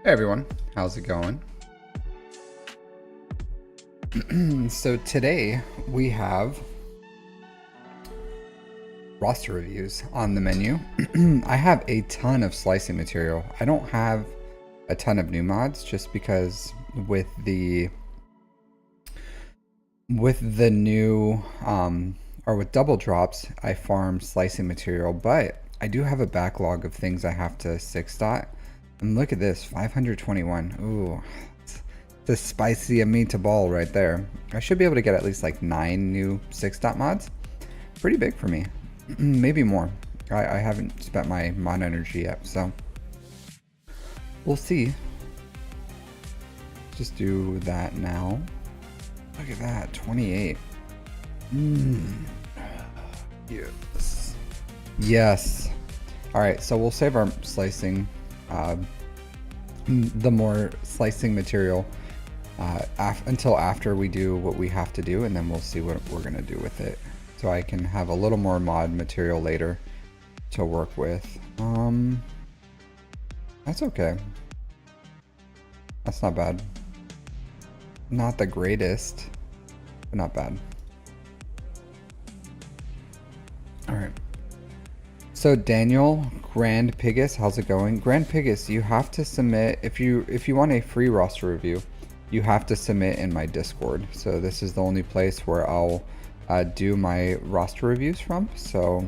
Hey everyone, how's it going? So today we have roster reviews on the menu. I have a ton of slicing material. I don't have a ton of new mods just because with the new or with double drops I farm slicing material, but I do have a backlog of things I have to 6-dot. And look at this, 521. Ooh, it's the spicy meatball right there. I should be able to get at least like 9 new 6-dot mods. Pretty big for me. Maybe more. I haven't spent my mod energy yet, so we'll see. Just do that now. Look at that, 28. Yes. Yes. Alright, so we'll save our slicing. The more slicing material until after we do what we have to do, and then we'll see what we're gonna do with it, so I can have a little more mod material later to work with. That's okay. That's not bad. Not the greatest, but not bad. All right. So Daniel, Grand Pigus, how's it going? Grand Pigus, you have to submit, if you want a free roster review, you have to submit in my Discord. So this is the only place where I'll do my roster reviews from. So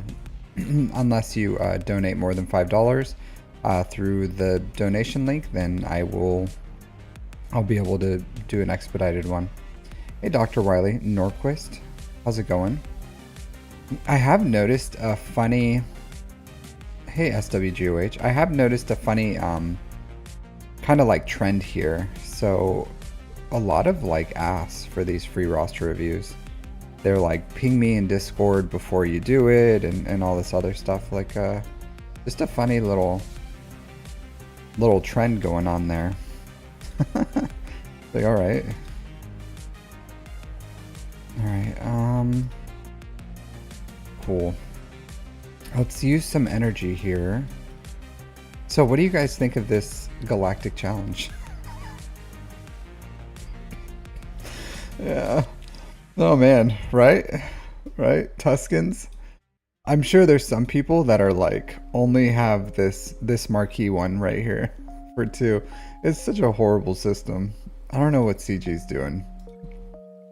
unless you donate more than $5 through the donation link, then I'll be able to do an expedited one. Hey Dr. Wiley, Norquist, how's it going? I have noticed a funny... Hey SWGOH, I have noticed a funny kind of like trend here. So a lot of like asks for these free roster reviews. They're like, ping me in Discord before you do it, and all this other stuff. Like just a funny little trend going on there. Like, alright, cool. Let's use some energy here. So what do you guys think of this galactic challenge? Yeah. Oh man, right? Right? Tuscans? I'm sure there's some people that are like, only have this marquee one right here for 2. It's such a horrible system. I don't know what CG's doing.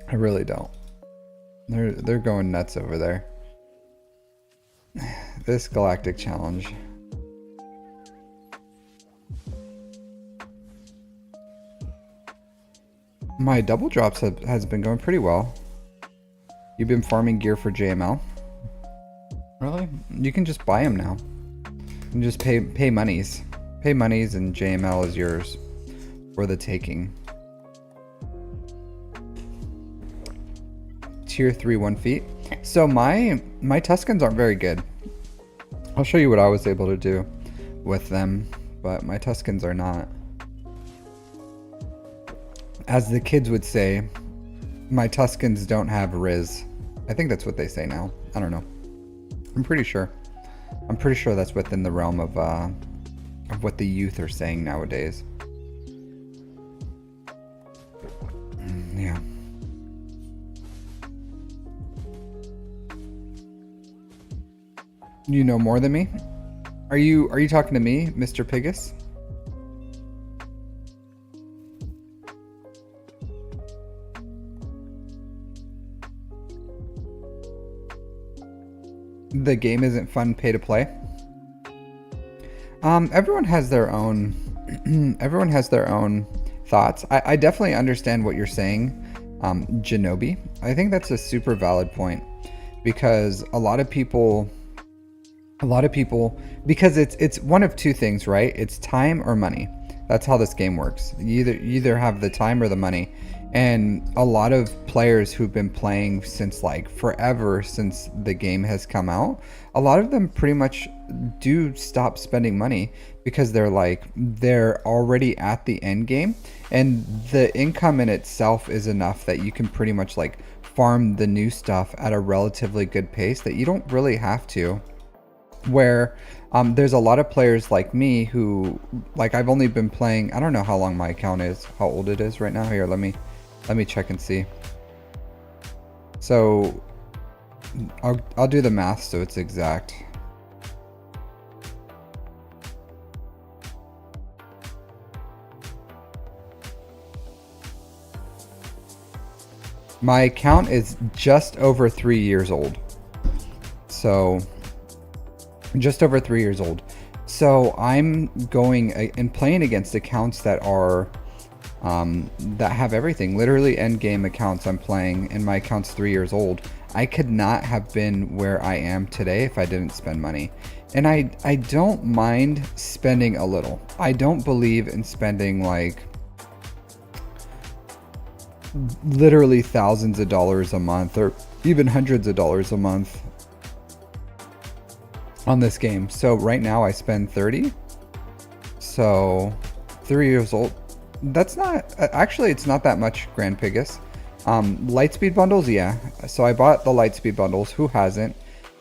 I really don't. They're going nuts over there. This galactic challenge. My double drops has been going pretty well. You've been farming gear for JML? Really? You can just buy them now. You can just pay monies. Pay monies and JML is yours for the taking. Tier 3 1 feet. So my Tuscans aren't very good. I'll show you what I was able to do with them, but my Tuscans are not. As the kids would say, my Tuscans don't have Riz. I think that's what they say now. I don't know. I'm pretty sure. I'm pretty sure that's within the realm of what the youth are saying nowadays. Yeah. You know more than me? Are you talking to me, Mr. Pigus? The game isn't fun pay to play. Everyone has their own everyone has their own thoughts. I definitely understand what you're saying, Genobi. I think that's a super valid point, because a lot of people, because it's one of two things, right? It's time or money. That's how this game works. You either have the time or the money. And a lot of players who've been playing since like forever, since the game has come out, a lot of them pretty much do stop spending money because they're already at the end game, and the income in itself is enough that you can pretty much like farm the new stuff at a relatively good pace, that you don't really have to where there's a lot of players like me who, like, I've only been playing, I don't know how long my account is, how old it is right now. Here, let me check and see. So I'll do the math so it's exact. My account is just over 3 years old. So just over 3 years old. So I'm going and playing against accounts that are that have everything, literally end game accounts I'm playing, and my account's 3 years old. I could not have been where I am today if I didn't spend money. And I don't mind spending a little. I don't believe in spending like literally thousands of dollars a month or even hundreds of dollars a month on this game. So right now I spend 30. So 3 years old. That's not actually, it's not that much, Grand Pigus. Lightspeed bundles, yeah. So I bought the Lightspeed bundles. Who hasn't?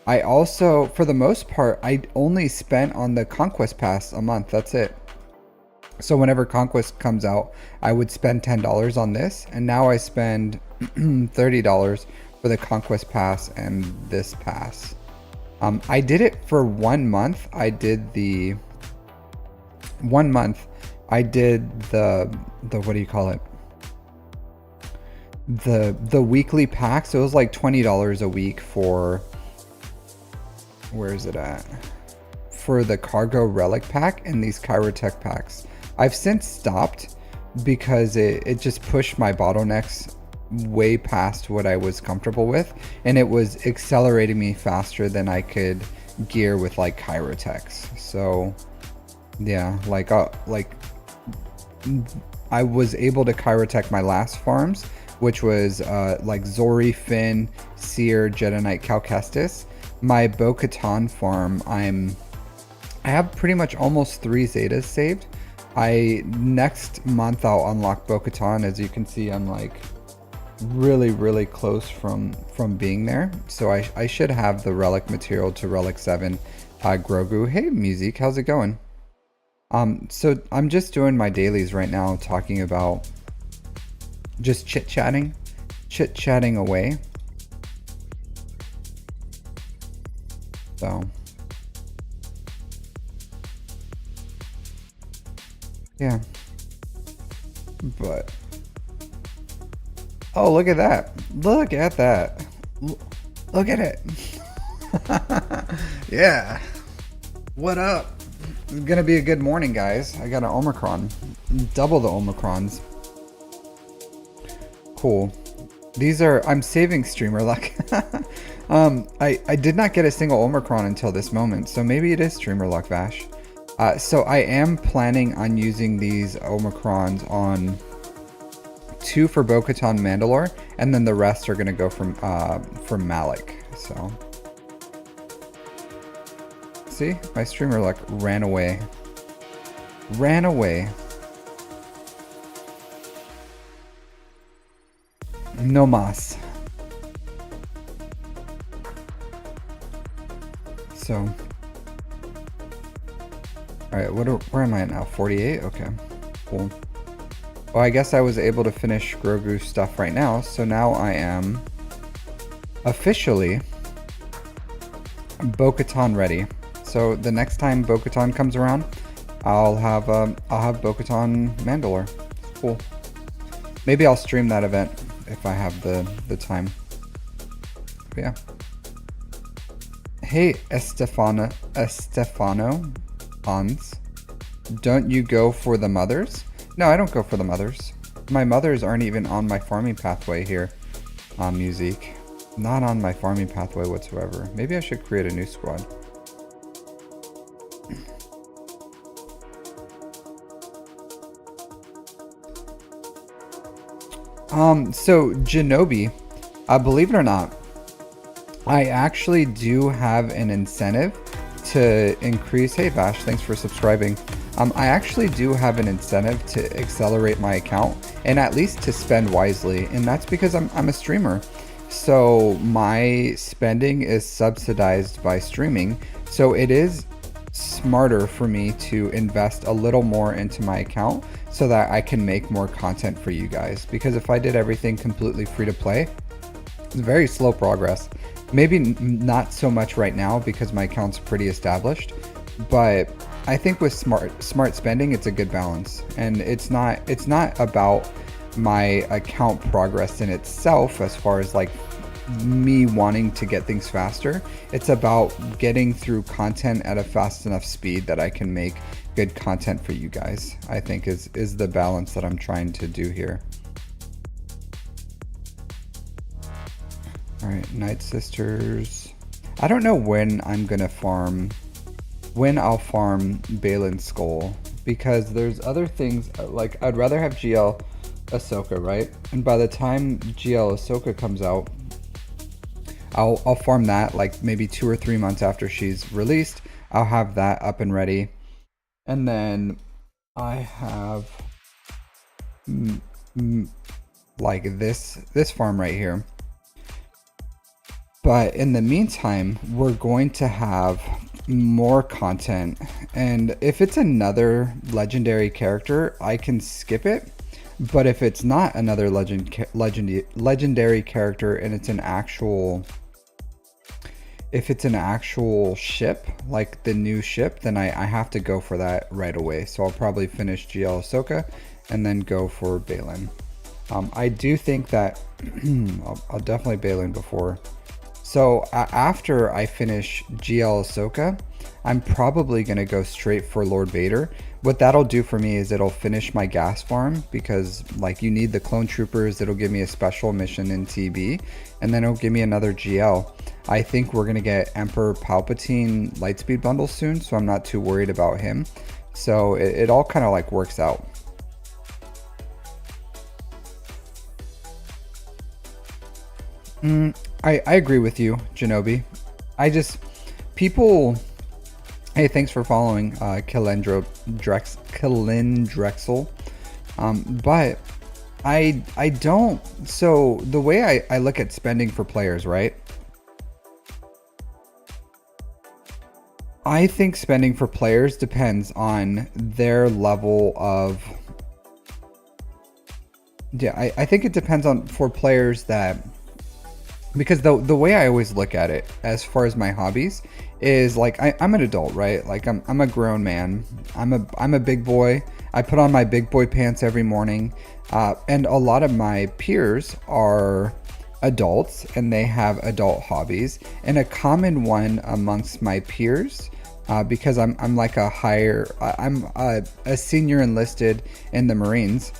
I also, for the most part, I only spent on the Conquest Pass a month. That's it. So whenever Conquest comes out, I would spend $10 on this, and now I spend $30 for the Conquest Pass and this pass. I did it for 1 month. I did the 1 month. I did the what do you call it? The weekly pack. So it was like $20 a week for, where is it at? For the cargo relic pack and these chirotech packs. I've since stopped because it just pushed my bottlenecks way past what I was comfortable with, and it was accelerating me faster than I could gear with like chirotechs. So yeah, like I was able to chirotech my last farms, which was like Zori, Finn, Seer, Jedi Knight, Cal Kestis. My Bo-Katan farm, I have pretty much almost 3 Zetas saved. Next month I'll unlock Bo-Katan. As you can see, I'm like really close from being there. So I should have the relic material to relic 7 Grogu. Hey Music, how's it going? So I'm just doing my dailies right now, talking about just chit-chatting away. So yeah, but oh, look at that, look at that, look at it. Yeah, what up? It's gonna be a good morning, guys. I got an Omicron, double the Omicrons. Cool. These are, I'm saving streamer luck. I did not get a single Omicron until this moment, so maybe it is streamer luck, Vash. So I am planning on using these Omicrons on 2 for Bo-Katan Mandalore, and then the rest are gonna go from Malik. So see, my streamer luck ran away. Ran away. No mas. So, all right, where am I at now? 48? Okay, cool. Well, I guess I was able to finish Grogu's stuff right now, so now I am officially Bo-Katan ready. So the next time Bo-Katan comes around, I'll have Bo-Katan Mandalore. Cool. Maybe I'll stream that event if I have the time. But yeah. Hey Estefano Hans, don't you go for the mothers? No, I don't go for the mothers. My mothers aren't even on my farming pathway here on Music. Not on my farming pathway whatsoever. Maybe I should create a new squad. So Genobi, believe it or not, I actually do have an incentive to increase. Hey Vash, thanks for subscribing. I actually do have an incentive to accelerate my account and at least to spend wisely, and that's because I'm a streamer. So my spending is subsidized by streaming. So it is smarter for me to invest a little more into my account so that I can make more content for you guys. Because if I did everything completely free to play, it's very slow progress. Maybe not so much right now because my account's pretty established, but I think with smart spending, it's a good balance. And it's not about my account progress in itself as far as like me wanting to get things faster. It's about getting through content at a fast enough speed that I can make good content for you guys. I think is the balance that I'm trying to do here. All right, Night Sisters. I don't know when I'm gonna farm, when I'll farm Balin's Skull, because there's other things, like I'd rather have GL Ahsoka, right? And by the time GL Ahsoka comes out, I'll farm that like maybe 2 or 3 months after she's released. I'll have that up and ready. And then I have like this farm right here. But in the meantime, we're going to have more content. And if it's another legendary character, I can skip it. But if it's not another legendary character and it's an actual, if it's an actual ship, like the new ship, then I have to go for that right away. So I'll probably finish GL Ahsoka and then go for Balin. I do think that I'll definitely Balin before. So after I finish GL Ahsoka, I'm probably going to go straight for Lord Vader. What that'll do for me is it'll finish my gas farm, because like you need the clone troopers. It'll give me a special mission in TB, and then it'll give me another GL. I think we're going to get Emperor Palpatine Lightspeed bundle soon, so I'm not too worried about him. So it all kind of like works out. I agree with you, Genobi. People, hey, thanks for following Killen Drexel. But I don't, so the way I look at spending for players, right? I think spending for players depends on their level of, yeah, I think it depends on for players that, because the way I always look at it as far as my hobbies is like I'm an adult, right? Like I'm a grown man. I'm a big boy. I put on my big boy pants every morning, and a lot of my peers are adults and they have adult hobbies. And a common one amongst my peers, because I'm like I'm a senior enlisted in the Marines,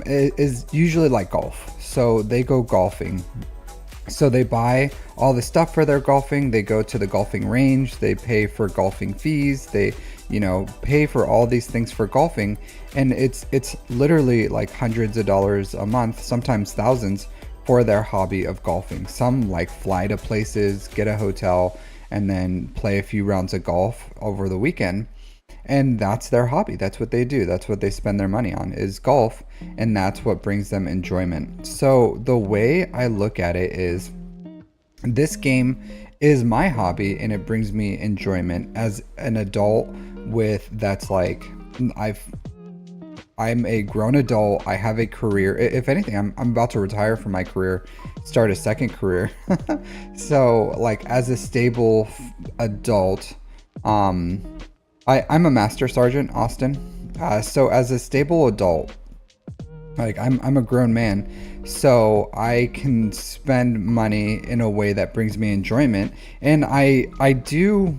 is usually like golf. So they go golfing. So they buy all the stuff for their golfing. They go to the golfing range. They pay for golfing fees. They, pay for all these things for golfing. And it's literally like hundreds of dollars a month, sometimes thousands, for their hobby of golfing. Some like fly to places, get a hotel, and then play a few rounds of golf over the weekend. And that's their hobby. That's what they do. That's what they spend their money on, is golf. And that's what brings them enjoyment. So the way I look at it is, this game is my hobby and it brings me enjoyment as an adult that's like, I'm a grown adult. I have a career. If anything, I'm about to retire from my career, start a second career. So like as a stable adult, I'm a master sergeant, Austin. So as a stable adult, like I'm a grown man, so I can spend money in a way that brings me enjoyment. And I do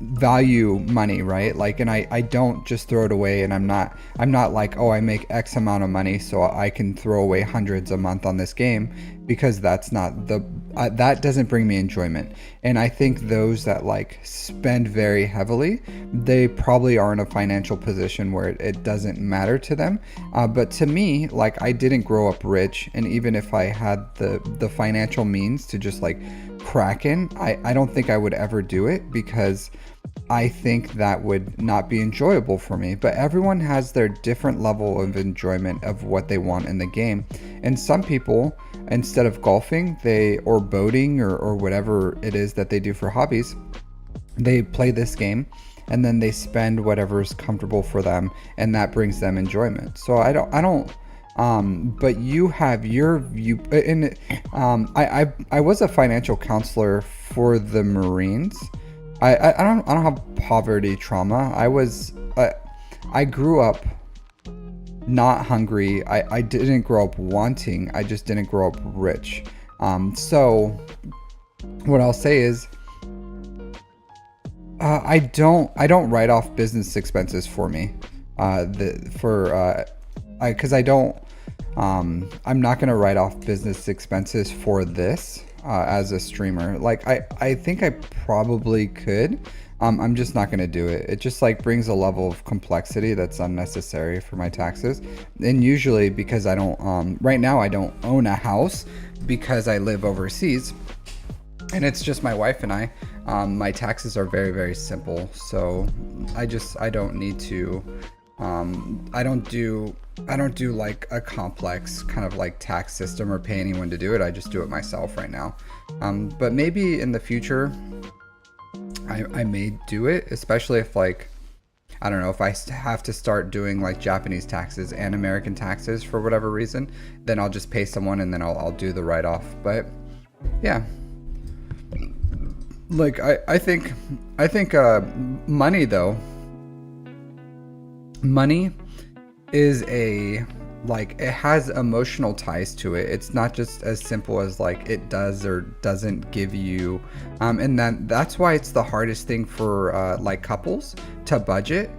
value money, right? Like, and I don't just throw it away, and I'm not like, oh, I make X amount of money so I can throw away hundreds a month on this game, because that's not that doesn't bring me enjoyment. And I think those that like spend very heavily, they probably are in a financial position where it doesn't matter to them. But to me, like, I didn't grow up rich, and even if I had the financial means to just like crack in, I don't think I would ever do it, because I think that would not be enjoyable for me. But everyone has their different level of enjoyment of what they want in the game. And some people, instead of golfing, or boating or whatever it is that they do for hobbies, They play this game and then they spend whatever's comfortable for them, and that brings them enjoyment. So I don't but you have your view. And I was a financial counselor for the Marines. I don't have poverty trauma. I grew up not hungry. I didn't grow up wanting. I just didn't grow up rich. So what I'll say is, I don't write off business expenses for me. Because I don't. I'm not gonna write off business expenses for this as a streamer. Like I think I probably could. I'm just not gonna do it. It just like brings a level of complexity that's unnecessary for my taxes. And usually because I don't, right now I don't own a house because I live overseas, and it's just my wife and I. My taxes are very, very simple. So I don't need to, I don't do like a complex kind of like tax system or pay anyone to do it. I just do it myself right now. But maybe in the future, I may do it, especially if like, I don't know, if I have to start doing like Japanese taxes and American taxes for whatever reason, then I'll just pay someone and then I'll do the write-off. But yeah, like I think money though, money is it has emotional ties to it. It's not just as simple as like it does or doesn't give you, and that's why it's the hardest thing for like couples to budget,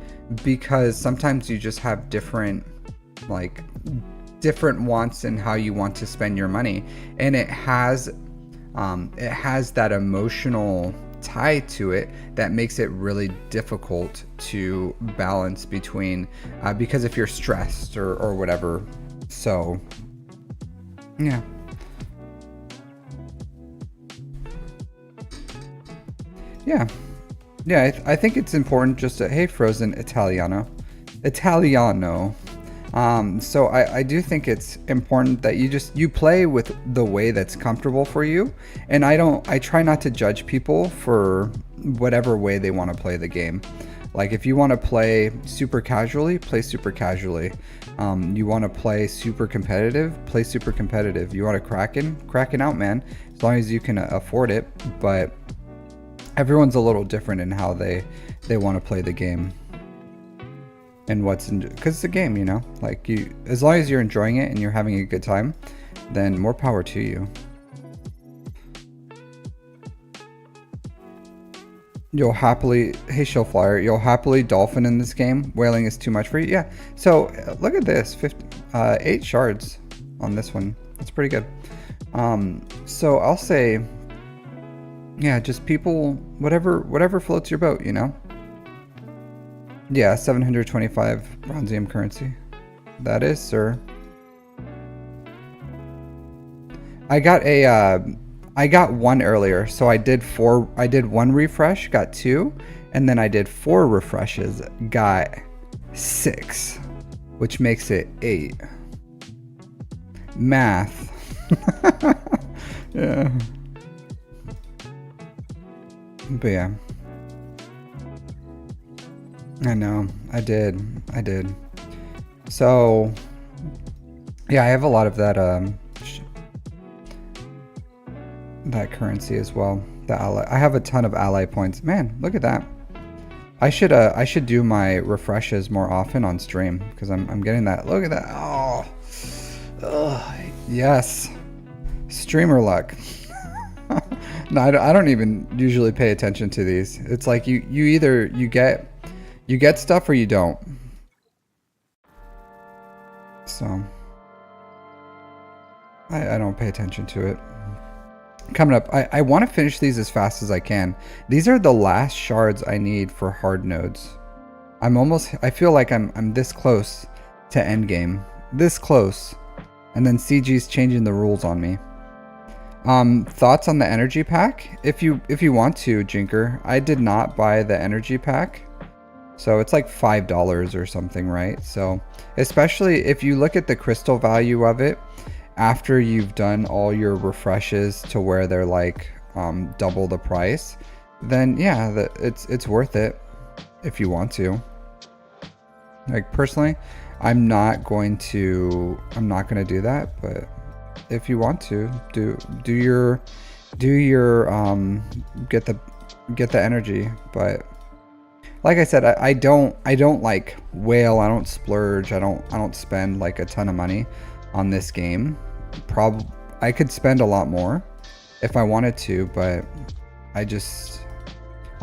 because sometimes you just have different wants in how you want to spend your money, and it has that emotional tie to it that makes it really difficult to balance between, because if you're stressed or whatever. So yeah. I think it's important just to, hey Frozen Italiano. So I do think it's important that you play with the way that's comfortable for you. And I try not to judge people for whatever way they want to play the game. Like if you want to play super casually, play super casually. You want to play super competitive, play super competitive. You want to cracking out, man, as long as you can afford it. But everyone's a little different in how they want to play the game. And because it's a game, you know, like as long as you're enjoying it and you're having a good time, then more power to you. Hey Showflyer, you'll happily dolphin in this game. Whaling is too much for you. Yeah. So look at this, 8 shards on this one. That's pretty good. So I'll say, yeah, just people, whatever floats your boat, you know. Yeah, 725 Bronzium currency. That is, sir. I got one earlier, so I did 1 refresh, got 2, and then I did 4 refreshes, got 6, which makes it 8. Math. Yeah. But yeah. I know, I did. So, yeah, I have a lot of that that currency as well. The ally. I have a ton of ally points. Man, look at that. I should do my refreshes more often on stream, because I'm getting that. Look at that. Oh, yes. Streamer luck. No, I don't even usually pay attention to these. It's like you either you get stuff or you don't. So I don't pay attention to it. Coming up, I want to finish these as fast as I can. These are the last shards I need for hard nodes. I feel like I'm this close to endgame. This close. And then CG's changing the rules on me. Thoughts on the energy pack? If you want to, Jinker. I did not buy the energy pack. So it's like $5 or something, right? So especially if you look at the crystal value of it after you've done all your refreshes to where they're like double the price, then yeah, it's worth it if you want to. Like personally, I'm not going to do that, but if you want to, do your get the energy. But like I said, I don't like whale, I don't splurge, I don't spend like a ton of money on this game. I could spend a lot more if I wanted to, but I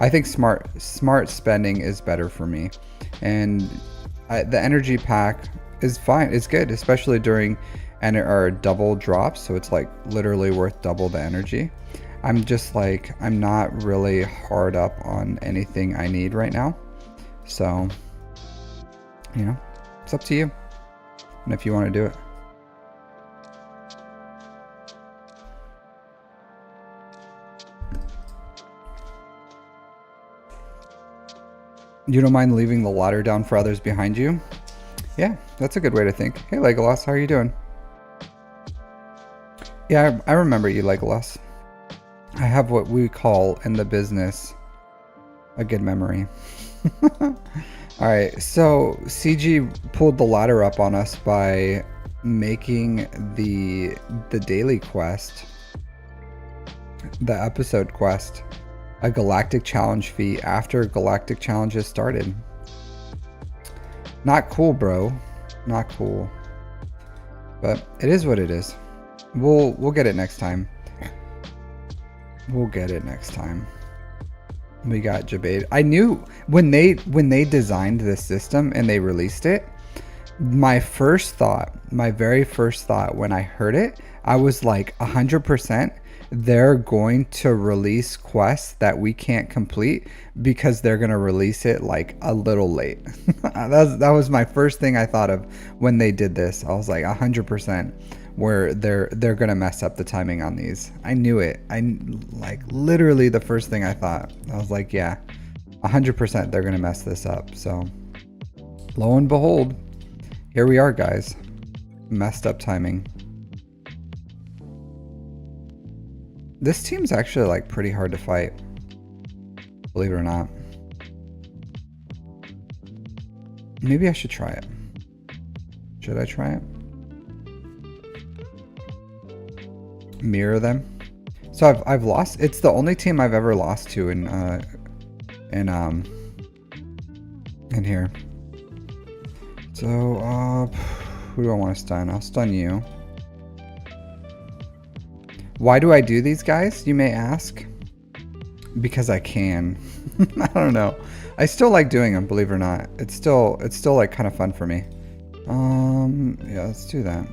think smart spending is better for me. And the energy pack is fine. It's good, especially during our double drops. So it's like literally worth double the energy. I'm just like, I'm not really hard up on anything I need right now. So, you know, it's up to you. And if you want to do it. You don't mind leaving the ladder down for others behind you? Yeah, that's a good way to think. Hey Legolas, how are you doing? Yeah, I remember you, Legolas. I have what we call in the business a good memory. Alright, so CG pulled the ladder up on us by making the daily quest, the episode quest, a galactic challenge fee after galactic challenges started. Not cool, bro. Not cool. But it is what it is. We'll get it next time. We'll get it next time. We got Jabade. I knew when they designed this system and they released it, my very first thought when I heard it, I was like 100%. They're going to release quests that we can't complete because they're going to release it like a little late. That was my first thing I thought of when they did this. I was like 100% where they're going to mess up the timing on these. I knew it. I like literally the first thing I thought. I was like, yeah, 100% they're going to mess this up. So lo and behold, here we are, guys. Messed up timing. This team's actually like pretty hard to fight, believe it or not. Maybe I should try it. Should I try it? Mirror them. So I've lost. It's the only team I've ever lost to in here. So who do I want to stun? I'll stun you. Why do I do these guys, you may ask? Because I can. I don't know. I still like doing them, believe it or not. It's still like kind of fun for me. Yeah, let's do that.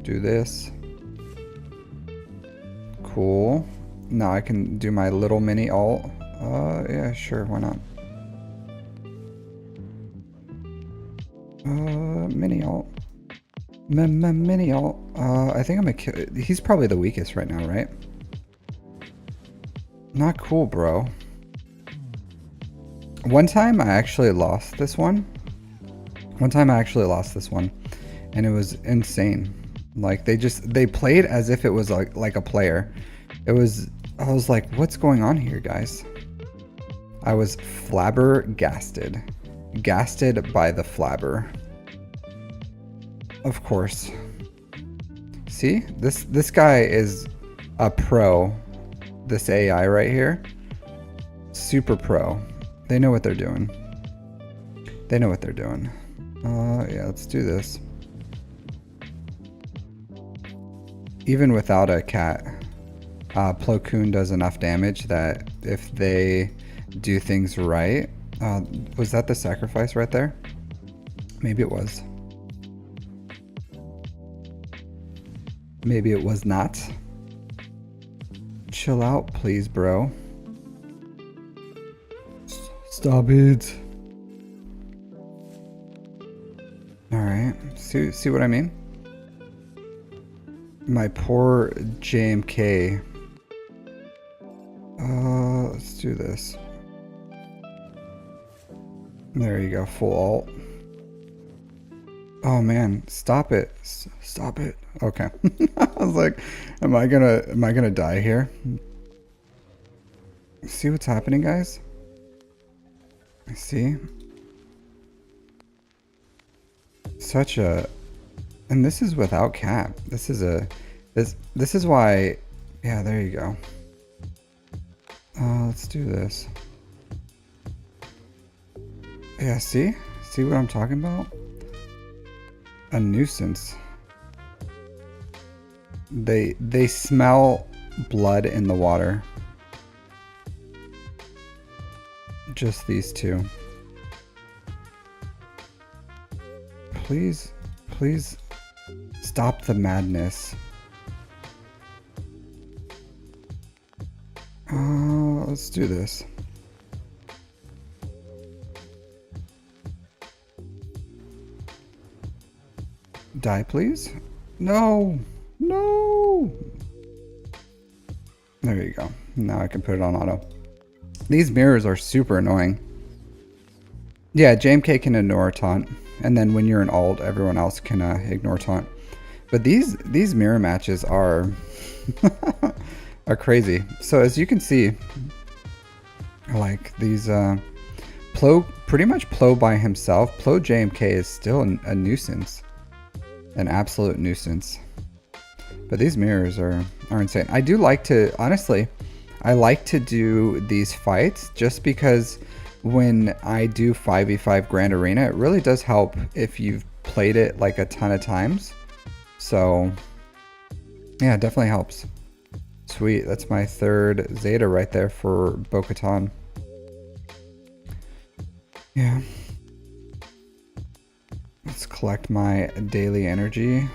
Do this. Cool. Now I can do my little mini ult. Yeah, sure, why not? Mini ult. Mini ult. I think I'm gonna kill. He's probably the weakest right now, right? Not cool, bro. One time I actually lost this one. And it was insane. Like they played as if it was like a player. I was like, what's going on here, guys? I was flabbergasted. Gasted by the flabber. Of course. See? This guy is a pro. This AI right here. Super pro. They know what they're doing. They know what they're doing. Yeah, let's do this. Even without a cat, Plo Koon does enough damage that if they do things right... was that the sacrifice right there? Maybe it was. Maybe it was not. Chill out, please, bro. Stop it. Alright. See what I mean? My poor JMK. Let's do this. There you go, full ult. Oh man, stop it. Stop it. Okay. I was like, am I gonna die here? See what's happening, guys? See? Such a, and this is without cap. This is why, yeah, there you go. Let's do this. Yeah, see? See what I'm talking about? A nuisance. They smell blood in the water. Just these two. Please, please stop the madness. Let's do this. Die, please. No, no. There you go. Now I can put it on auto. These mirrors are super annoying. Yeah, JMK can ignore taunt, and then when you're an alt, everyone else can ignore taunt. But these mirror matches are are crazy. So as you can see, like these Plo, pretty much Plo by himself, Plo JMK is still a nuisance, an absolute nuisance. But these mirrors are insane. I do like to, honestly, I like to do these fights just because when I do 5v5 Grand Arena, it really does help if you've played it like a ton of times. So yeah, it definitely helps. Sweet, that's my third Zeta right there for Bo-Katan. Yeah. Let's collect my daily energy.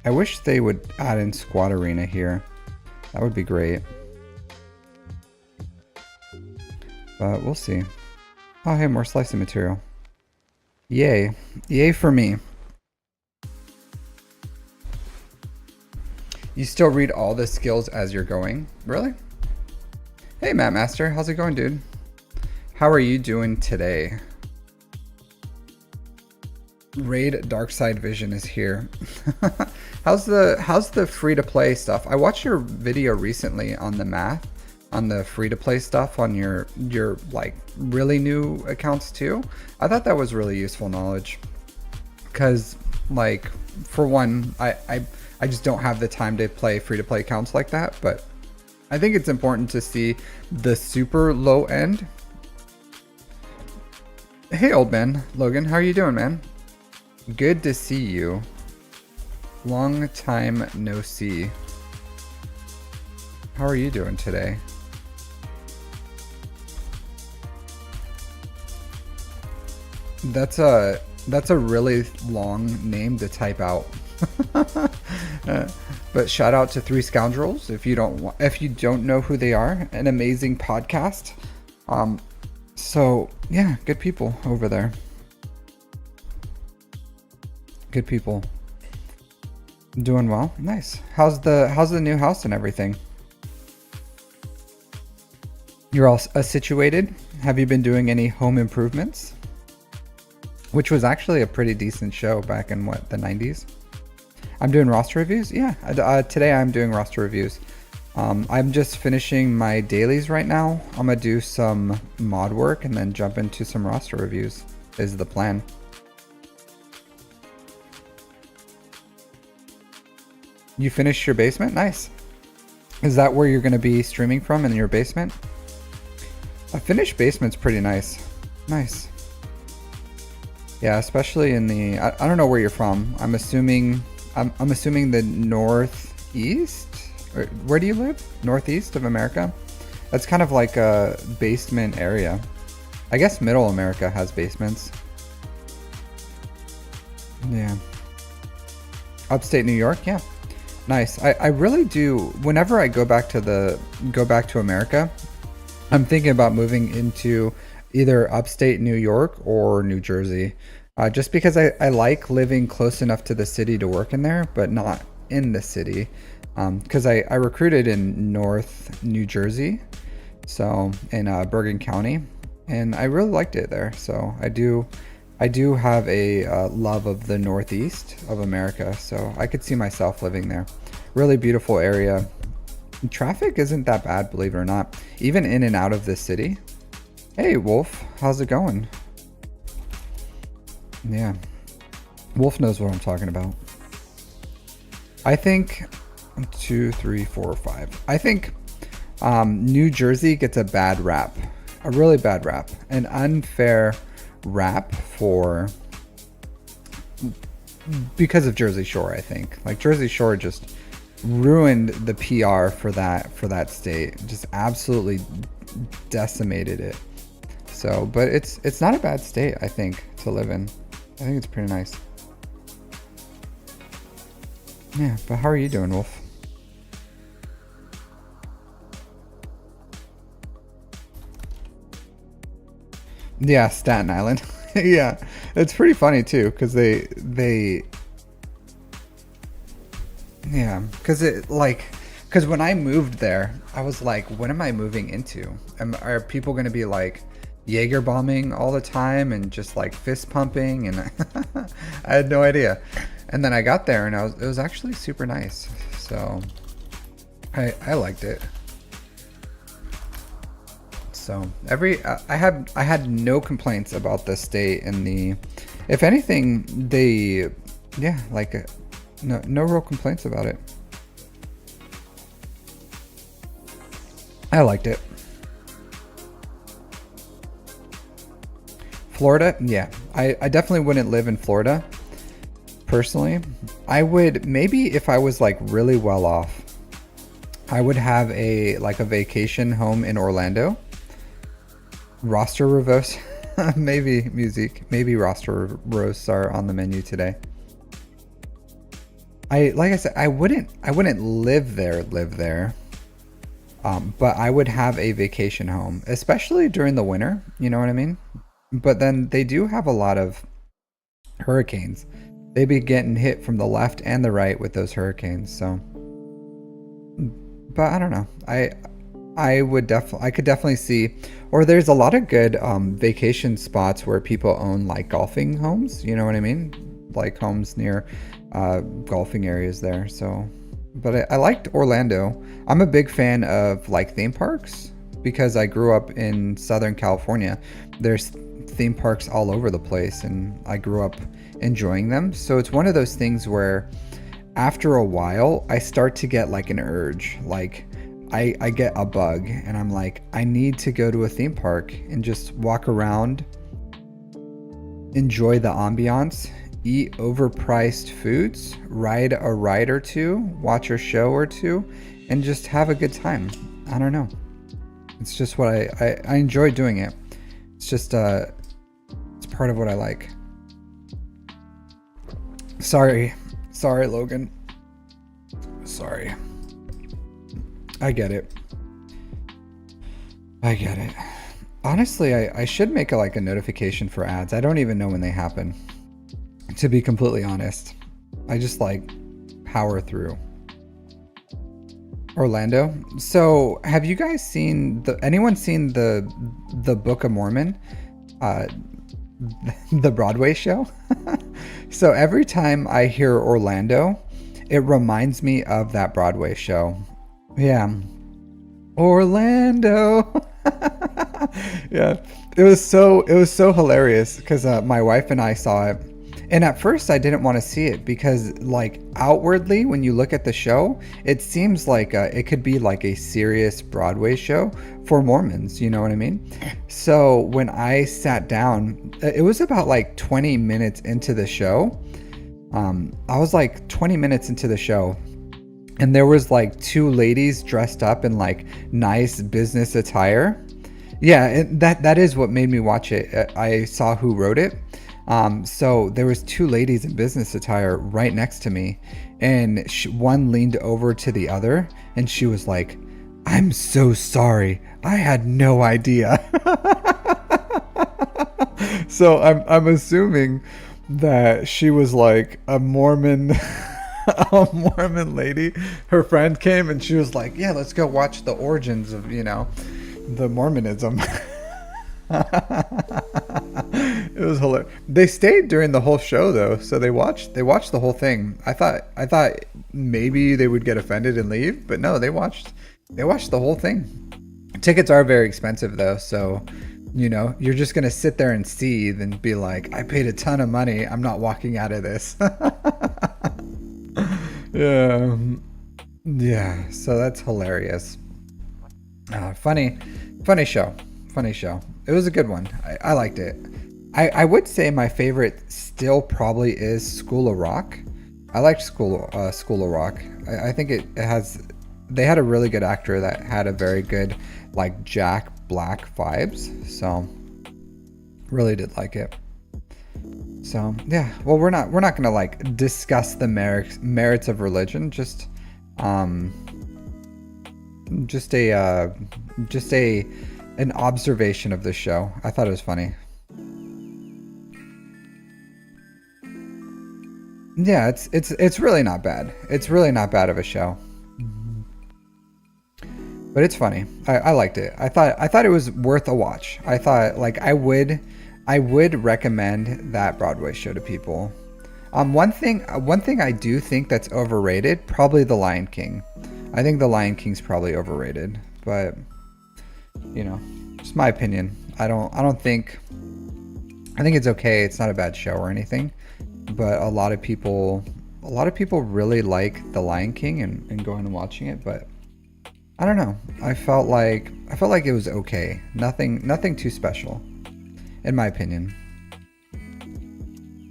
I wish they would add in Squad Arena here. That would be great. But we'll see. Oh, hey, more slicing material. Yay. Yay for me. You still read all the skills as you're going? Really? Hey, Matt Master. How's it going, dude? How are you doing today? Raid Dark Side Vision is here. How's the free-to-play stuff? I watched your video recently on the math, on the free-to-play stuff on your like really new accounts too. I thought that was really useful knowledge, because like for one, I just don't have the time to play free-to-play accounts like that, but I think it's important to see the super low end. Hey, old man Logan, how are you doing, man? Good to see you. Long time no see. How are you doing today? That's a really long name to type out. But shout out to Three Scoundrels if you don't know who they are. An amazing podcast. So yeah, good people over there. Good people. Doing well. Nice. How's the new house and everything? You're all situated? Have you been doing any home improvements? Which was actually a pretty decent show back in what, the 90s? I'm doing roster reviews? Yeah. Today I'm doing roster reviews. I'm just finishing my dailies right now. I'm gonna do some mod work and then jump into some roster reviews is the plan. You finished your basement? Nice. Is that where you're going to be streaming from, in your basement? A finished basement's pretty nice. Nice. Yeah, especially in the... I don't know where you're from. I'm assuming the northeast? Or where do you live? Northeast of America? That's kind of like a basement area. I guess middle America has basements. Yeah. Upstate New York? Yeah. Nice. I really do. Whenever I go back to America, I'm thinking about moving into either upstate New York or New Jersey, just because I like living close enough to the city to work in there, but not in the city, because I recruited in North New Jersey, so in Bergen County, and I really liked it there. So I do I do have a love of the Northeast of America, so I could see myself living there. Really beautiful area. Traffic isn't that bad, believe it or not. Even in and out of this city. Hey, Wolf, how's it going? Yeah, Wolf knows what I'm talking about. I think 1, 2, 3, 4, 5. I think New Jersey gets a bad rap, a really bad rap, an unfair rap because of Jersey Shore. I think like Jersey Shore just ruined the PR for that state, just absolutely decimated it. So, but it's not a bad state, I think, to live in. I think it's pretty nice. Yeah, but how are you doing, Wolf? Yeah, Staten Island. Yeah, it's pretty funny too, because they yeah, because when I moved there, I was like, what am I moving into? Are people going to be like Jaeger bombing all the time and just like fist pumping? And I had no idea. And then I got there and it was actually super nice. So I liked it. So I had no complaints about the state and if anything, yeah, like no real complaints about it. I liked it. Florida, yeah, I definitely wouldn't live in Florida personally. I would, maybe if I was like really well off, I would have a vacation home in Orlando. Roster reverse. Maybe music, maybe roster roasts are on the menu today. Like I said, I wouldn't live there. But I would have a vacation home, especially during the winter, you know what I mean? But then they do have a lot of hurricanes. They be getting hit from the left and the right with those hurricanes, so. But I don't know. I could definitely see, or there's a lot of good vacation spots where people own like golfing homes, you know what I mean? Like homes near golfing areas there, so. But I liked Orlando. I'm a big fan of like theme parks because I grew up in Southern California. There's theme parks all over the place and I grew up enjoying them. So it's one of those things where after a while I start to get like an urge. Like I get a bug and I'm like, I need to go to a theme park and just walk around, enjoy the ambiance, eat overpriced foods, ride a ride or two, watch a show or two, and just have a good time. I don't know. It's just what I enjoy doing it. It's just it's part of what I like. Sorry, Logan. Sorry. I get it. Honestly, I should make a notification for ads. I don't even know when they happen. To be completely honest, I just like power through. Orlando. So, have you guys seen anyone seen the Book of Mormon, the Broadway show? So every time I hear Orlando, it reminds me of that Broadway show. Yeah, Orlando. Yeah, it was so hilarious because my wife and I saw it. And at first I didn't want to see it because like outwardly when you look at the show, it seems like it could be like a serious Broadway show for Mormons, you know what I mean? So when I sat down, it was about like 20 minutes into the show. I was like 20 minutes into the show and there was like two ladies dressed up in like nice business attire. Yeah, that is what made me watch it. I saw who wrote it. So there was two ladies in business attire right next to me and one leaned over to the other and she was like, "I'm so sorry. I had no idea." So I'm assuming that she was like a Mormon a Mormon lady. Her friend came and she was like, "Yeah, let's go watch the origins of, the Mormonism." It was hilarious. They stayed during the whole show though, so they watched the whole thing. I thought maybe they would get offended and leave, but no, they watched the whole thing. Tickets are very expensive though, so you know, you're just gonna sit there and seethe and be like, I paid a ton of money, I'm not walking out of this. Yeah, so that's hilarious. Funny show. It was a good one. I liked it. I would say my favorite still probably is School of Rock. I liked School of Rock. I think they had a really good actor that had a very good like Jack Black vibes. So really did like it. So yeah, well we're not gonna like discuss the merits of religion. Just an observation of the show. I thought it was funny. Yeah, it's really not bad. It's really not bad of a show. But it's funny. I liked it. I thought it was worth a watch. I thought like I would recommend that Broadway show to people. One thing I do think that's overrated, probably The Lion King. I think The Lion King's probably overrated, but you know, just my opinion. I think it's okay. It's not a bad show or anything, but a lot of people really like The Lion King and going and watching it, but I don't know. I felt like it was okay. Nothing too special, in my opinion.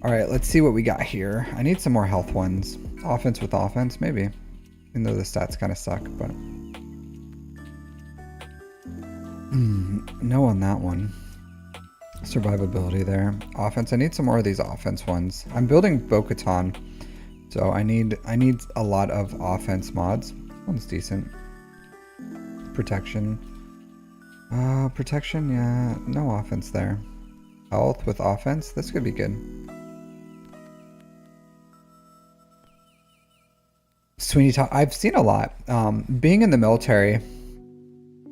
All right, let's see what we got here. I need some more health ones. Offense with offense, maybe. Even though the stats kind of suck, but no on that one. Survivability there. Offense. I need some more of these offense ones. I'm building Bo-Katan, so I need a lot of offense mods. One's decent. Protection. Protection. Yeah, no offense there. Health with offense. This could be good. Sweeney Todd. I've seen a lot. Being in the military,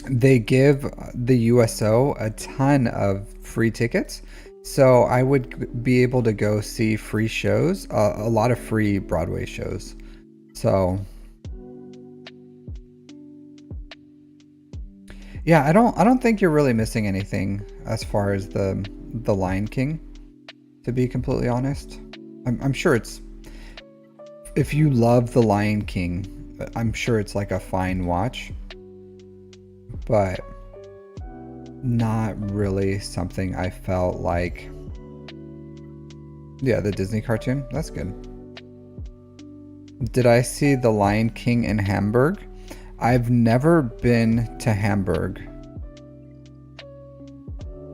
they give the USO a ton of free tickets, so I would be able to go see free shows, a lot of free Broadway shows. So yeah, I don't think you're really missing anything as far as the Lion King, to be completely honest. I'm sure it's, if you love The Lion King, I'm sure it's like a fine watch, but not really something I felt like. Yeah, the Disney cartoon, that's good. Did I see The Lion King in Hamburg? I've never been to Hamburg.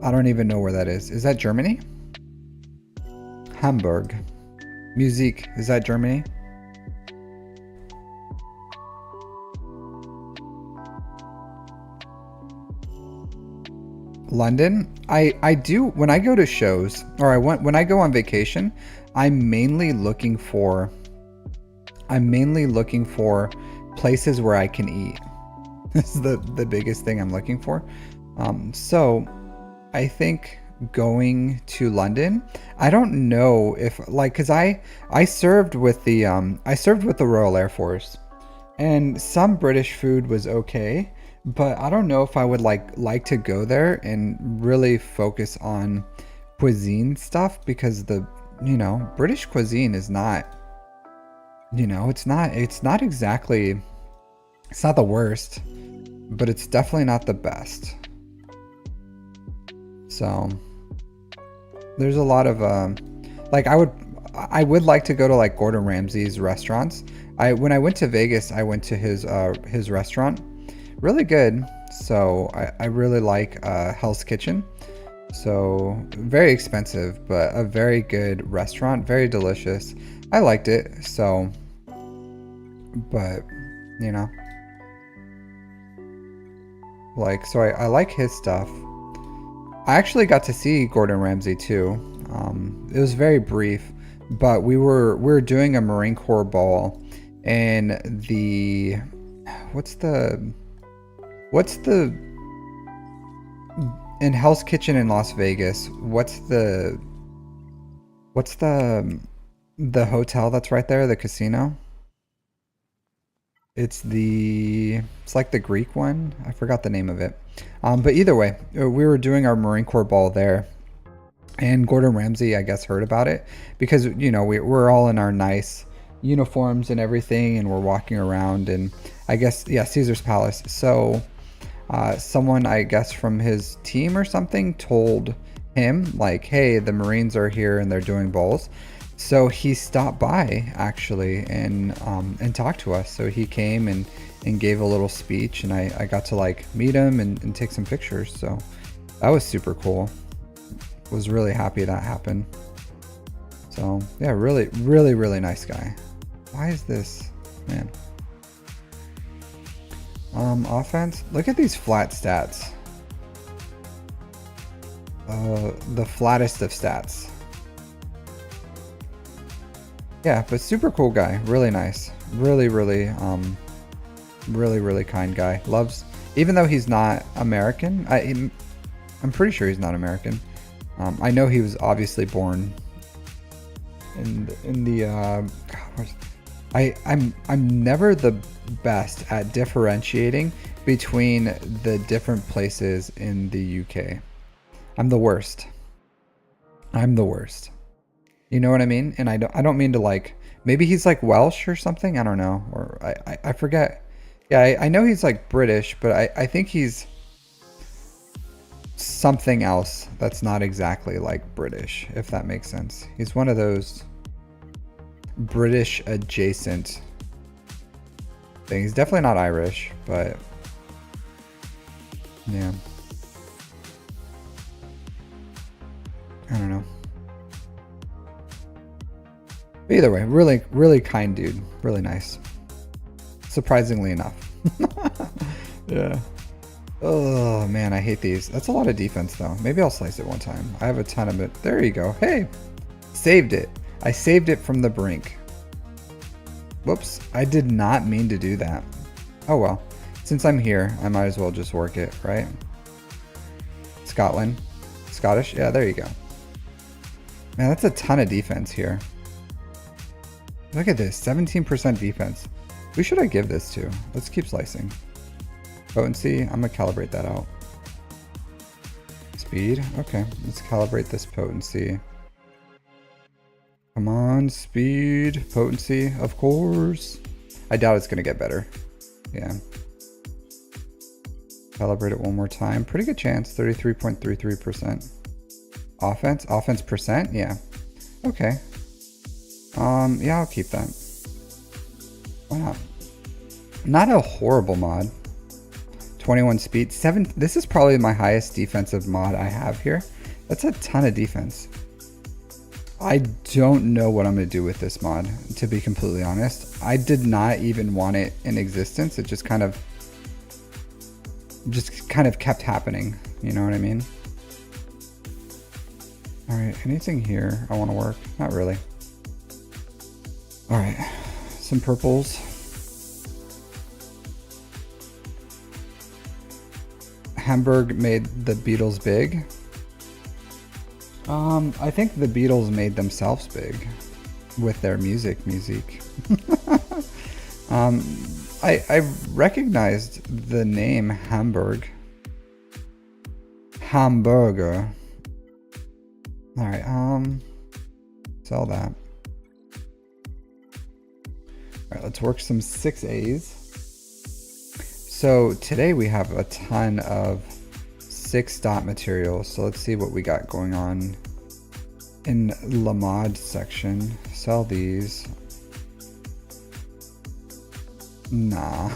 I don't even know where that is. Is that Germany? Hamburg. Musique, is that Germany? London. I do, when I go to shows, or when I go on vacation, I'm mainly looking for places where I can eat. This is the biggest thing I'm looking for. So I think going to London, I don't know if like, cause I served with the Royal Air Force, and some British food was okay, but I don't know if I would like to go there and really focus on cuisine stuff, because British cuisine is not, it's not exactly, it's not the worst, but it's definitely not the best. So there's a lot of like I would like to go to like Gordon Ramsay's restaurants. When I went to Vegas, I went to his restaurant. Really good. So I really like Hell's Kitchen. So very expensive, but a very good restaurant, very delicious. I liked it. So, but like, so I like his stuff. I actually got to see Gordon Ramsay too. It was very brief, but we were doing a Marine Corps ball, and what's the in Hell's Kitchen in Las Vegas, what's the What's the hotel that's right there, the casino? It's like the Greek one. I forgot the name of it. But either way, we were doing our Marine Corps ball there, and Gordon Ramsay, I guess, heard about it because, you know, we're all in our nice uniforms and everything, and we're walking around, and I guess, yeah, Caesar's Palace. So someone, I guess, from his team or something told him, like, hey, the Marines are here and they're doing bowls. So he stopped by actually and talked to us. So he came and gave a little speech, and I got to like meet him and take some pictures. So that was super cool. Was really happy that happened. So yeah, really, really, really nice guy. Why is this, man? Offense. Look at these flat stats. The flattest of stats. Yeah, but super cool guy. Really nice. Really, really, really kind guy. Loves, even though he's not American. I'm pretty sure he's not American. I know he was obviously born in the. I'm never the best at differentiating between the different places in the UK. I'm the worst. I'm the worst. You know what I mean? And I don't mean to like, maybe he's like Welsh or something. I don't know. Or I forget. Yeah, I know he's like British, but I think he's something else that's not exactly like British, if that makes sense. He's one of those British adjacent things. He's definitely not Irish, but yeah. I don't know. But either way, really, really kind dude. Really nice. Surprisingly enough. Yeah. Oh man, I hate these. That's a lot of defense though. Maybe I'll slice it one time. I have a ton of it. There you go. Hey, saved it. I saved it from the brink. Whoops, I did not mean to do that. Oh well. Since I'm here, I might as well just work it, right? Scotland. Scottish? Yeah, there you go. Man, that's a ton of defense here. Look at this, 17% defense. Who should I give this to? Let's keep slicing. Potency, I'm gonna calibrate that out. Speed, okay, let's calibrate this potency. Come on, speed, potency, of course. I doubt it's gonna get better. Yeah. Calibrate it one more time. Pretty good chance, 33.33%. Offense percent, yeah. Okay. Yeah, I'll keep that. Why not? Not a horrible mod. 21 speed, 7. This is probably my highest defensive mod I have here. That's a ton of defense. I don't know what I'm going to do with this mod, to be completely honest. I did not even want it in existence. It just kind of kept happening. You know what I mean? All right, anything here I want to work? Not really. All right, some purples. Hamburg made the Beatles big. I think the Beatles made themselves big with their music. I recognized the name Hamburg. Hamburger. All right, sell that. All right, let's work some 6As. So today we have a ton of 6 dot materials. So let's see what we got going on in the mod section. Sell these. Nah.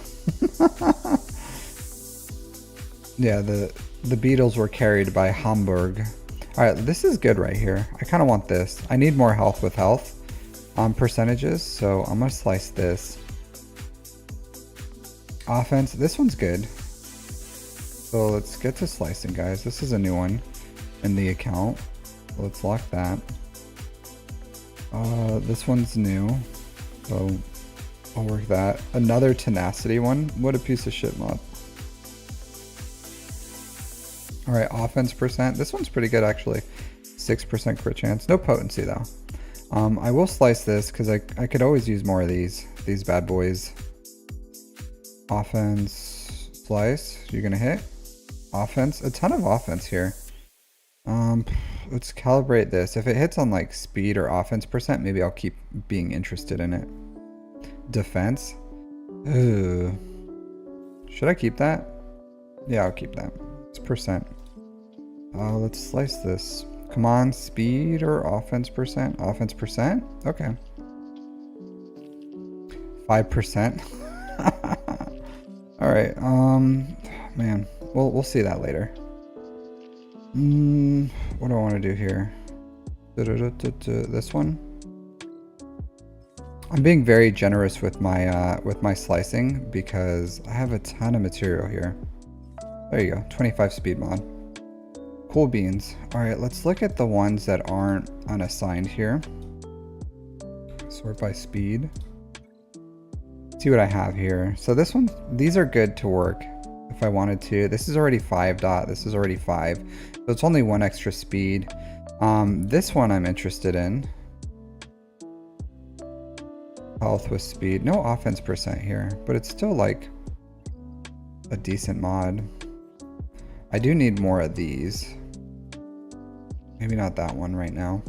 Yeah, the Beatles were carried by Hamburg. All right, this is good right here. I kind of want this. I need more health with health percentages, so I'm gonna slice this. Offense, this one's good. So let's get to slicing, guys. This is a new one in the account. Let's lock that. This one's new, so I'll work that. Another tenacity one. What a piece of shit mod. All right, offense percent. This one's pretty good actually. 6% crit chance. No potency though. I will slice this because I could always use more of these bad boys. Offense, slice, you're gonna hit. Offense, a ton of offense here. Let's calibrate this. If it hits on like speed or offense percent, maybe I'll keep being interested in it. Defense. Ooh. Should I keep that? Yeah, I'll keep that. It's percent. Let's slice this. Come on, speed or offense percent? Offense percent? Okay. 5%. All right. Man, we'll see that later. What do I want to do here? This one. I'm being very generous with my slicing because I have a ton of material here. There you go, 25 speed mod. Cool beans. All right, let's look at the ones that aren't unassigned here. Sort by speed. See what I have here. So this one, these are good to work if I wanted to. This is already 5 dot. This is already 5. So it's only 1 extra speed. This one I'm interested in. Health with speed. No offense percent here, but it's still like a decent mod. I do need more of these. Maybe not that one right now.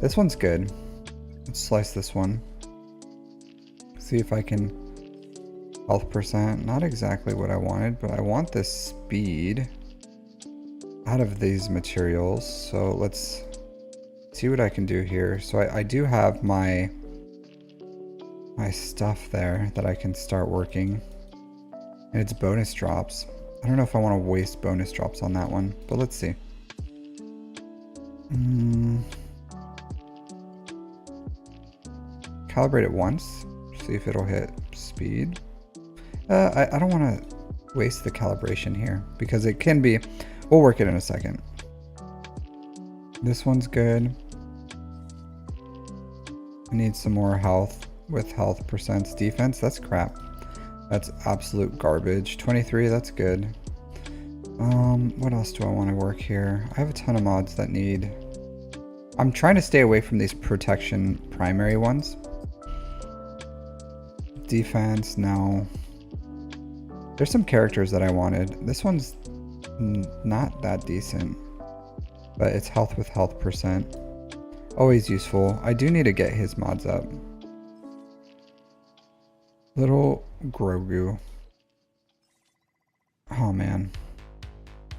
This one's good. Let's slice this one. See if I can... Health percent. Not exactly what I wanted, but I want this speed out of these materials. So let's see what I can do here. So I do have my stuff there that I can start working. And it's bonus drops. I don't know if I want to waste bonus drops on that one, but let's see. Calibrate it once. See if it'll hit speed. I don't want to waste the calibration here because it can be... We'll work it in a second. This one's good. I need some more health with health percents. Defense, that's crap. That's absolute garbage. 23, that's good. What else do I want to work here? I have a ton of mods that need... I'm trying to stay away from these protection primary ones. Defense, no. There's some characters that I wanted. This one's not that decent, but it's health with health percent. Always useful. I do need to get his mods up. Little Grogu. Oh man.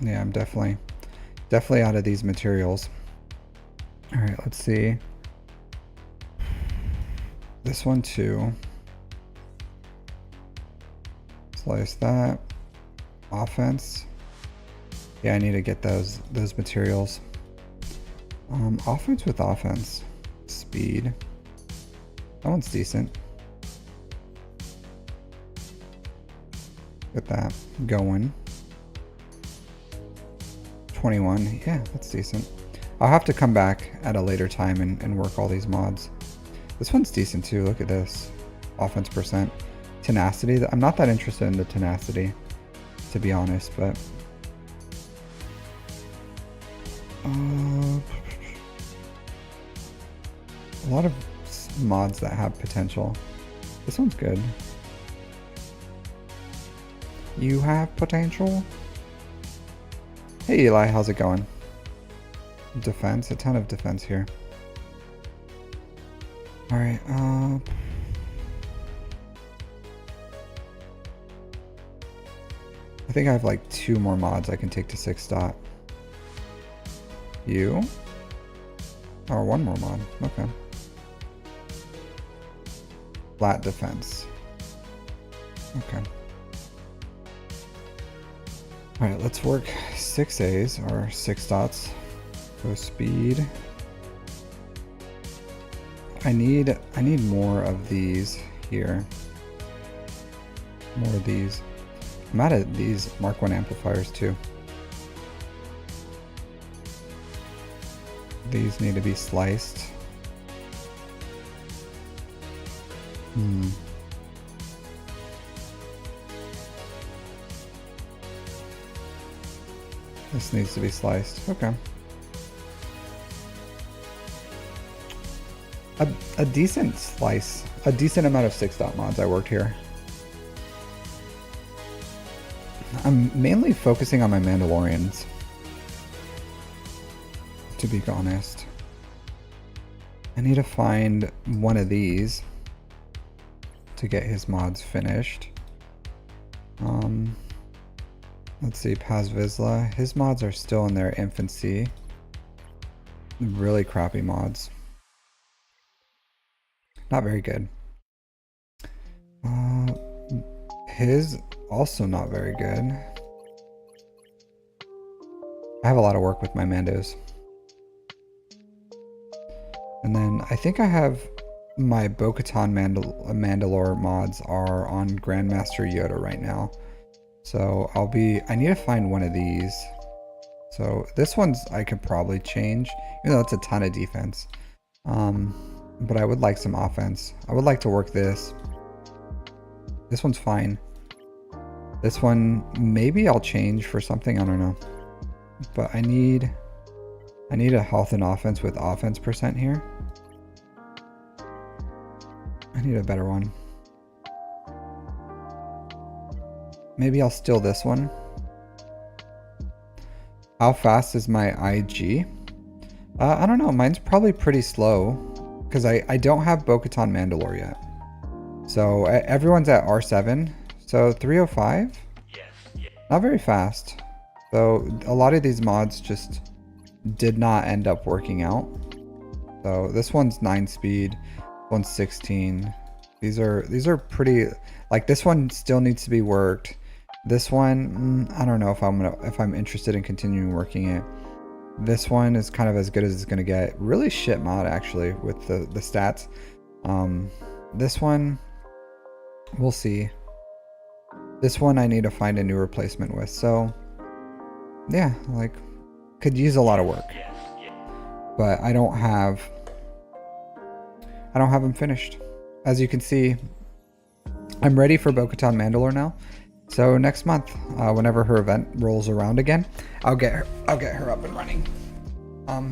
Yeah, I'm definitely out of these materials. All right, let's see. This one too. Slice that. Offense. Yeah, I need to get those materials. Offense with offense. Speed. That one's decent. Get that going. 21. Yeah, that's decent. I'll have to come back at a later time and work all these mods. This one's decent too. Look at this. Offense percent. Tenacity. I'm not that interested in the tenacity, to be honest, but... a lot of mods that have potential. This one's good. You have potential? Hey Eli, how's it going? Defense, a ton of defense here. Alright, I think I have like 2 more mods I can take to 6 dot. You? Or 1 more mod, okay. Flat defense. Okay. Alright, let's work 6 A's or 6 dots. Go speed. I need more of these here. More of these. I'm out of these Mark 1 amplifiers too. These need to be sliced. This needs to be sliced. Okay. a decent slice, a decent amount of 6-dot mods I worked here. I'm mainly focusing on my Mandalorians, to be honest. I need to find one of these to get his mods finished. Let's see, Paz Vizsla. His mods are still in their infancy. Really crappy mods. Not very good. His also not very good. I have a lot of work with my Mandos. And then I think I have my Bo-Katan Mandalore mods are on Grandmaster Yoda right now. So I need to find one of these. So this one's I could probably change, even though it's a ton of defense. But I would like some offense. I would like to work this. This one's fine. This one, maybe I'll change for something, I don't know. But I need a health and offense with offense percent here. I need a better one. Maybe I'll steal this one. How fast is my IG? I don't know, mine's probably pretty slow because I don't have Bo-Katan Mandalore yet. So everyone's at R7, so 305? Yes. Not very fast. So a lot of these mods just did not end up working out. So this one's 9 speed, one's 16. These are pretty, like this one still needs to be worked. This one, I don't know if I'm interested in continuing working it. This one is kind of as good as it's gonna get. Really shit mod actually with the stats. This one, we'll see. This one I need to find a new replacement with. So yeah, like could use a lot of work, but I don't have them finished. As you can see, I'm ready for Bo-Katan Mandalore now. So next month, whenever her event rolls around again, I'll get her up and running.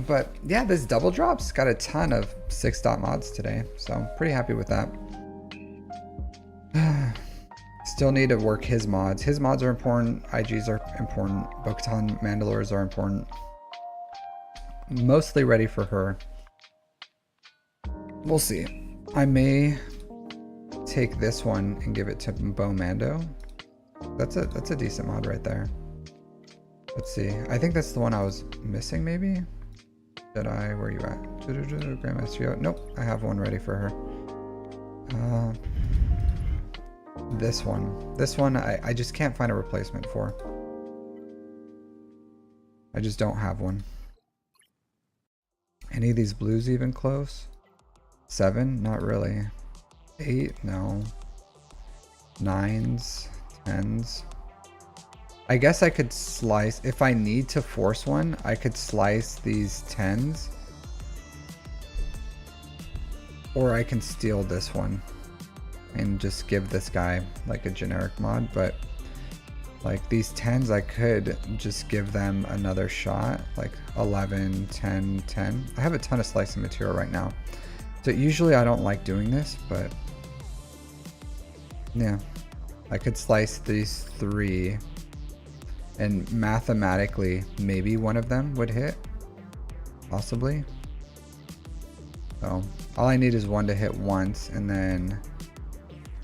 But yeah, this double drops got a ton of 6-dot mods today, so I'm pretty happy with that. Still need to work his mods. His mods are important. IGs are important. Bo-Katan Mandalores are important. Mostly ready for her. We'll see. I may take this one and give it to Bo Mando. That's a decent mod right there. Let's see. I think that's the one I was missing, maybe? Did I? Where are you at? Grandmaster Yoda. Nope, I have one ready for her. This one. This one I just can't find a replacement for. I just don't have one. Any of these blues even close? 7? Not really. 8? No. 9s? 10s. I guess I could slice, if I need to force one, I could slice these 10s. Or I can steal this one and just give this guy like a generic mod, but like these 10s I could just give them another shot, like 11, 10, 10. I have a ton of slicing material right now. So usually I don't like doing this, but yeah. I could slice these 3 and mathematically maybe one of them would hit, possibly. So all I need is one to hit once, and then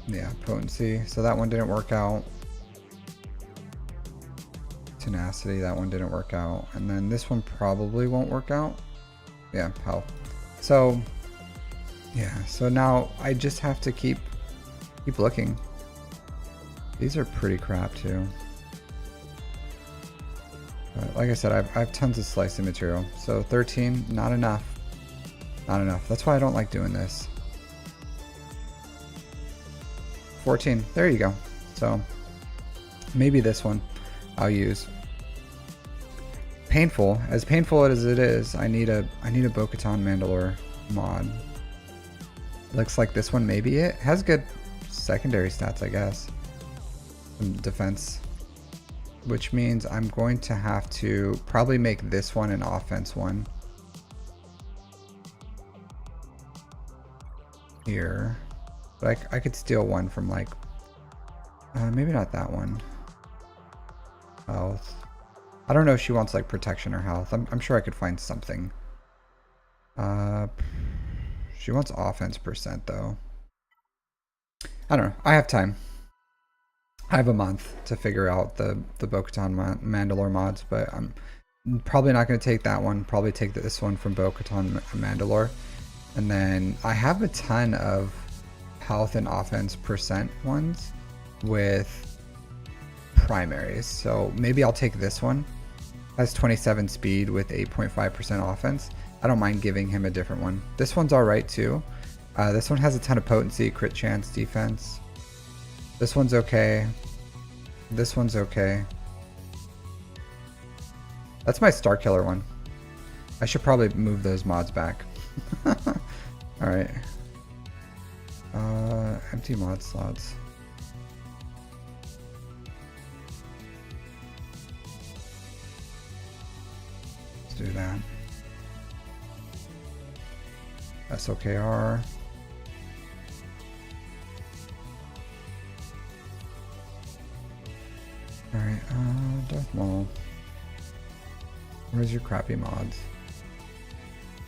yeah, potency. So that one didn't work out. Tenacity, that one didn't work out. And then this one probably won't work out. Yeah, health. So yeah, so now I just have to keep looking. These are pretty crap too. But like I said, I have tons of slicing material. So 13, not enough. Not enough. That's why I don't like doing this. 14, there you go. So maybe this one I'll use. Painful, as painful as it is, I need a Bo-Katan Mandalore mod. Looks like this one maybe it has good secondary stats, I guess. Some defense, which means I'm going to have to probably make this one an offense one. here. But I could steal one from like, maybe not that one. Health. I don't know if she wants like protection or health. I'm sure I could find something. She wants offense percent though. I don't know. I have time. I have a month to figure out the Bo-Katan Mandalore mods, but I'm probably not going to take that one. Probably take this one from Bo-Katan Mandalore. And then I have a ton of health and offense percent ones with primaries. So maybe I'll take this one. Has 27 speed with 8.5% offense. I don't mind giving him a different one. This one's alright too. This one has a ton of potency, crit chance, defense. This one's okay. This one's okay. That's my Star Killer one. I should probably move those mods back. Alright. Empty mod slots. Let's do that. SOKR. Alright, Darth Maul. Where's your crappy mods?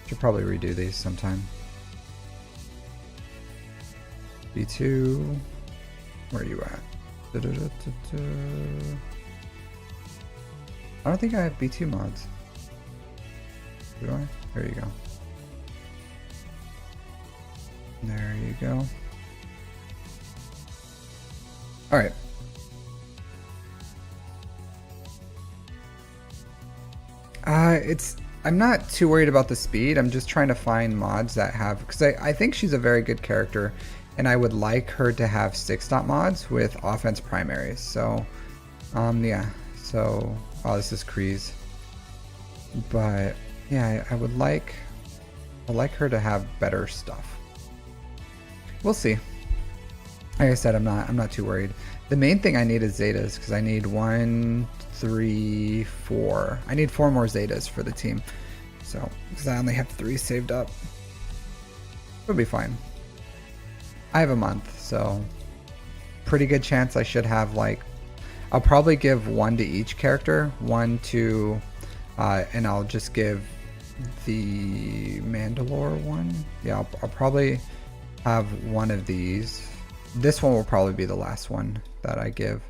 Should probably redo these sometime. B2. Where are you at? I don't think I have B2 mods. Do I? There you go. There you go. Alright. I'm not too worried about the speed. I'm just trying to find mods that have, because I think she's a very good character, and I would like her to have 6-dot mods with offense primaries. So, yeah. So, oh, this is Kreese. But yeah, I would like her to have better stuff. We'll see. Like I said, I'm not too worried. The main thing I need is Zetas, because I need 1, 3, 4. I need 4 more Zetas for the team. So, because I only have 3 saved up. It'll be fine. I have a month, so pretty good chance I should have like, I'll probably give 1 to each character, 1 to, and I'll just give the Mandalore one. Yeah, I'll probably have 1 of these. This one will probably be the last one that I give.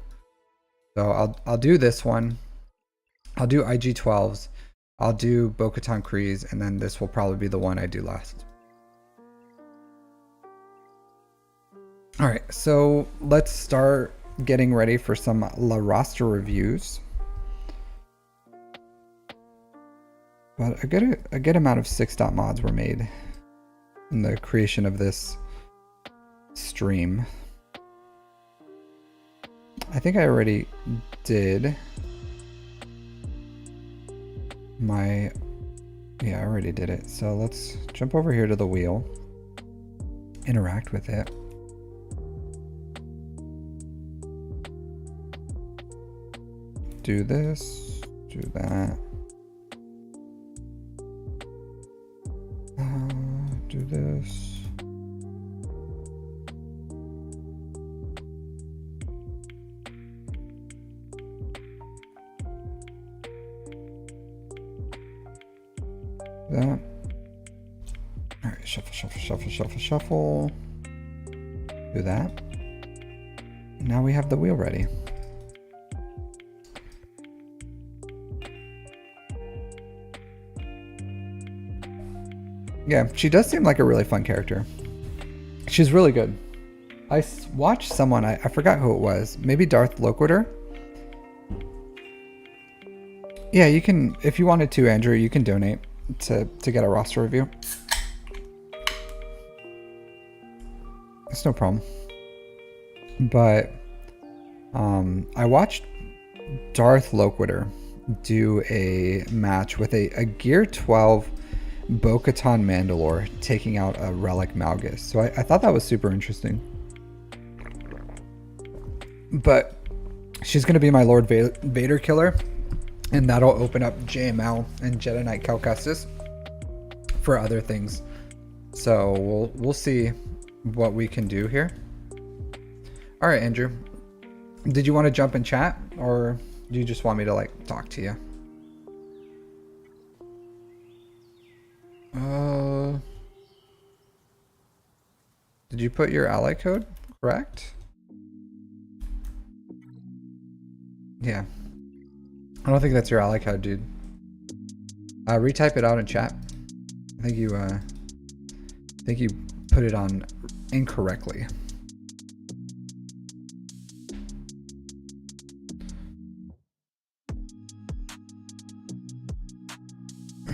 So I'll do this one. I'll do IG-12s. I'll do Bo-Katan Kryze, and then this will probably be the one I do last. Alright, so let's start getting ready for some La roster reviews. But a good amount of 6-dot mods were made in the creation of this stream. I think I already did my, yeah, I already did it. So let's jump over here to the wheel, interact with it. Do this, do that. Do this. That. All right, shuffle, shuffle, shuffle, shuffle, shuffle. Do that. Now we have the wheel ready. Yeah, she does seem like a really fun character. She's really good. I watched someone, I forgot who it was. Maybe Darth Loquitur? Yeah, you can, if you wanted to, Andrew, you can donate to get a roster review. It's no problem. But I watched Darth Loquitur do a match with a Gear 12 Bo-Katan Mandalore taking out a Relic Malgus. So I thought that was super interesting. But she's going to be my Lord Vader killer. And that'll open up JML and Jedi Knight Cal Kestis for other things. So we'll see what we can do here. All right, Andrew. Did you want to jump in chat, or do you just want me to like talk to you? Did you put your ally code correct? Yeah. I don't think that's your ally code, dude. Retype it out in chat. I think you put it on incorrectly.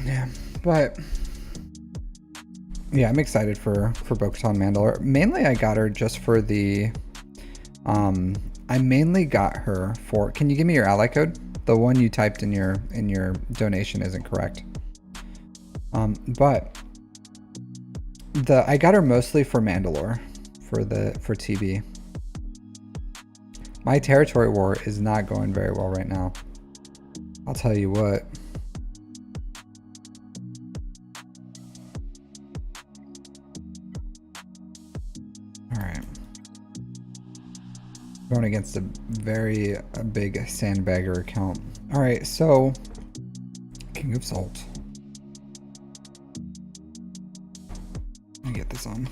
Yeah, but yeah, I'm excited for Bo-Katan Mandalore. Mainly, I got her just for the. I mainly got her for. Can you give me your ally code? The one you typed in your donation isn't correct. But I got her mostly for Mandalore, for TB. My territory war is not going very well right now. I'll tell you what. Going against a very big sandbagger account. All right, so King of Salt. Let me get this on.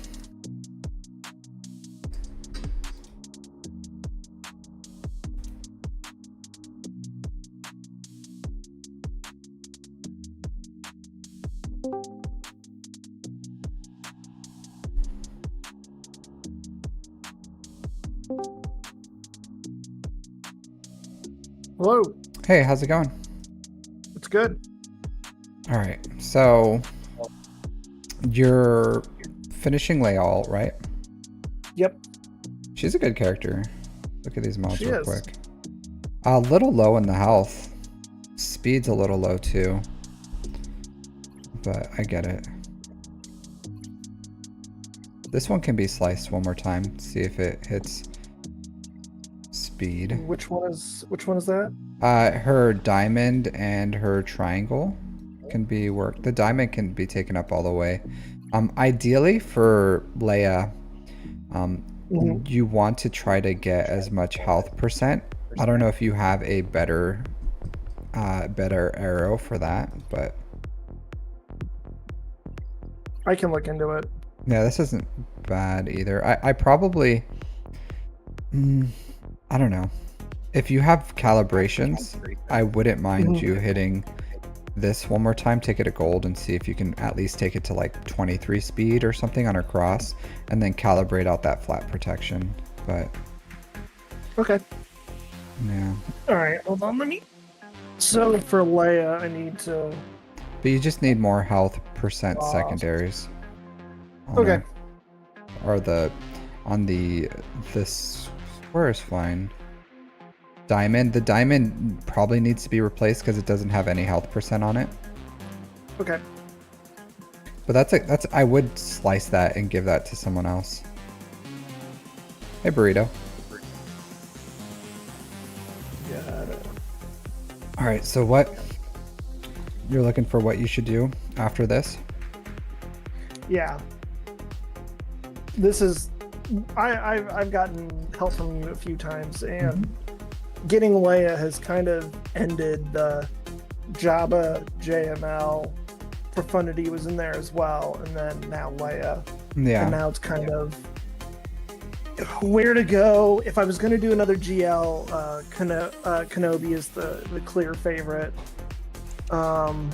Hello. Hey, how's it going? It's good. All right, so you're finishing Layal, right? Yep. She's a good character. Look at these mods She real is. quick. A little low in the health. Speed's a little low too. But I get it. This one can be sliced one more time. See if it hits speed. Which one is that? Her diamond and her triangle can be worked. The diamond can be taken up all the way. Ideally for Leia, you want to try to get as much health percent. I don't know if you have a better arrow for that, but I can look into it. yeah, this isn't bad either. I probably, I don't know. If you have calibrations, I wouldn't mind you hitting this one more time, take it to gold, and see if you can at least take it to like 23 speed or something on her cross, and then calibrate out that flat protection. But Okay. yeah. All right. Hold on. So for Leia, I need to. But you just need more health percent secondaries. Okay. Or this square is fine. Diamond. The diamond probably needs to be replaced because it doesn't have any health percent on it. Okay. But that's I would slice that and give that to someone else. Hey, Burrito. Got it. All right, so what you're looking for? What you should do after this? Yeah. This is. I've gotten help from you a few times, and getting Leia has kind of ended the Jabba JML. Profundity was in there as well, and then now Leia. Yeah. And now it's kind of where to go. If I was going to do another GL, Kenobi is the clear favorite. So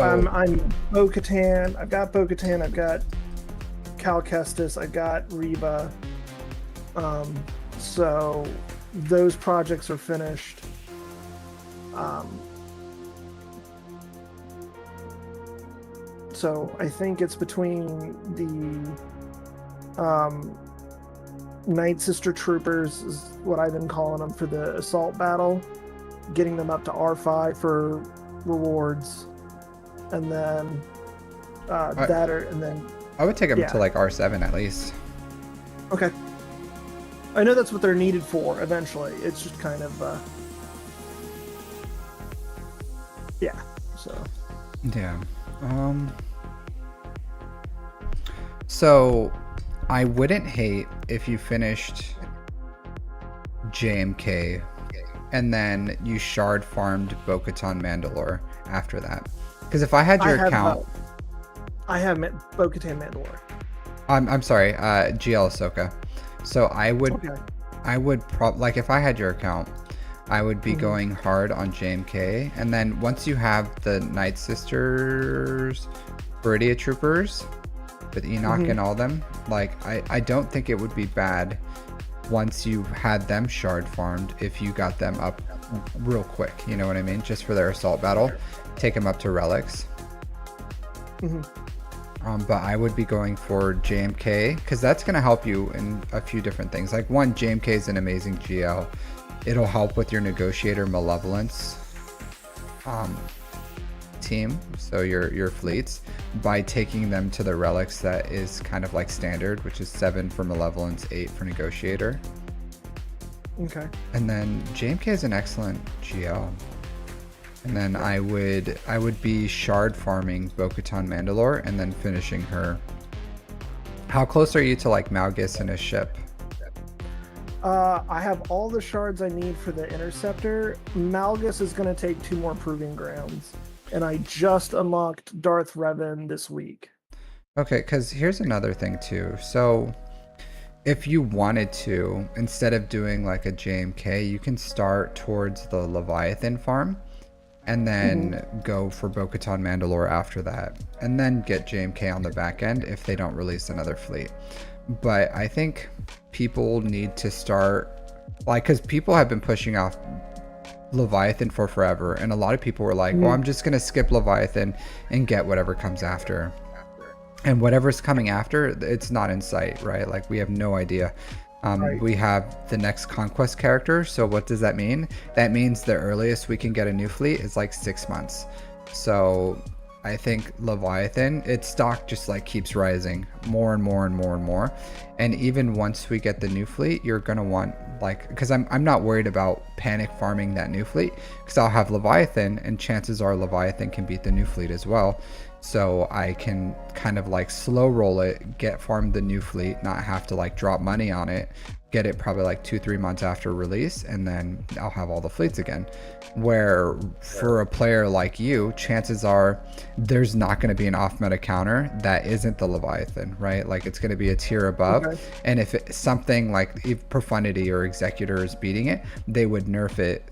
I'm Bo-Katan. I've got Bo-Katan. I've got Cal Kestis. I've got Reva. So those projects are finished. So I think it's between the Night Sister Troopers is what I've been calling them for the assault battle, getting them up to R5 for rewards, and then and then I would take them to like R7 at least. Okay. I know that's what they're needed for eventually. It's just kind of so yeah. So I wouldn't hate if you finished JMK and then you shard farmed Bo-Katan Mandalore after that. Because if I had your account, I have Bo-Katan Mandalore. I'm sorry, GL Ahsoka. So I would like if I had your account, I would be going hard on JMK, and then once you have the Night Sisters, Viridia Troopers, with Enoch and all them, like I don't think it would be bad once you had them shard farmed if you got them up real quick. You know what I mean? Just for their assault battle, take them up to relics. But I would be going for JMK because that's going to help you in a few different things. Like one, JMK is an amazing GL. It'll help with your negotiator malevolence team, so your fleets, by taking them to the relics that is kind of like standard, which is 7 for malevolence, 8 for negotiator. Okay. And then JMK is an excellent GL. And then I would be shard farming Bo-Katan Mandalore and then finishing her. How close are you to like Malgus and his ship? I have all the shards I need for the interceptor. Malgus is going to take 2 more proving grounds, and I just unlocked Darth Revan this week. Okay, because here's another thing too. So if you wanted to, instead of doing like a JMK, you can start towards the Leviathan farm and then go for Bo-Katan Mandalore after that, and then get JMK on the back end if they don't release another fleet. But I think people need to start, like, because people have been pushing off Leviathan for forever, and a lot of people were like, well, I'm just gonna skip Leviathan and get whatever comes after. And whatever's coming after, it's not in sight, right? Like, we have no idea. We have the next conquest character, so what does that mean? That means the earliest we can get a new fleet is like 6 months. So I think Leviathan, its stock just like keeps rising more and more and more and more. And even once we get the new fleet, you're gonna want, like, because I'm not worried about panic farming that new fleet, because I'll have Leviathan, and chances are Leviathan can beat the new fleet as well. So I can kind of like slow roll it, get farmed the new fleet, not have to like drop money on it, get it probably like 2-3 months after release, and then I'll have all the fleets again. Where for a player like you, chances are there's not going to be an off meta counter that isn't the Leviathan, right? Like, it's going to be a tier above. And if it's something like if Profundity or Executor is beating it, they would nerf it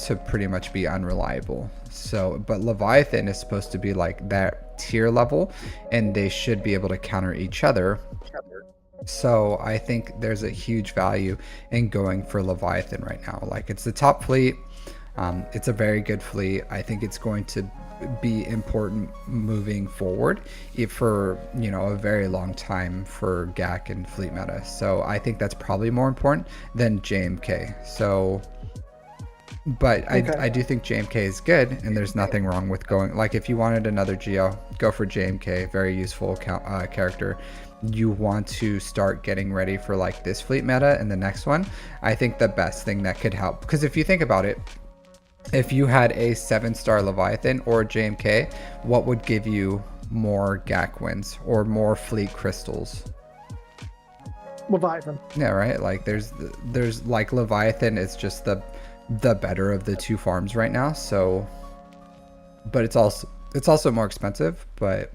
to pretty much be unreliable. So, but Leviathan is supposed to be like that tier level, and they should be able to counter each other. So I think there's a huge value in going for Leviathan right now. Like, it's the top fleet. It's a very good fleet. I think it's going to be important moving forward for, you know, a very long time for GAC and fleet meta. So I think that's probably more important than JMK. So, but I do think JMK is good, and there's nothing wrong with going, like, if you wanted another GL, go for JMK, very useful character. You want to start getting ready for like this fleet meta and the next one. I think the best thing that could help, because if you think about it, if you had a 7-star Leviathan or JMK, what would give you more GAC wins or more fleet crystals? Leviathan. Yeah, right. Like, there's like Leviathan is just the better of the 2 farms right now. So, but it's also more expensive. But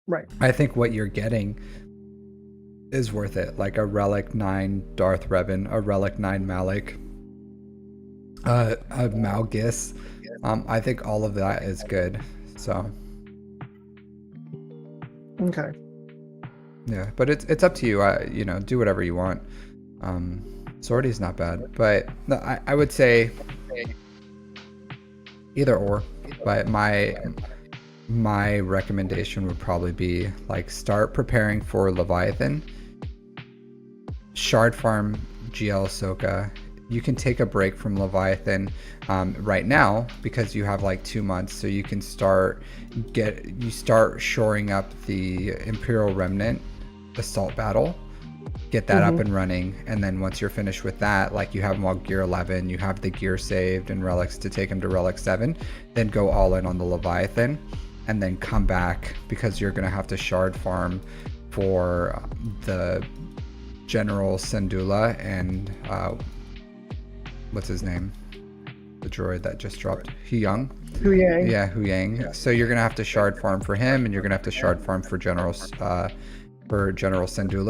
right, I think what you're getting is worth it. Like a Relic 9 Darth Revan, a Relic 9 Malik, a Malgus. I think all of that is good. So okay, yeah, but it's up to you. You know, do whatever you want. Swordy's not bad, but I would say either or. But my recommendation would probably be like, start preparing for Leviathan, shard farm GL Ahsoka. You can take a break from Leviathan right now because you have like 2 months, so you can start shoring up the Imperial Remnant assault battle, get that up and running, and then once you're finished with that, like, you have them all gear 11, you have the gear saved and relics to take them to relic 7, then go all in on the Leviathan. and then come back, because you're gonna have to shard farm for the General Syndulla and what's his name? The droid that just dropped. Huyang. Huyang. Yeah, Huyang. So you're gonna have to shard farm for him, and you're gonna have to shard farm for General Syndulla,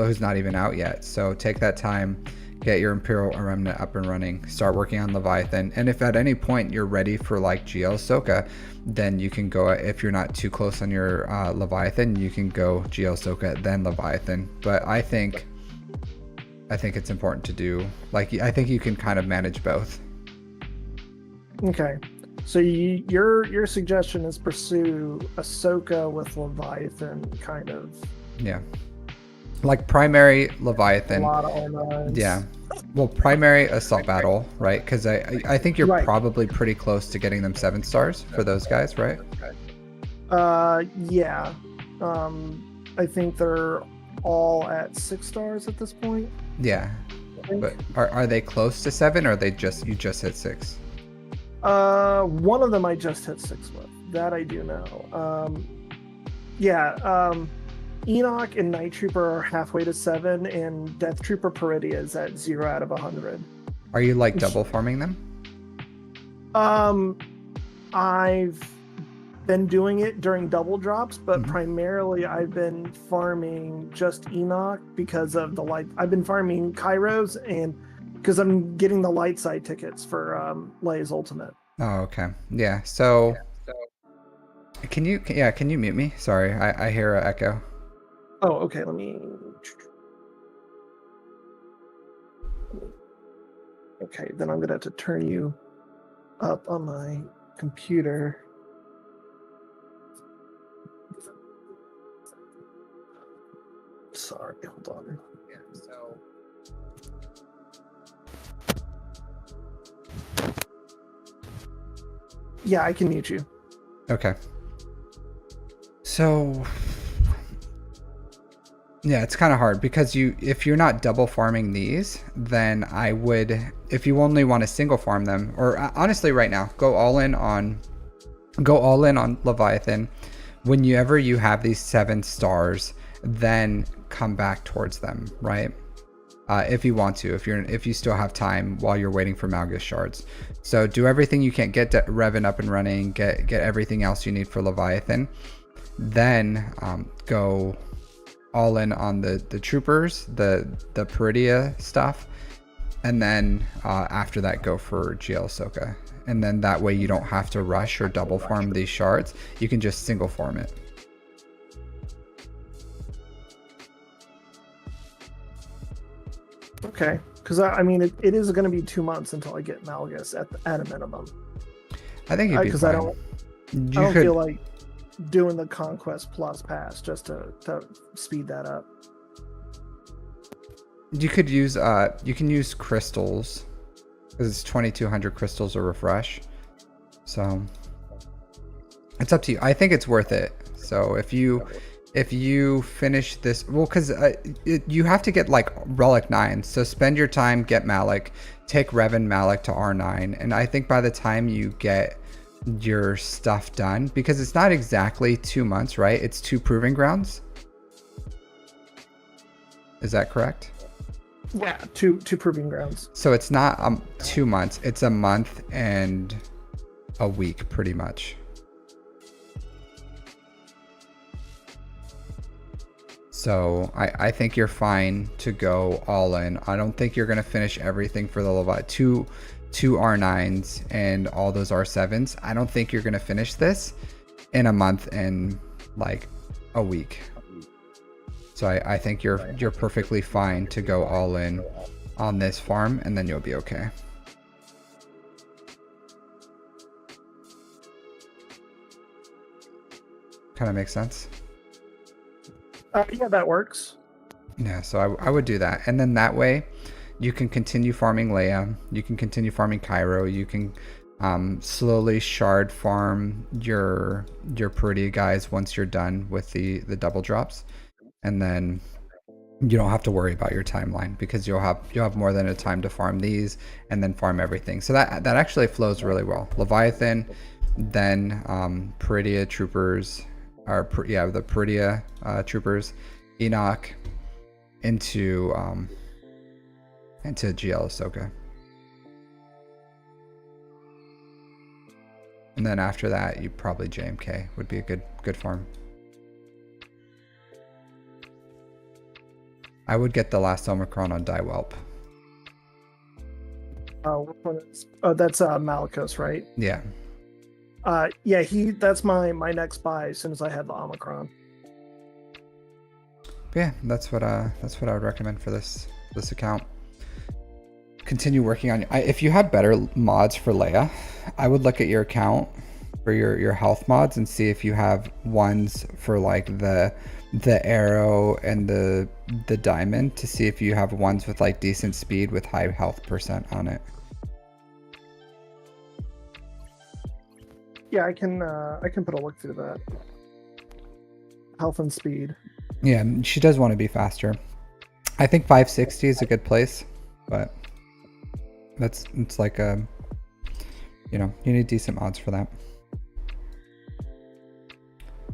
who's not even out yet. So take that time, get your Imperial Remnant up and running, start working on Leviathan, and if at any point you're ready for like GL Ahsoka, then you can go, if you're not too close on your Leviathan, you can go GL Ahsoka, then Leviathan. But I think it's important to do, like, I think you can kind of manage both. Okay. So your suggestion is pursue Ahsoka with Leviathan, kind of. Yeah. Like primary Leviathan. A lot of R9s. Yeah. Well, primary assault battle, right? Because I think you're probably pretty close to getting them 7 stars for those guys, right? Yeah. I think they're all at 6 stars at this point. Yeah. But are they close to 7, or are they you just hit 6? One of them I just hit 6 with. That I do know. Enoch and Night Trooper are halfway to 7, and Death Trooper Peridia is at 0 out of 100. Are you like double farming them? I've been doing it during double drops, but primarily I've been farming just Enoch because of the light. I've been farming Kairos, and because I'm getting the light side tickets for Leia's Ultimate. Oh, okay. Yeah. So can you mute me? Sorry, I hear an echo. Oh, okay. Let me. Okay, then I'm gonna have to turn you up on my computer. Sorry, hold on. Yeah, so yeah, I can mute you. okay. So yeah, it's kind of hard because if you're not double farming these, then I would, if you only want to single farm them, or honestly right now, go all in on Leviathan. Whenever you have these 7 stars, then come back towards them, right? If you want to, if you still have time while you're waiting for Malgus shards. So do everything you can, get Revan up and running, get everything else you need for Leviathan, then go all in on the troopers, the Peridia stuff, and then after that go for GL Ahsoka. And then that way you don't have to rush or double farm these shards. You can just single farm it. Okay, because I mean it is going to be 2 months until I get Malgus at a minimum. I think you'd be fine. I don't feel like doing the Conquest Plus pass just to speed that up. You could use you can use crystals, because it's 2200 crystals a refresh. So it's up to you. I think it's worth it. So if you finish this, well, because you have to get like Relic 9, so spend your time, get Malak, take Revan Malak to R9, and I think by the time you get your stuff done, because it's not exactly 2 months, right? It's 2 proving grounds. Is that correct? Yeah, two proving grounds. So it's not 2 months, it's a month and a week pretty much. So I think you're fine to go all in. I don't think you're going to finish everything for the Leviathan. Two R9s and all those R7s. I don't think you're going to finish this in a month and like a week. So I think you're perfectly fine to go all in on this farm, and then you'll be okay. Kind of makes sense. Yeah, that works. Yeah, so I would do that, and then that way you can continue farming Leia, you can continue farming Cairo, you can slowly shard farm your Peridia guys once you're done with the double drops, and then you don't have to worry about your timeline, because you'll have more than a time to farm these and then farm everything. So that actually flows really well. Leviathan, then Peridia troopers, the Peridia troopers, Enoch into GL Ahsoka. And then after that, you probably JMK would be a good farm. I would get the last Omicron on Die Whelp. Which one is? Oh, that's Malicos, right? Yeah. Yeah, that's my next buy as soon as I had the Omicron. But yeah, that's what I would recommend for this account. Continue working on. If you have better mods for Leia, I would look at your account for your health mods and see if you have ones for like the arrow and the diamond, to see if you have ones with like decent speed with high health % on it. Yeah, I can put a look through that. Health and speed. Yeah, she does want to be faster. I think 560 is a good place, but it's like a, you need decent mods for that.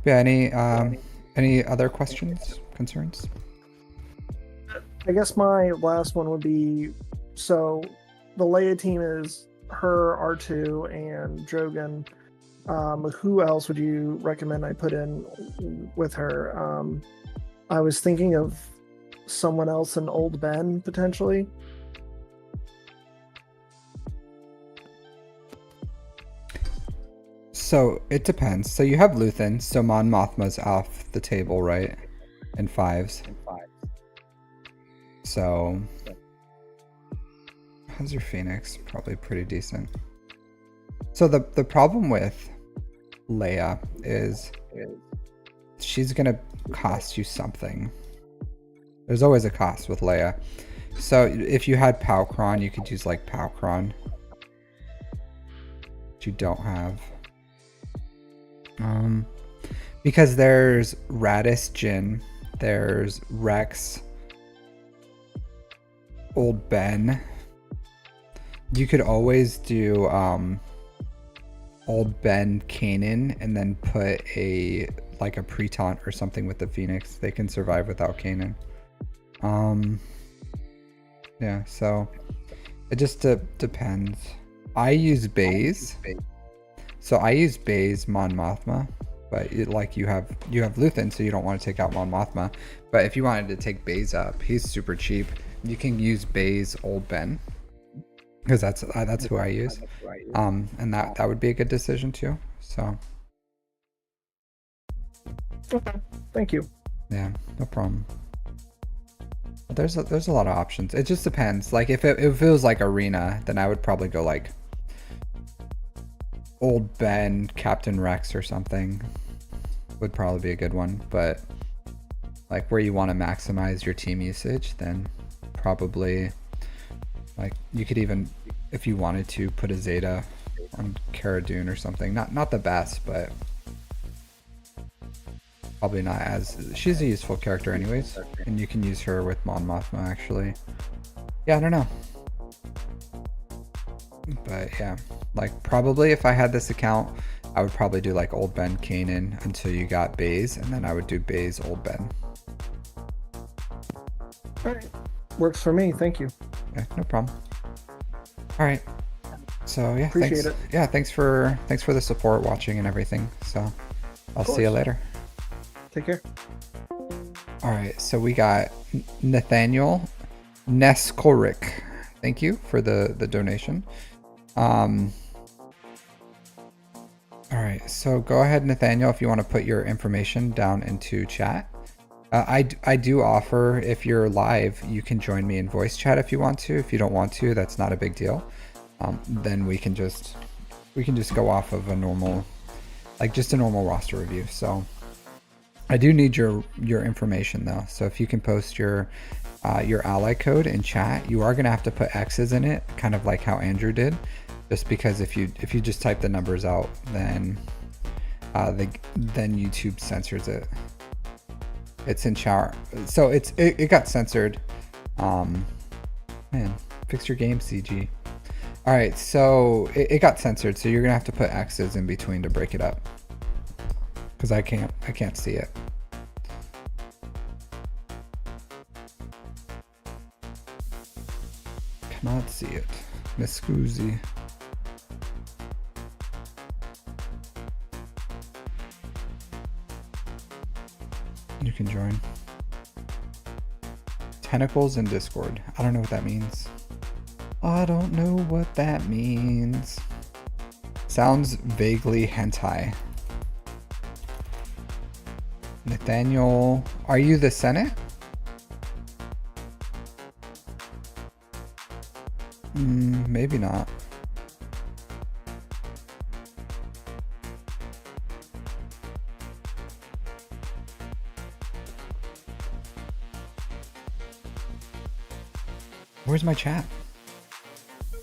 Yeah, any other questions, concerns? I guess my last one would be, so the Leia team is her, R2, and Drogon. Who else would you recommend I put in with her? I was thinking of someone else, an Old Ben, potentially. So it depends. So you have Luthen, so Mon Mothma's off the table, right? In 5s. So how's your Phoenix? Probably pretty decent. So the problem with Leia is she's gonna cost you something. There's always a cost with Leia. So if you had Palkron, you could use like Palkron. But you don't have. Because there's Radis Jin, there's Rex, Old Ben. You could always do Old Ben Kanan and then put a Pretant or something with the Phoenix. They can survive without Kanan. Yeah, so it just depends. I use Baze. So I use Baze Mon Mothma, but you have Luthen, so you don't want to take out Mon Mothma. But if you wanted to take Baze up, he's super cheap. You can use Baze Old Ben, because that's who I use. And that would be a good decision too. So. Okay, thank you. Yeah, no problem. But there's a lot of options. It just depends. Like if it was like Arena, then I would probably go like Old Ben, Captain Rex or something would probably be a good one. But like where you want to maximize your team usage, then probably like you could even, if you wanted to, put a Zeta on Cara Dune or something. Not the best, but probably not as, she's a useful character anyways, and you can use her with Mon Mothma actually. Yeah, I don't know. But yeah, like probably if I had this account, I would probably do like Old Ben Kanan until you got Baze, and then I would do Baze Old Ben. All right, works for me. Thank you. Yeah, no problem. All right. So yeah, Appreciate thanks. it. Yeah, thanks for the support, watching and everything. So I'll see you later. Take care. All right, so we got Nathaniel Neskorik. Thank you for the donation. All right, so go ahead, Nathaniel, if you want to put your information down into chat. I do offer, if you're live, you can join me in voice chat if you want to. If you don't want to, that's not a big deal. Then we can just go off of a normal, like just a normal roster review. So I do need your information though. So if you can post your ally code in chat, you are gonna have to put X's in it, kind of like how Andrew did, just because if you just type the numbers out, then YouTube censors it. It's in chat, so it got censored. Man, fix your game, CG. All right, so it got censored, so you're gonna have to put X's in between to break it up, because I can't see it. Cannot see it. Miss Scoozy. You can join. Tentacles in Discord. I don't know what that means. I don't know what that means. Sounds vaguely hentai. Nathaniel, are you the Senate? Maybe not. Where's my chat?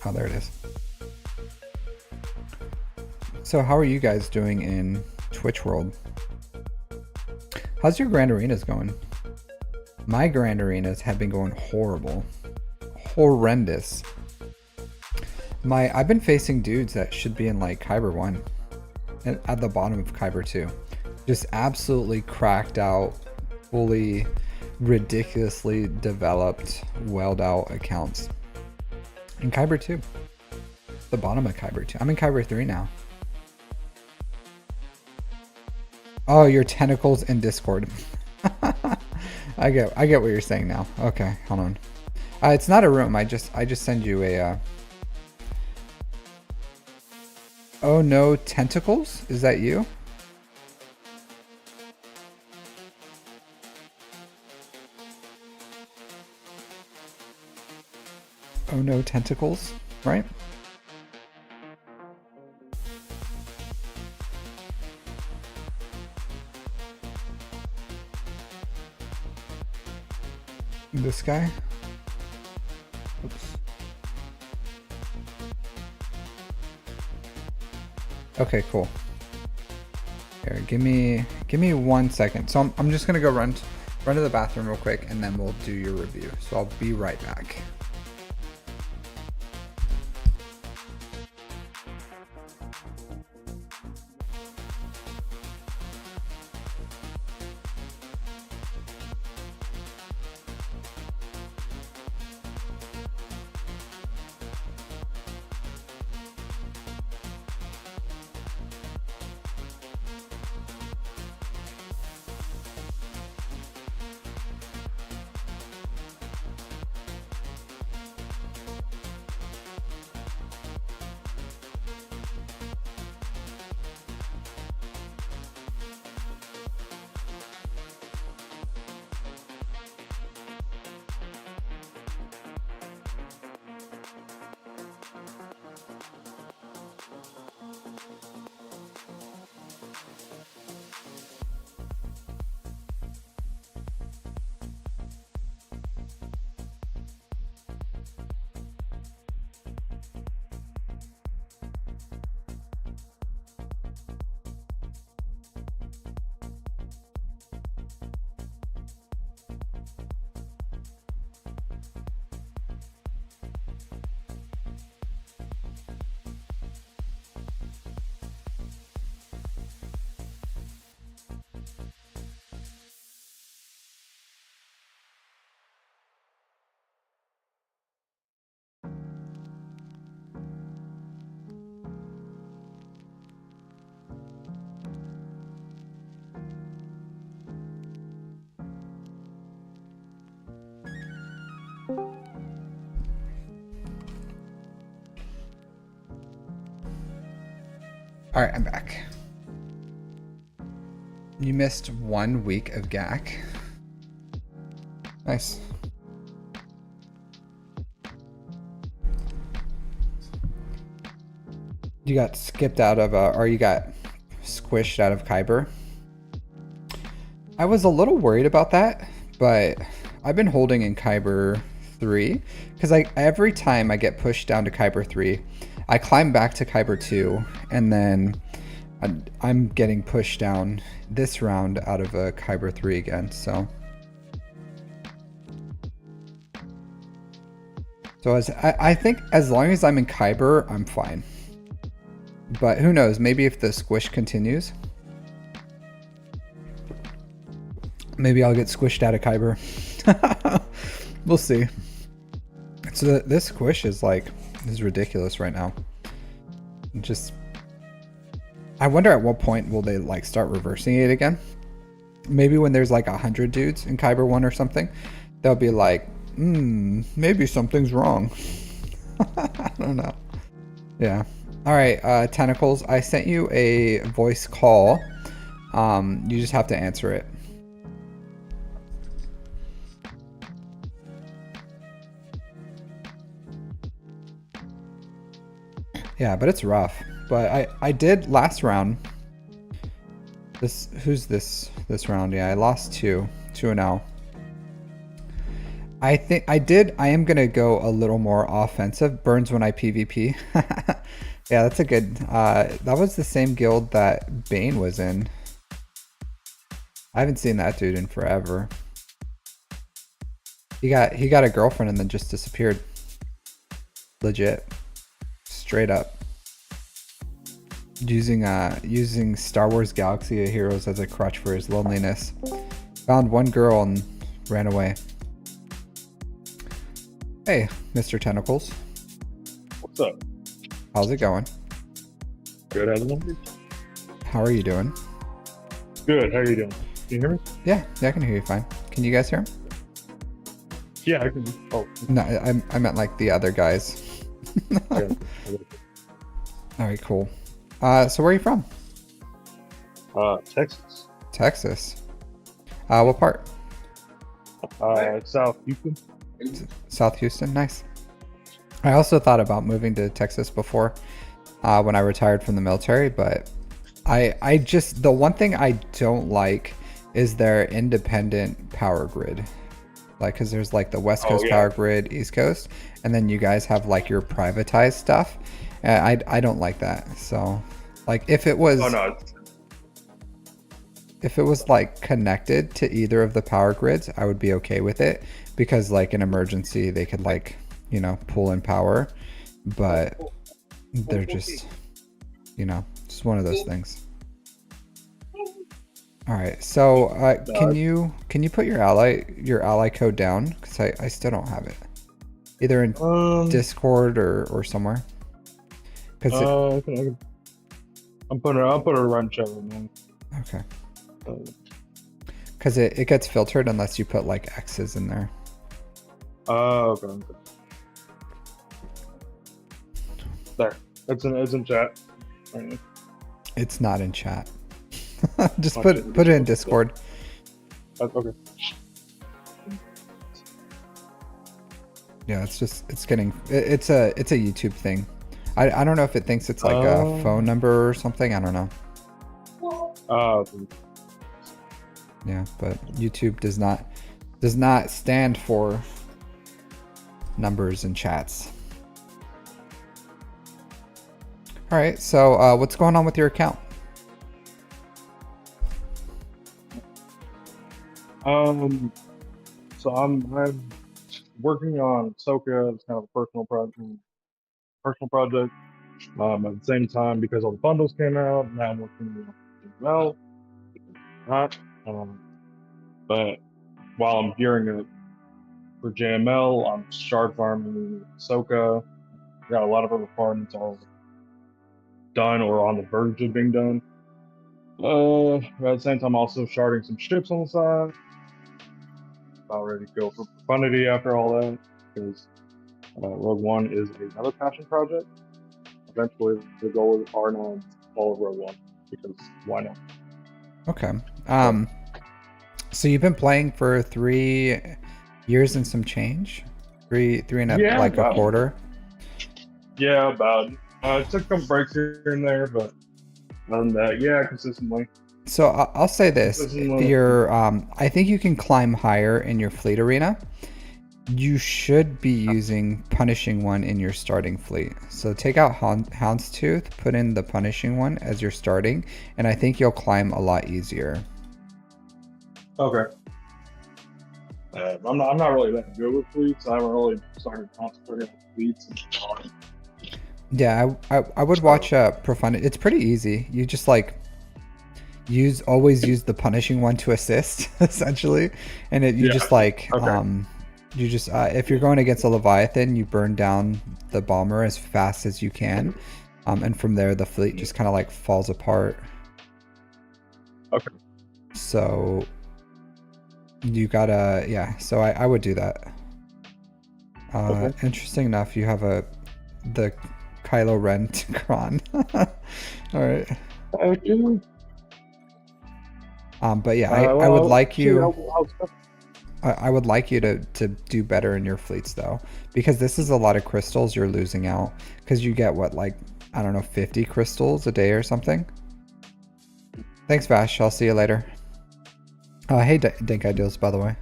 Oh, there it is. So how are you guys doing in Twitch world? How's your Grand Arenas going? My Grand Arenas have been going horrible. Horrendous. I've been facing dudes that should be in like Kyber 1 at the bottom of Kyber 2. Just absolutely cracked out, fully ridiculously developed, welled out accounts. In Kyber 2. The bottom of Kyber 2. I'm in Kyber 3 now. Oh, your tentacles in Discord. I get what you're saying now. Okay, hold on. It's not a room. I just send you a Oh no, tentacles? Is that you? Oh no, tentacles, right? This guy? Oops. Okay, cool. Here, give me 1 second. So I'm just gonna go run to the bathroom real quick, and then we'll do your review. So I'll be right back. All right, I'm back. You missed 1 week of GAC. Nice. You got skipped out of, or you got squished out of Kyber. I was a little worried about that, but I've been holding in Kyber 3 because every time I get pushed down to Kyber 3, I climb back to Kyber 2, and then I'm getting pushed down this round out of a Kyber 3 again. So So I think as long as I'm in Kyber, I'm fine. But who knows? Maybe if the squish continues, maybe I'll get squished out of Kyber. We'll see. So this squish is ridiculous right now. Just, I wonder at what point will they like start reversing it again? Maybe when there's like 100 dudes in Kyber 1 or something, they'll be like, maybe something's wrong. I don't know. Yeah. All right, Tentacles, I sent you a voice call. You just have to answer it. Yeah, but it's rough. But I did last round. Who's this round? Yeah, I lost 2-0. I think I am gonna go a little more offensive. Burns when I PvP. Yeah, that's a good. That was the same guild that Bane was in. I haven't seen that dude in forever. He got a girlfriend and then just disappeared. Legit, straight up. Using Star Wars Galaxy of Heroes as a crutch for his loneliness. Found one girl and ran away. Hey, Mr. Tentacles. What's up? How's it going? Good, how's it going? How are you doing? Good, how are you doing? Can you hear me? Yeah, I can hear you fine. Can you guys hear him? Yeah, I can. Oh, No, I meant like the other guys. yeah. All right, cool. So where are you from? Texas. Texas. What part? South Houston. South Houston. Nice. I also thought about moving to Texas before, when I retired from the military, but I just, the one thing I don't like is their independent power grid. Like, cause there's like the West Coast power grid, East Coast, and then you guys have like your privatized stuff. I don't like that. So like if it was, if it was like connected to either of the power grids, I would be okay with it, because like in emergency they could like, you know, pull in power, but they're just, you know, just one of those things. All right, so can you put your ally code down, because I still don't have it, either in Discord or somewhere. Because I'll put it right in chat right now. Okay. Because it gets filtered unless you put like X's in there. Okay. There, it's in chat. Right. It's not in chat. Just put it in Discord. Okay. Yeah, it's a YouTube thing. I don't know if it thinks it's like a phone number or something. I don't know. Yeah, but YouTube does not stand for numbers and chats. All right, so what's going on with your account? So I'm working on Ahsoka. It's kind of a personal project. At the same time, because all the bundles came out, now I'm working on JML. But while I'm gearing up for JML, I'm shard farming Ahsoka. Got a lot of her requirements all done or on the verge of being done. But at the same time, also sharding some ships on the side. About ready to go for profundity after all that, because Rogue One is another passion project. Eventually, the goal is R9 all of Rogue One, because why not? Okay. So you've been playing for 3 years and some change? Three and a quarter? Yeah, about. Took some breaks here and there, but other than that, yeah, consistently. So I'll say this: I think you can climb higher in your fleet arena. You should be using Punishing One in your starting fleet. So take out Houndstooth, put in the Punishing One as your starting, and I think you'll climb a lot easier. Okay. I'm not really that good with fleets. I haven't really started concentrating on fleets and on. Yeah, I would watch Profundity. It's pretty easy. You just like always use the punishing one to assist essentially, and you Yeah. just like Okay. you just if you're going against a Leviathan, you burn down the bomber as fast as you can, and from there the fleet just kind of like falls apart. Okay. So you gotta, yeah. So I would do that. Okay. Interesting enough, you have the Kylo Ren Kron. All right. I do. But yeah, I would like Shoot, you. I would like you to do better in your fleets though, because this is a lot of crystals you're losing out. Because you get what, like, I don't know, 50 crystals a day or something. Thanks, Vash. I'll see you later. Hey, Dink Ideals, by the way.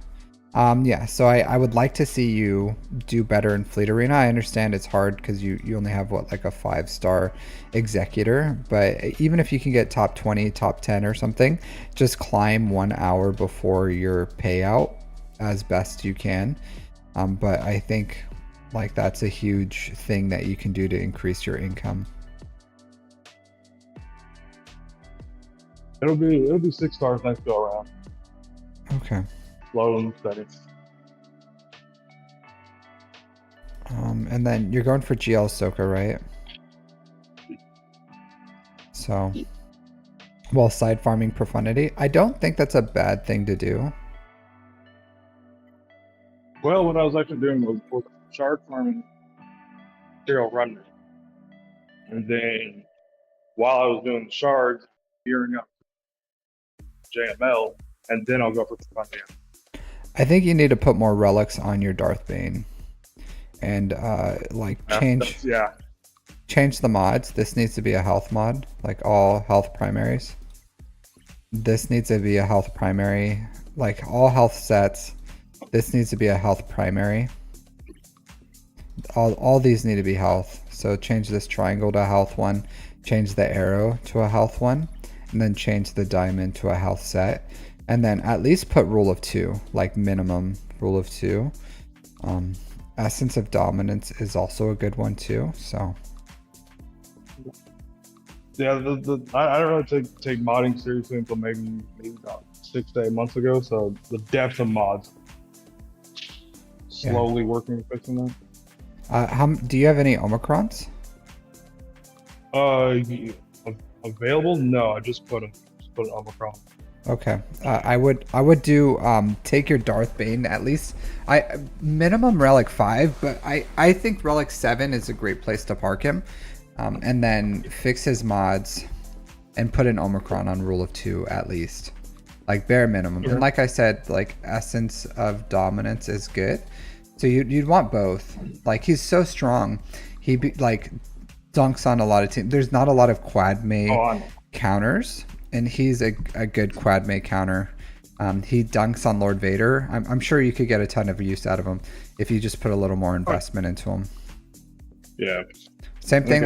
Yeah, so I would like to see you do better in Fleet Arena. I understand it's hard because you only have what, like a 5-star executor, but even if you can get top 20, top 10 or something, just climb 1 hour before your payout as best you can. But I think like that's a huge thing that you can do to increase your income. It'll be 6 stars next go around. Okay. Slow and steady. And then you're going for GL Soka, right? So, while side farming Profundity, I don't think that's a bad thing to do. Well, what I was actually doing was shard farming serial runner. And then while I was doing the shards, gearing up JML, and then I'll go for Profundity. I think you need to put more relics on your Darth Bane, and like change the mods. This needs to be a health mod, like all health primaries. This needs to be a health primary, like all health sets. This needs to be a health primary. All these need to be health. So change this triangle to a health one, change the arrow to a health one, and then change the diamond to a health set. And then at least put rule of 2, like minimum rule of 2. Essence of Dominance is also a good one too. So yeah, I don't really take modding seriously until maybe about 6 to 8 months ago. So the depth of mods, slowly working fixing that. Do you have any Omicrons? Available? No, I just put an Omicron. Okay, I would do take your Darth Bane at least. Minimum relic 5, but I think relic 7 is a great place to park him, and then fix his mods and put an Omicron on rule of 2 at least, like bare minimum. Yeah. And like I said, like Essence of Dominance is good, so you'd want both. Like he's so strong, like dunks on a lot of teams. There's not a lot of quad May counters. And he's a good quad May counter. He dunks on Lord Vader. I'm sure you could get a ton of use out of him if you just put a little more investment into him. Yeah. Same thing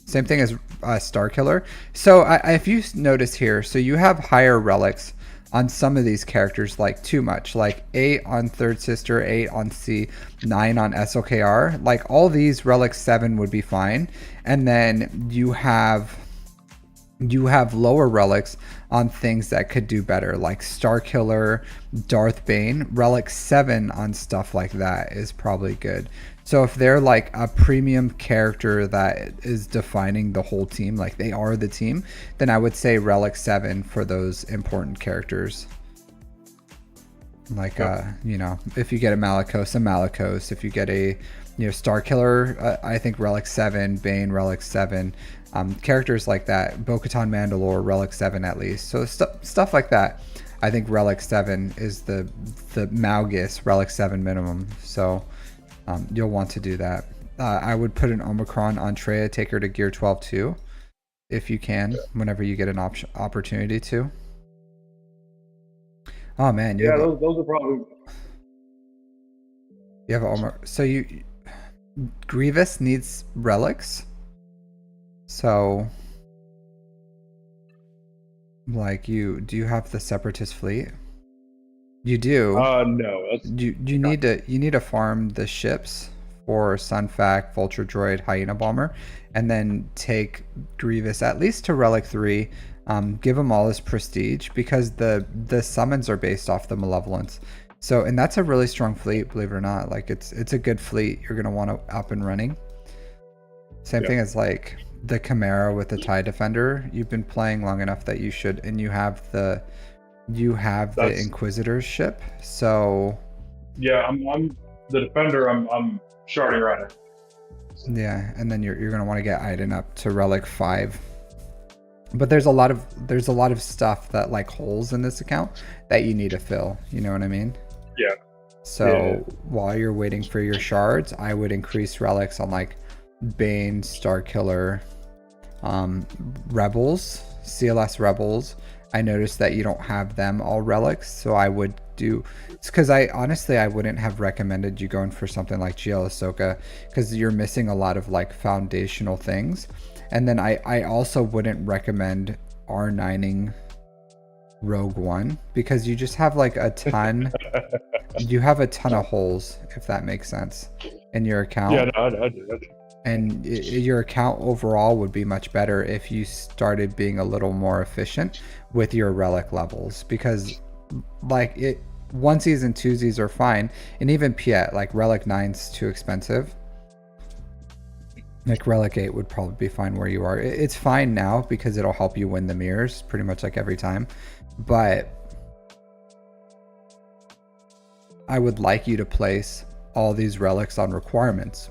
same thing as Star Killer. So if you notice here, so you have higher relics on some of these characters, like too much, like 8 on Third Sister, 8 on C, 9 on SLKR. Like all these relic 7 would be fine, and then you have lower relics on things that could do better, like Star Killer, Darth Bane. Relic 7 on stuff like that is probably good. So if they're like a premium character that is defining the whole team, like they are the team, then I would say Relic 7 for those important characters. Like, if you get a Malicos. If you get a, Star Killer, I think Relic 7, Bane, Relic 7. Characters like that, Bo-Katan Mandalore, Relic 7 at least. So stuff like that. I think Relic 7 is the Malgus Relic 7 minimum. So you'll want to do that. I would put an Omicron on Treya, take her to Gear 12 too, if you can, whenever you get an opportunity to. Oh man, those are probably. You have Omicron. So Grievous needs relics. So, like, do you have the Separatist fleet? You do. No, that's You need to farm the ships for Sunfac, Vulture Droid, Hyena Bomber, and then take Grievous at least to Relic 3. Give him all his prestige because the summons are based off the Malevolence. So, and that's a really strong fleet, believe it or not. Like it's a good fleet. You're gonna want to up and running. Same thing as like the Chimera with the TIE Defender. You've been playing long enough that you should, and you have the Inquisitor's ship. So yeah, I'm the Defender. I'm sharding right now. yeah, and then you're gonna want to get Iden up to Relic 5. But there's a lot of stuff that like holes in this account that you need to fill. You know what I mean? Yeah. So while you're waiting for your shards, I would increase relics on like Bane, Starkiller, Rebels, CLS Rebels. I noticed that you don't have them all relics, so I would do. It's because I wouldn't have recommended you going for something like GL Ahsoka because you're missing a lot of like foundational things. And then I also wouldn't recommend R9ing Rogue One because you just have like a ton. You have a ton of holes, if that makes sense, in your account. Yeah, no, I do. And your account overall would be much better if you started being a little more efficient with your relic levels, because like onesies and twosies are fine, and even Piet, like Relic 9's too expensive. Like Relic 8 would probably be fine where you are. It's fine now because it'll help you win the mirrors pretty much like every time, but I would like you to place all these relics on requirements.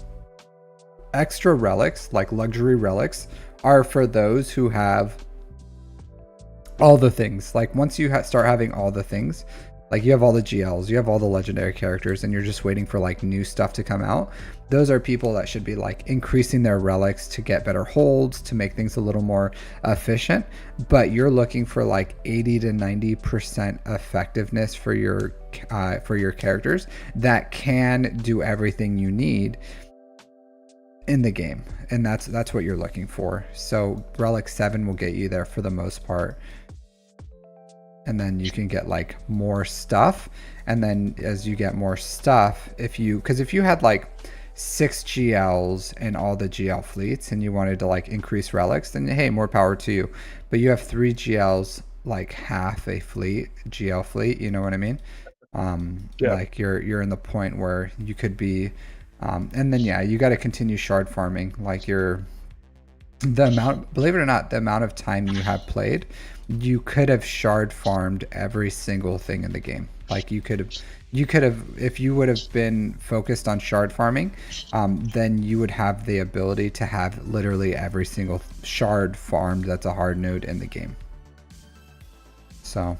Extra relics, like luxury relics, are for those who have all the things. Like once you start having all the things, like you have all the GLs, you have all the legendary characters, and you're just waiting for like new stuff to come out. Those are people that should be like increasing their relics to get better holds, to make things a little more efficient. But you're looking for like 80 to 90% effectiveness for your characters that can do everything you need in the game, and that's what you're looking for. So Relic 7 will get you there for the most part, and then you can get like more stuff. And then as you get more stuff, if you had like 6 GLs in all the GL fleets and you wanted to like increase relics, then hey, more power to you. But you have 3 GLs, like half a fleet, GL fleet, you know what I mean? Like you're in the point where you could be and then you got to continue shard farming. Like believe it or not, the amount of time you have played, you could have shard farmed every single thing in the game. Like you could have, if you would have been focused on shard farming, then you would have the ability to have literally every single shard farmed that's a hard node in the game. So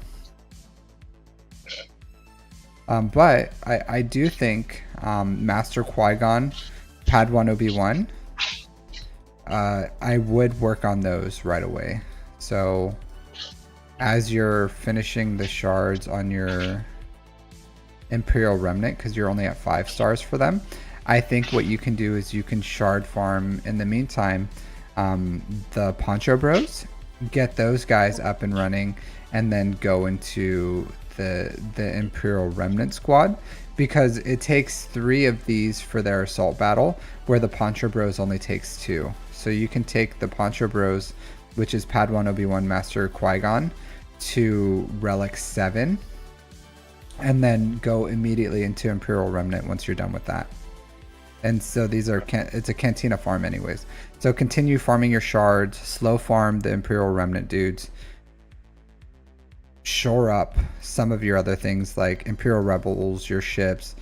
but I do think Master Qui-Gon, Padawan Obi-Wan, I would work on those right away. So as you're finishing the shards on your Imperial Remnant, because you're only at 5 stars for them, I think what you can do is you can shard farm in the meantime the Poncho Bros, get those guys up and running, and then go into the Imperial Remnant squad, because it takes 3 of these for their assault battle, where the Poncho Bros only takes 2. So you can take the Poncho Bros, which is Padawan Obi-Wan, Master Qui-Gon, to Relic 7, and then go immediately into Imperial Remnant once you're done with that. And so these are, it's a Cantina farm anyways. So continue farming your shards, slow farm the Imperial Remnant dudes, shore up some of your other things like Imperial Rebels, your ships,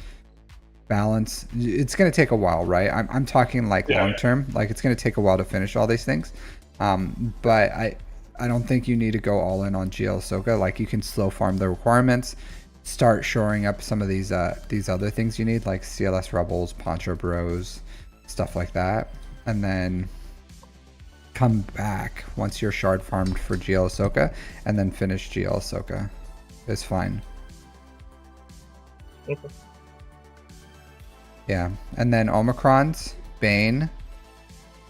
balance. It's going to take a while, right? I'm talking like long term. Like it's going to take a while to finish all these things. But I don't think you need to go all in on GL Ahsoka. Like you can slow farm the requirements, start shoring up some of these other things you need, like CLS Rebels, Poncho Bros, stuff like that, and then come back once you're shard farmed for GL Ahsoka, and then finish GL Ahsoka. It's fine. Okay. Yeah, and then Omicron's Bane.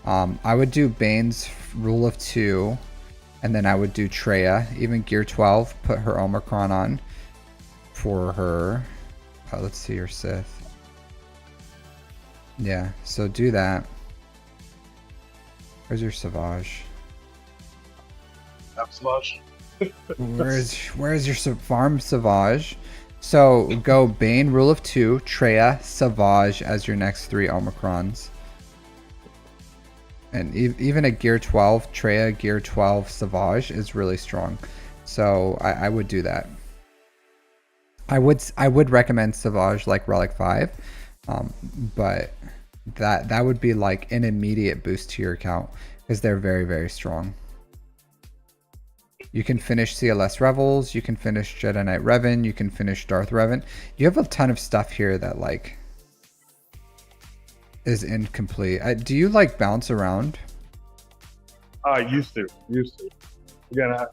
I would do Bane's rule of 2, and then I would do Treya, even gear 12, put her Omicron on for her. Let's see your Sith. Yeah, so do that. Where's your Savage? That's much. Where's your farm Savage? So go Bane, Rule of 2, Treya, Savage as your next 3 Omicrons. And even a Gear 12, Treya, Gear 12, Savage is really strong. So I would do that. I would recommend Savage like Relic 5, but that would be like an immediate boost to your account because they're very, very strong. You can finish CLS Rebels, you can finish Jedi Knight Revan, you can finish Darth Revan. You have a ton of stuff here that like is incomplete. Do you like bounce around? I used to. Again, I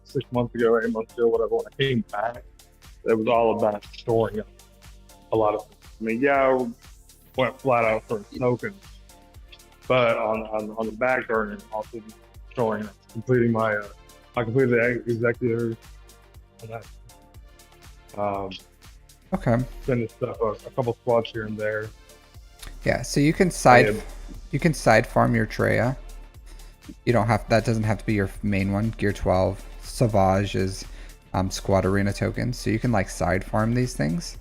6 months ago, 8 months ago, whatever. When I came back, it was all about storing up a lot of things. I mean, yeah, I went flat out for Snoken, but on the back burner, also storing up, completing my. I completed the executive. And that. Okay. Finished up a couple squads here and there. Yeah, so you can side farm your Treya. You don't have, that doesn't have to be your main one. Gear 12 Savage is squad arena tokens, so you can like side farm these things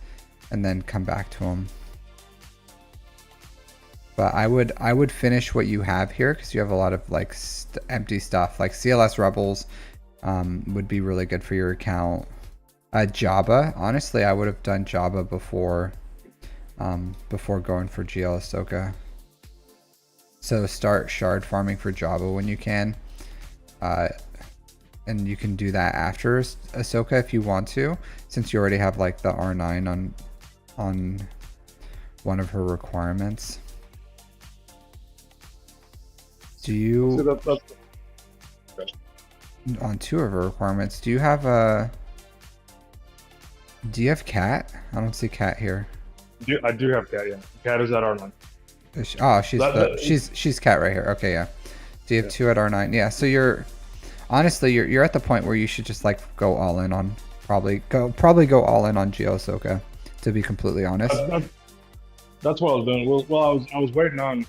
and then come back to them. But I would finish what you have here because you have a lot of like empty stuff. Like CLS Rebels would be really good for your account. Jabba, honestly, I would have done Jabba before going for GL Ahsoka. So start shard farming for Jabba when you can. And you can do that after Ahsoka if you want to, since you already have like the R9 on one of her requirements. Do you on 2 of her requirements? Do you have Cat? I don't see Cat here. I do have Cat. Yeah, Cat is at R9. Oh, she's Cat right here. Okay, yeah. Do you have 2 at R9? Yeah. So you're at the point where you should just like go all in on probably go all in on GL Ahsoka, to be completely honest. That's what I was doing. Well, I was waiting on.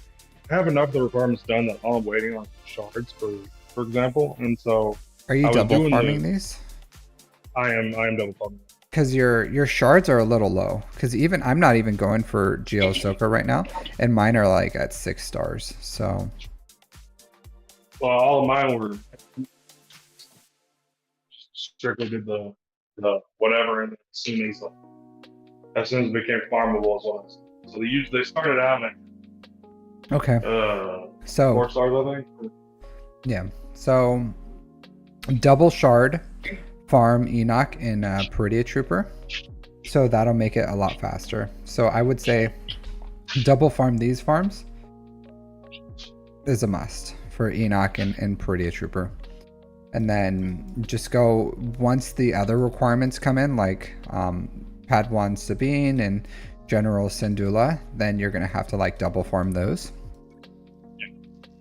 I have enough of the requirements done that all I'm waiting on shards for example, and so. Are you double farming these? I am double farming. Because your shards are a little low. Because I'm not even going for GL Ahsoka right now, and mine are like at 6 stars. So. Well, all of mine were strictly did the whatever, and as soon as it became farmable as well. So they started out at okay. So 4 stars, I think. Yeah. So double shard farm Enoch in Peridia Trooper, so that'll make it a lot faster. So I would say double farm these farms is a must for Enoch and Peridia Trooper, and then just go once the other requirements come in, like Padawan Sabine and General Syndulla, then you're gonna have to like double farm those.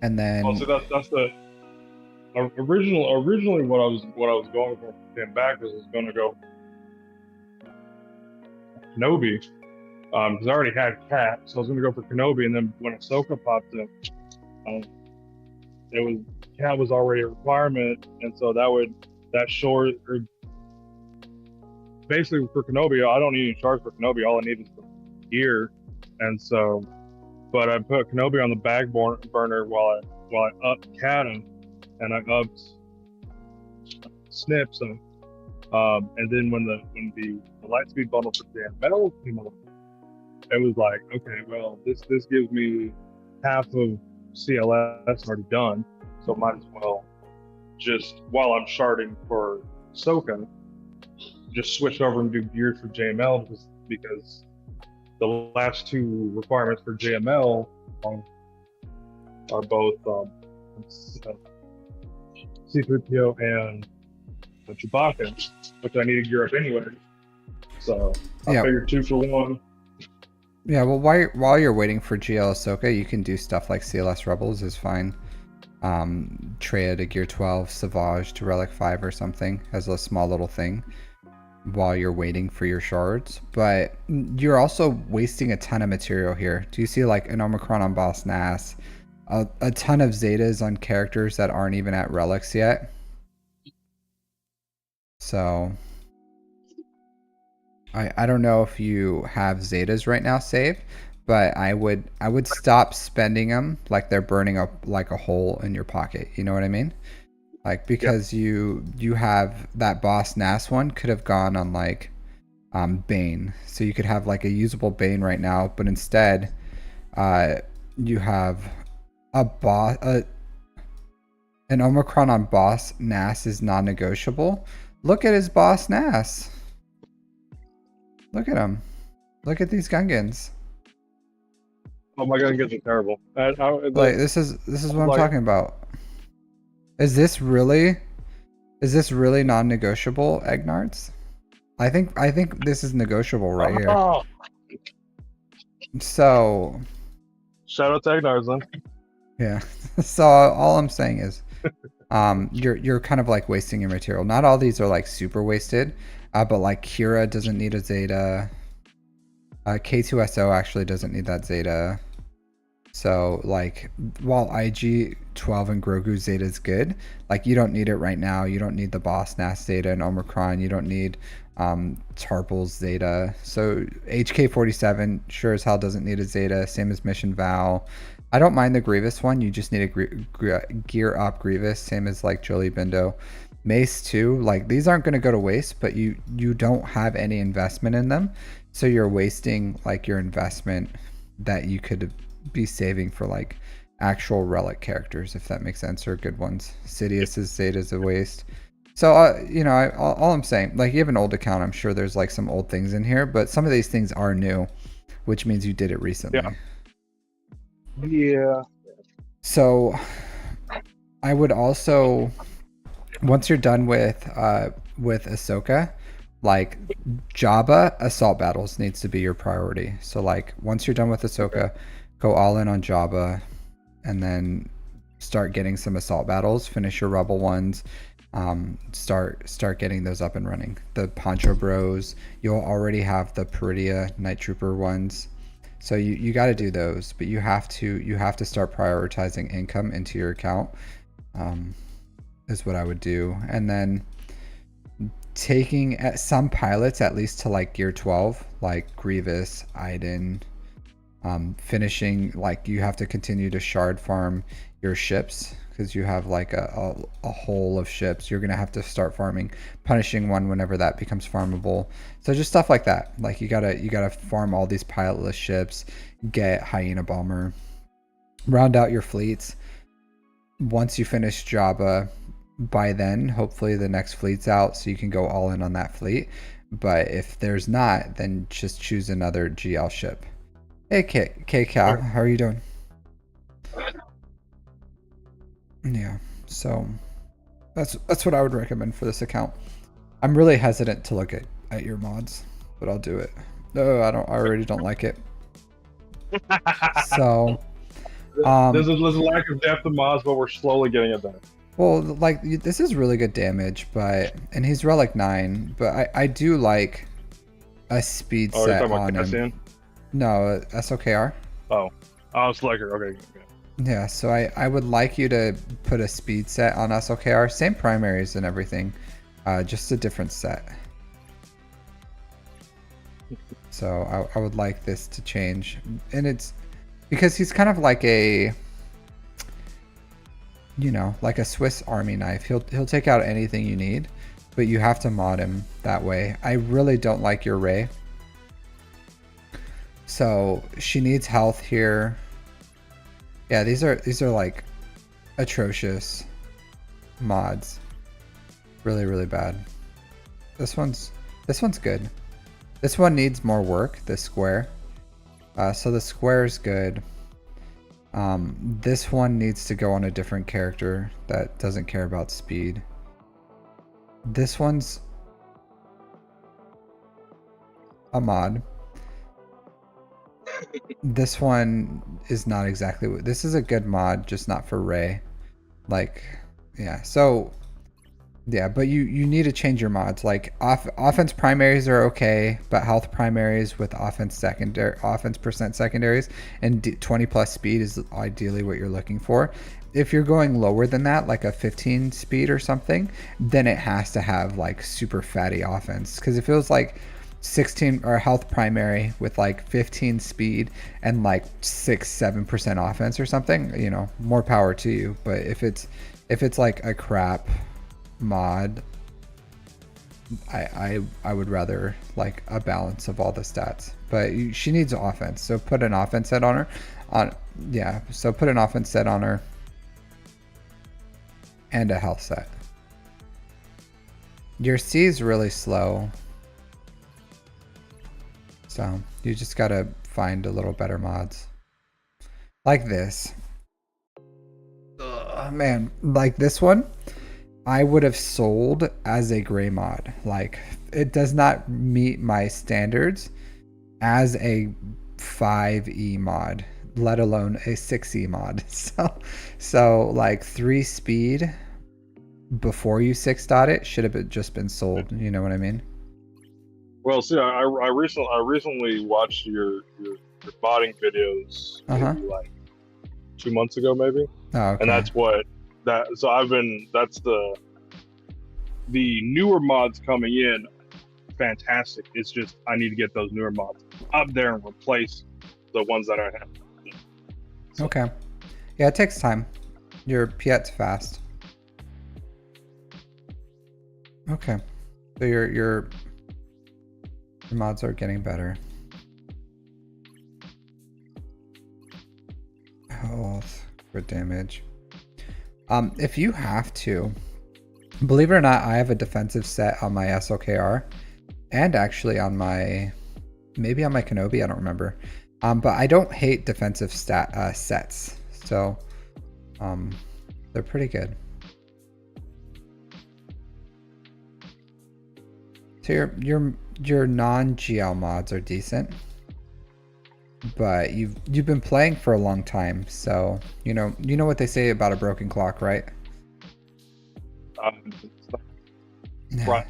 And then so that's the originally what I was going for came back was going to go Kenobi, because I already had Cat, so I was going to go for Kenobi, and then when Ahsoka popped in, Cat was already a requirement, and so basically for Kenobi, I don't need any charge for Kenobi. All I need is the gear, and so, but I put Kenobi on the back burner while I upped Cat and I upped Snips, and then when the Lightspeed bundle for JML came up, it was like, okay, well this gives me half of CLS already done, so might as well just while I'm sharding for Ahsoka, just switch over and do gears for JML because the last 2 requirements for JML are both C-3PO and Chewbacca, which I need to gear up anyway. So I figured 2 for 1. Yeah, well, while you're waiting for GL Ahsoka, you can do stuff like CLS Rebels is fine. Treya to Gear 12, Savage to Relic 5 or something as a small little thing. while you're waiting for your shards, but you're also wasting a ton of material here. Do you see like an Omicron on Boss Nass, a ton of Zetas on characters that aren't even at relics yet? So I don't know if you have Zetas right now saved, but I would stop spending them like they're burning up like a hole in your pocket. You know what I mean? Like, because you have that Boss Nass one could have gone on like Bane, so you could have like a usable Bane right now, but instead you have an Omicron on Boss Nass is non-negotiable. Look at his Boss Nass. Look at him. Look at these Gungans. Oh my god, are terrible. Like this is what I'm talking about. Is this really non-negotiable, Egnards? I think this is negotiable right here. Oh. So Shout out to Agnars then. yeah. So all I'm saying is you're kind of like wasting your material. Not all these are like super wasted, but like Kira doesn't need a Zeta. K2SO actually doesn't need that Zeta. So like while IG-12 and Grogu Zeta is good, like you don't need it right now. You don't need the Boss Nass Zeta and Omicron. You don't need Tarple's Zeta. So HK47 sure as hell doesn't need a Zeta. Same as Mission Vow. I don't mind the Grievous one. You just need a gear up Grievous. Same as like Jolie Bindo. Mace too. Like these aren't going to go to waste, but you don't have any investment in them. So you're wasting like your investment that you could be saving for like actual relic characters, if that makes sense, or good ones. Sidious's Zeta is a waste. So you know, all I'm saying, like you have an old account, I'm sure there's like some old things in here, but some of these things are new, which means you did it recently. Yeah. So I would also, once you're done with Ahsoka, like Jabba assault battles needs to be your priority. So like once you're done with Ahsoka, go all in on Jabba, and then start getting some assault battles. Finish your rebel ones. Start getting those up and running. The Poncho Bros. You'll already have the Peridia Night Trooper ones, so you got to do those. But you have to start prioritizing income into your account. Is what I would do, and then taking some pilots at least to like gear 12, like Grievous, Iden. Finishing, like you have to continue to shard farm your ships because you have like a hole of ships. You're gonna have to start farming punishing one whenever that becomes farmable. So just stuff like that. Like you gotta farm all these pilotless ships, get Hyena Bomber, round out your fleets. Once you finish Jabba, by then hopefully the next fleet's out, so you can go all in on that fleet. But if there's not, then just choose another GL ship. Hey, K-Cal, how are you doing? Yeah, so that's what I would recommend for this account. I'm really hesitant to look at your mods, but I'll do it. No, I already don't like it. So, there's a lack of depth of mods, but we're slowly getting it done. Well, like this is really good damage, and he's relic 9, but I do like a speed set you're talking on about him. Cassian? No, SOKR. Oh, Sliker. Okay. Yeah, so I would like you to put a speed set on SOKR. Same primaries and everything, just a different set. So I would like this to change. And it's because he's kind of like a, you know, like a Swiss Army knife. He'll take out anything you need, but you have to mod him that way. I really don't like your Rey. So she needs health here. Yeah, these are like atrocious mods. Really, really bad. This one's good. This one needs more work, this square. So the square is good. This one needs to go on a different character that doesn't care about speed. This one's a mod. This one is not exactly this is a good mod, just not for Rey. Like, yeah. So Yeah, but you need to change your mods. Like offense primaries are okay, but health primaries with offense percent secondaries and 20 plus speed is ideally what you're looking for. If you're going lower than that, like a 15 speed or something, then it has to have like super fatty offense. Because if it was like 16 or health primary with like 15 speed and like 6-7% offense or something, you know, more power to you. But if it's like a crap mod, I would rather like a balance of all the stats. But she needs offense, so put an offense set on her. So put an offense set on her and a health set. Your C is really slow, so you just gotta find a little better mods like this. Oh man, like this one I would have sold as a gray mod. Like it does not meet my standards as a 5e mod, let alone a 6e mod. So like 3 speed before you 6-dot it should have just been sold. You know what I mean? Well, see, I recently watched your modding videos maybe like 2 months ago, maybe. Oh, okay. And that's the newer mods coming in, fantastic. It's just I need to get those newer mods up there and replace the ones that I have. So. Okay. Yeah, it takes time. Your Piet's fast. Okay. So your mods are getting better. Health, crit damage. If you have to, believe it or not, I have a defensive set on my SLKR and actually on my, maybe on my Kenobi, I don't remember. But I don't hate defensive sets. So they're pretty good. So your non-GL mods are decent, but you've been playing for a long time, so you know what they say about a broken clock, right?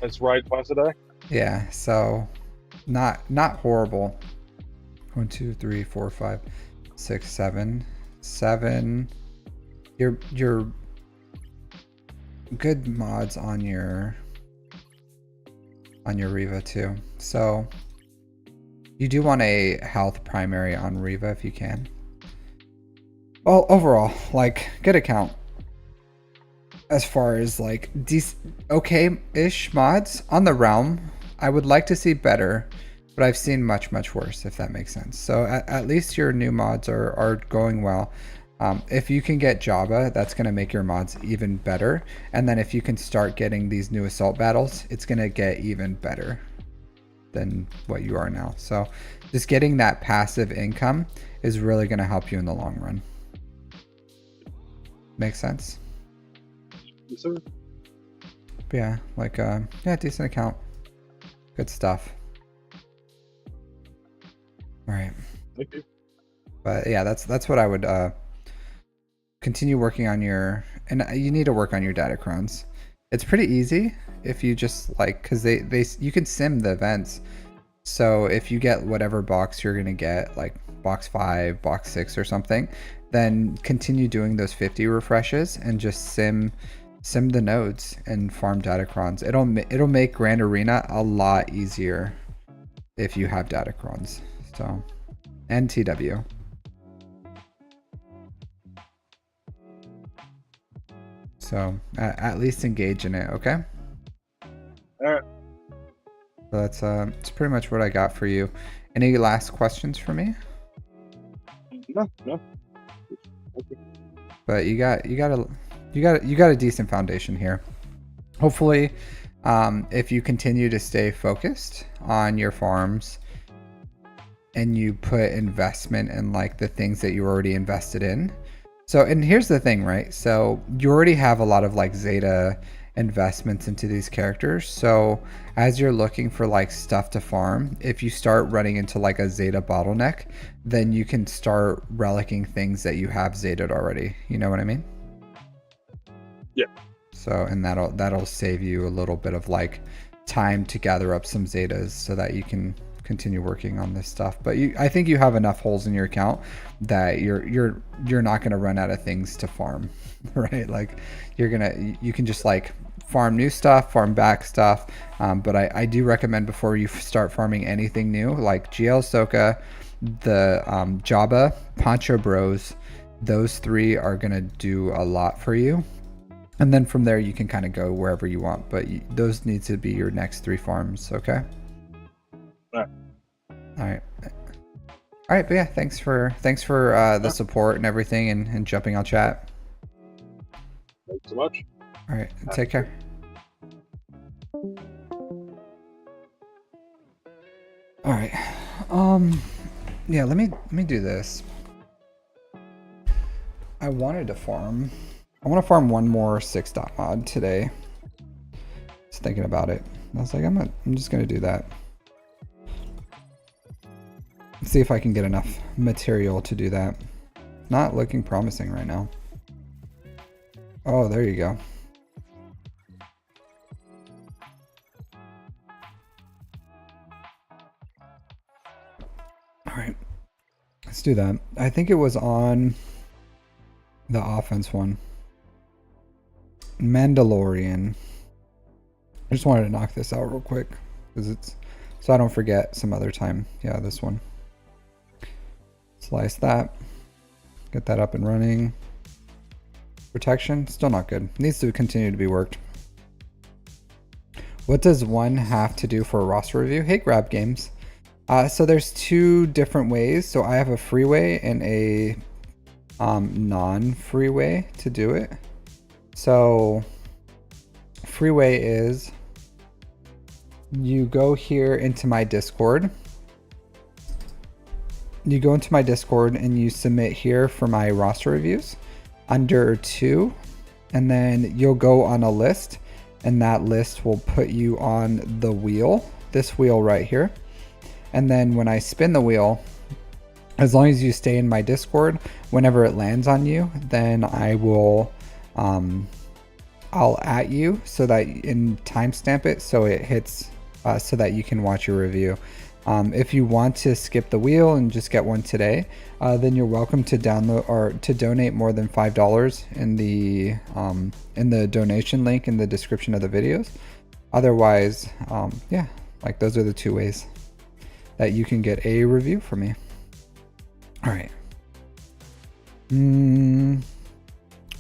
It's right twice a day. Yeah, so not horrible. 1, 2, 3, 4, 5, 6, 7. Your good mods on your Riva too. So you do want a health primary on Riva if you can. Well, overall, like good account. As far as like okay-ish mods on the realm, I would like to see better, but I've seen much worse, if that makes sense. So at least your new mods are going well. If you can get Jabba, that's going to make your mods even better. And then if you can start getting these new assault battles, it's going to get even better than what you are now. So just getting that passive income is really going to help you in the long run. Makes sense? Yes, sir. But yeah, like yeah, decent account. Good stuff. All right. Thank you. But yeah, that's what I would continue working on your, and you need to work on your datacrons. It's pretty easy if you just like, because you can sim the events. So if you get whatever box you're gonna get, like box 5, box 6 or something, then continue doing those 50 refreshes and just sim the nodes and farm datacrons. It'll make Grand Arena a lot easier if you have datacrons. So, and TW. So at least engage in it, okay? All right. So that's pretty much what I got for you. Any last questions for me? No. Okay. But you got a decent foundation here. Hopefully, if you continue to stay focused on your farms and you put investment in like the things that you already invested in. So, and here's the thing, right? So you already have a lot of like Zeta investments into these characters. So as you're looking for like stuff to farm, if you start running into like a Zeta bottleneck, then you can start relicking things that you have Zetaed already. You know what I mean? Yeah. So, and that'll save you a little bit of like time to gather up some zetas so that you can continue working on this stuff. But I think you have enough holes in your account that you're not gonna run out of things to farm, right? Like you can just like farm new stuff, farm back stuff. But I do recommend before you start farming anything new, like GL Soka, the Jabba, Poncho Bros, those 3 are gonna do a lot for you. And then from there you can kind of go wherever you want, but those need to be your next 3 farms, okay? All right. But yeah, thanks for the support and everything, and jumping on chat. Thanks so much. All right, take care. All right. Yeah, let me do this. I want to farm one more 6 dot mod today. Just thinking about it. I was like, I'm just gonna do that. See if I can get enough material to do that. Not looking promising right now. Oh, there you go. All right, let's do that. I think it was on the offense one. Mandalorian. I just wanted to knock this out real quick because it's so I don't forget some other time. Yeah, this one. Slice that. Get that up and running. Protection, still not good. Needs to continue to be worked. What does one have to do for a roster review? Hey, Grab Games. So there's 2 different ways. So I have a free way and a non-free way to do it. So free way is you go here into my Discord. You go into my Discord and you submit here for my roster reviews under 2, and then you'll go on a list, and that list will put you on the wheel, this wheel right here. And then when I spin the wheel, as long as you stay in my Discord, whenever it lands on you, then I will I'll at you so that in timestamp it so it hits so that you can watch your review. If you want to skip the wheel and just get one today, then you're welcome to download or to donate more than $5 in the donation link in the description of the videos. Otherwise, yeah, like those are the 2 ways that you can get a review from me. All right.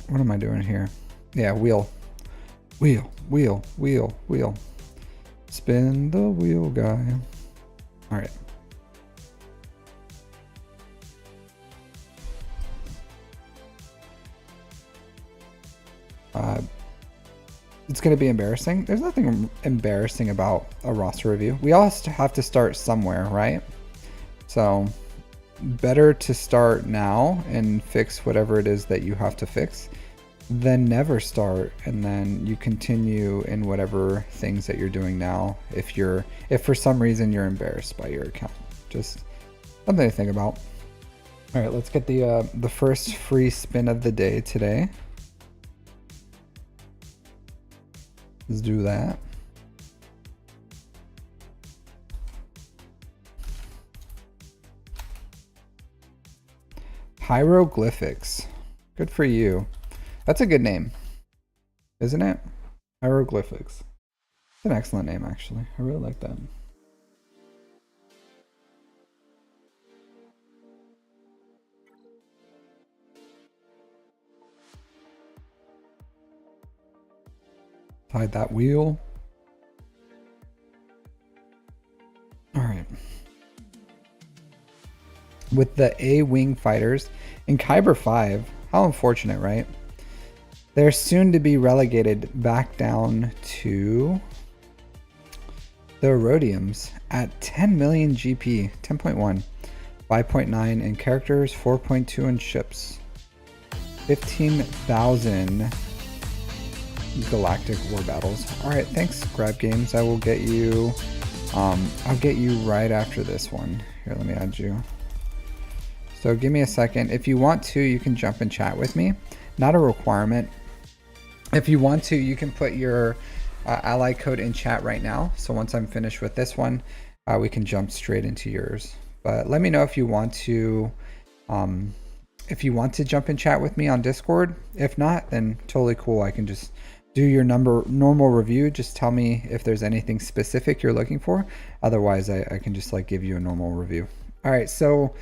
What am I doing here? Yeah, wheel. Spin the wheel, guy. All right. It's going to be embarrassing. There's nothing embarrassing about a roster review. We all have to start somewhere, right? So better to start now and fix whatever it is that you have to fix than never start and then you continue in whatever things that you're doing now if for some reason you're embarrassed by your account. Just something to think about. All right, let's get the first free spin of the day today. Let's do that. Hieroglyphics. Good for you. That's a good name, isn't it? Hieroglyphics. It's an excellent name, actually. I really like that. Hide that wheel. All right. With the A-Wing fighters in Kyber 5, how unfortunate, right? They're soon to be relegated back down to the Erodiums at 10 million GP, 10.1, 5.9 in characters, 4.2 in ships, 15,000 galactic war battles. All right, thanks, Grab Games. I will get you. I'll get you right after this one. Here, let me add you. So give me a second. If you want to, you can jump and chat with me. Not a requirement. If you want to, you can put your ally code in chat right now. So once I'm finished with this one, we can jump straight into yours. But let me know if you want to jump in chat with me on Discord. If not, then totally cool. I can just do your normal review. Just tell me if there's anything specific you're looking for. Otherwise, I can just like give you a normal review. All right, so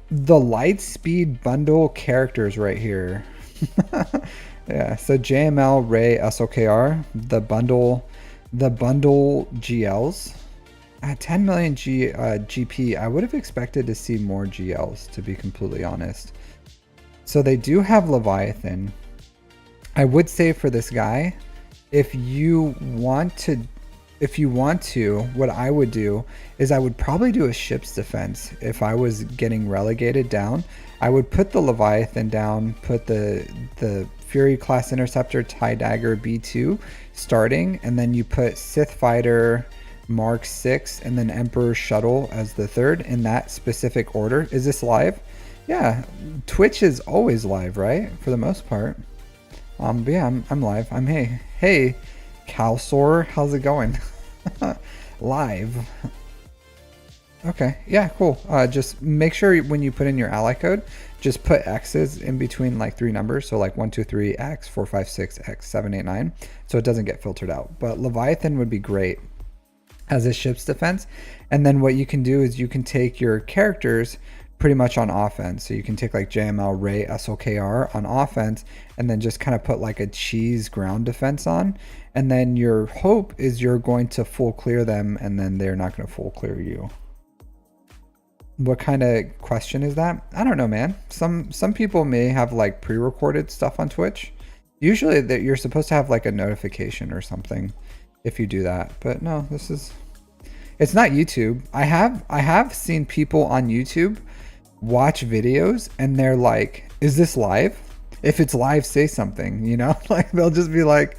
the Lightspeed bundle characters right here. Yeah, so JML, Ray, SOKR, the bundle GLs. At 10 million GP, I would have expected to see more GLs, to be completely honest. So they do have Leviathan. I would say for this guy, if you want to, what I would do is I would probably do a ship's defense. If I was getting relegated down, I would put the Leviathan down, put the Fury class interceptor, TIE Dagger B2 starting, and then you put Sith Fighter, Mark 6, and then Emperor Shuttle as the third in that specific order. Is this live? Yeah, Twitch is always live, right? For the most part. But yeah, I'm live. Hey, Calsor, how's it going? Live. Okay, yeah, cool. Just make sure when you put in your ally code, just put X's in between like 3 numbers. So like 123 X 456 X 789, so it doesn't get filtered out. But Leviathan would be great as a ship's defense. And then what you can do is you can take your characters pretty much on offense. So you can take like JML, Ray, SOKR on offense, and then just kind of put like a cheese ground defense on. And then your hope is you're going to full clear them, and then they're not going to full clear you. What kind of question is that? I don't know, man. Some people may have like pre-recorded stuff on Twitch. Usually that you're supposed to have like a notification or something if you do that. But no, it's not YouTube. I have seen people on YouTube watch videos and they're like, is this live? If it's live, say something, you know? Like they'll just be like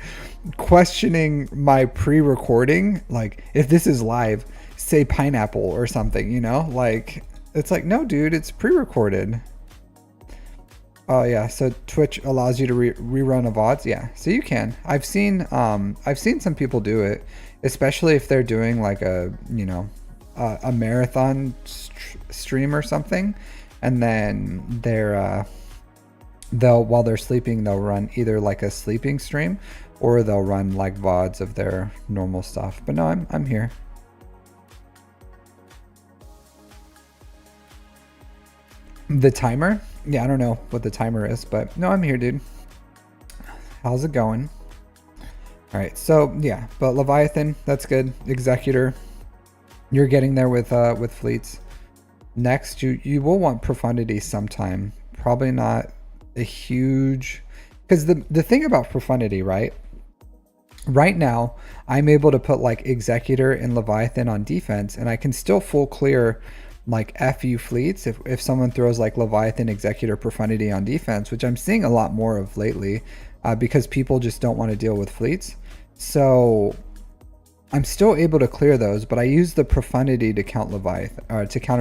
questioning my pre-recording. Like if this is live, say pineapple or something, you know? Like it's like, no dude, it's pre-recorded. Oh yeah, so Twitch allows you to rerun of VODs. Yeah, so you can. I've seen some people do it, especially if they're doing like a marathon stream or something, and then while they're sleeping, they'll run either like a sleeping stream or they'll run like VODs of their normal stuff. But no, I'm here. The timer? Yeah, I don't know what the timer is, but no, I'm here, dude. How's it going? All right, so yeah, but Leviathan, that's good. Executor, you're getting there with fleets. Next, you will want Profundity sometime. Probably not a huge, because the thing about Profundity, right? Right now, I'm able to put like Executor and Leviathan on defense, and I can still full clear like FU fleets if someone throws like Leviathan, Executor, Profundity on defense, which I'm seeing a lot more of lately, because people just don't want to deal with fleets. So I'm still able to clear those, but I use the Profundity to counter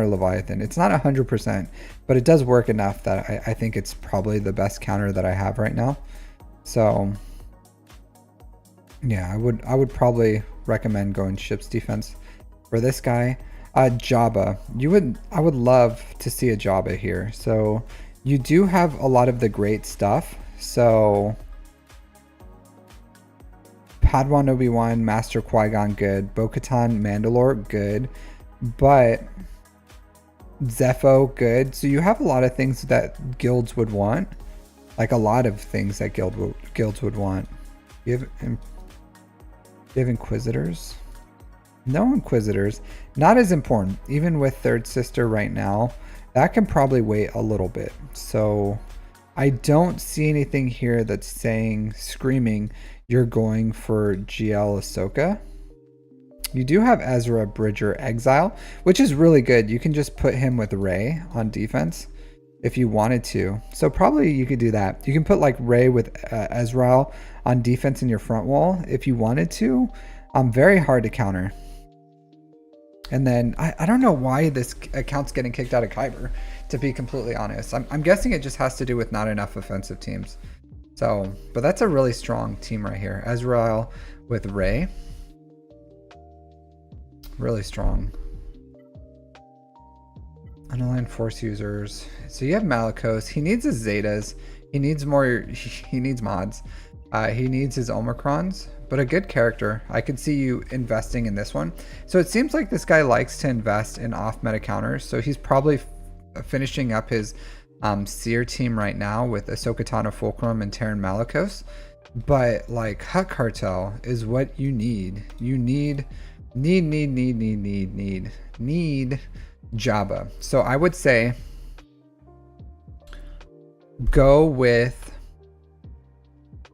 Leviathan. It's not 100%, but it does work enough that I think it's probably the best counter that I have right now. So yeah, I would probably recommend going ship's defense for this guy. Jabba, I would love to see a Jabba here. So you do have a lot of the great stuff. So Padawan Obi-Wan, Master Qui-Gon, good. Bo-Katan, Mandalore, good. But Zepho, good. So you have a lot of things that guilds would want. Like a lot of things that guilds would want. You have Inquisitors? No Inquisitors. Not as important. Even with Third Sister right now, that can probably wait a little bit. So I don't see anything here that's screaming, you're going for GL Ahsoka. You do have Ezra Bridger Exile, which is really good. You can just put him with Rey on defense if you wanted to. So probably you could do that. You can put like Rey with Ezra on defense in your front wall if you wanted to. Very hard to counter. And then I don't know why this account's getting kicked out of Kyber, to be completely honest. I'm guessing it just has to do with not enough offensive teams. So, but that's a really strong team right here. Ezreal with Ray. Really strong. Unaligned Force users. So you have Malicos. He needs his Zetas. He needs more. He needs mods. He needs his Omicrons. But a good character. I could see you investing in this one. So it seems like this guy likes to invest in off-meta counters. So he's probably finishing up his Seer team right now with Ahsoka Tano Fulcrum and Terran Malicos. But like Hut Cartel is what you need. You need Jabba. So I would say go with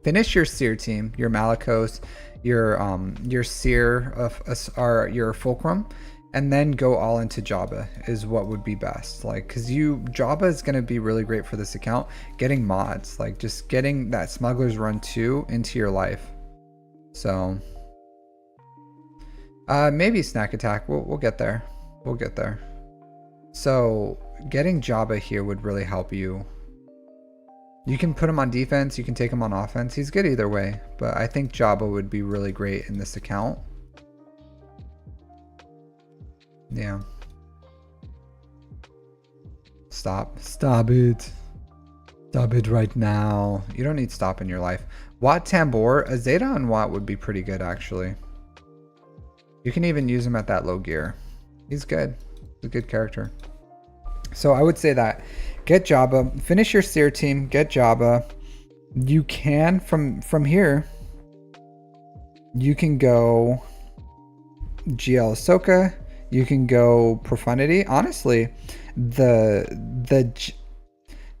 finish your Seer team, your Malicos, your Seer or your Fulcrum, and then go all into Jabba is what would be best. Like, cause Jabba is gonna be really great for this account. Getting mods, like just getting that Smuggler's Run 2 into your life. So maybe Snack Attack. We'll get there. We'll get there. So getting Jabba here would really help you. You can put him on defense, you can take him on offense. He's good either way, but I think Jabba would be really great in this account. Yeah. Stop it. Stop it right now. You don't need stop in your life. Wat Tambor, a Zeta on Wat would be pretty good actually. You can even use him at that low gear. He's good. He's a good character. So I would say that get Jabba, finish your Seer team, get Jabba. You can from here. You can go GL Ahsoka. You can go Profundity. Honestly, the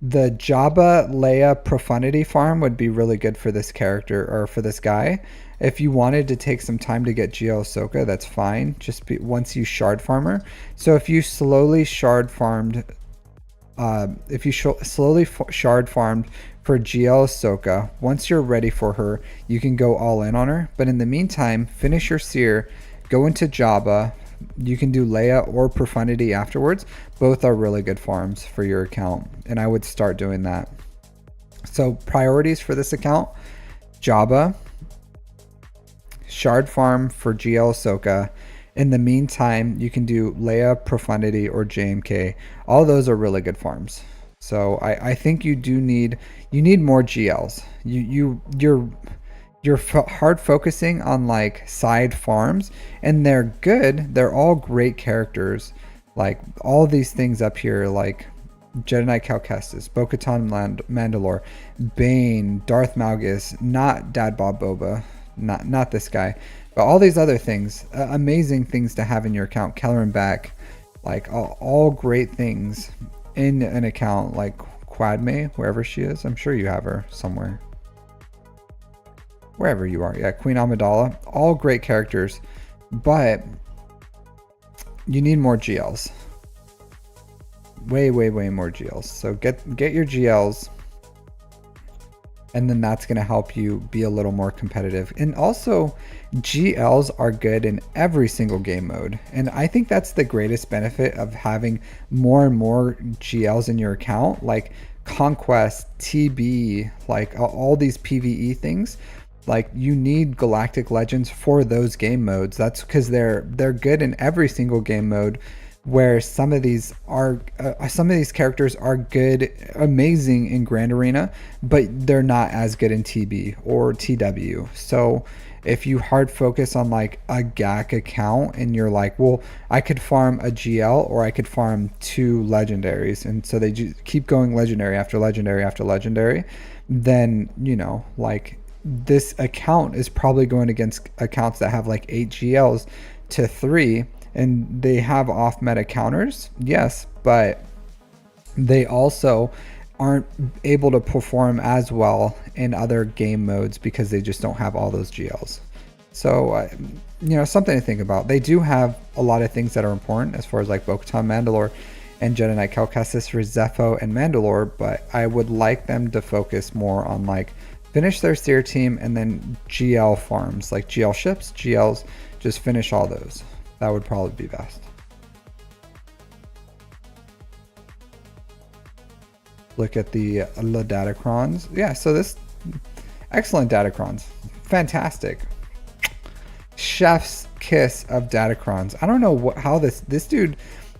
Jabba Leia Profundity farm would be really good for this character or for this guy. If you wanted to take some time to get GL Ahsoka, that's fine. Just once you shard farmer. So if you slowly shard farmed, shard farmed for GL Ahsoka, once you're ready for her, you can go all in on her. But in the meantime, finish your Seer, go into Jabba. You can do Leia or Profundity afterwards. Both are really good farms for your account, and I would start doing that. So priorities for this account: Jabba, shard farm for GL Ahsoka. In the meantime, you can do Leia, Profundity, or JMK. All those are really good farms. So I think you need more GLs. You're hard focusing on like side farms, and they're good. They're all great characters. Like all these things up here, like Jedi Knight Cal Kestis, Bo-Katan Mandalore, Bane, Darth Malgus, not Dad Bob Boba, not this guy, but all these other things, amazing things to have in your account. Kelleran Beck, like all great things in an account. Like Quadme, wherever she is, I'm sure you have her somewhere. Wherever you are, yeah, Queen Amidala, all great characters, but you need more GLs. Way more GLs. So get your GLs, and then that's gonna help you be a little more competitive. And also, GLs are good in every single game mode, and I think that's the greatest benefit of having more and more GLs in your account, like Conquest, TB, like all these PvE things. Like you need Galactic Legends for those game modes. That's because they're good in every single game mode. Where some of these characters are good, amazing in Grand Arena, but they're not as good in TB or TW. So if you hard focus on like a GAC account and you're like, well, I could farm a GL or I could farm 2 legendaries, and so they just keep going legendary after legendary after legendary, then you know, like this account is probably going against accounts that have like 8 GLs to 3, and they have off meta counters, yes, but they also aren't able to perform as well in other game modes because they just don't have all those GLs. So you know, something to think about. They do have a lot of things that are important as far as like Bo-Katan Mandalore and Jedi Knight Cal Kestis for Zepho and Mandalore, but I would like them to focus more on like finish their Seer team and then GL farms, like GL ships, GLs, just finish all those. That would probably be best. Look at the Datacrons. Yeah, so this Excellent Datacrons. Fantastic. Chef's kiss of Datacrons. I don't know how this dude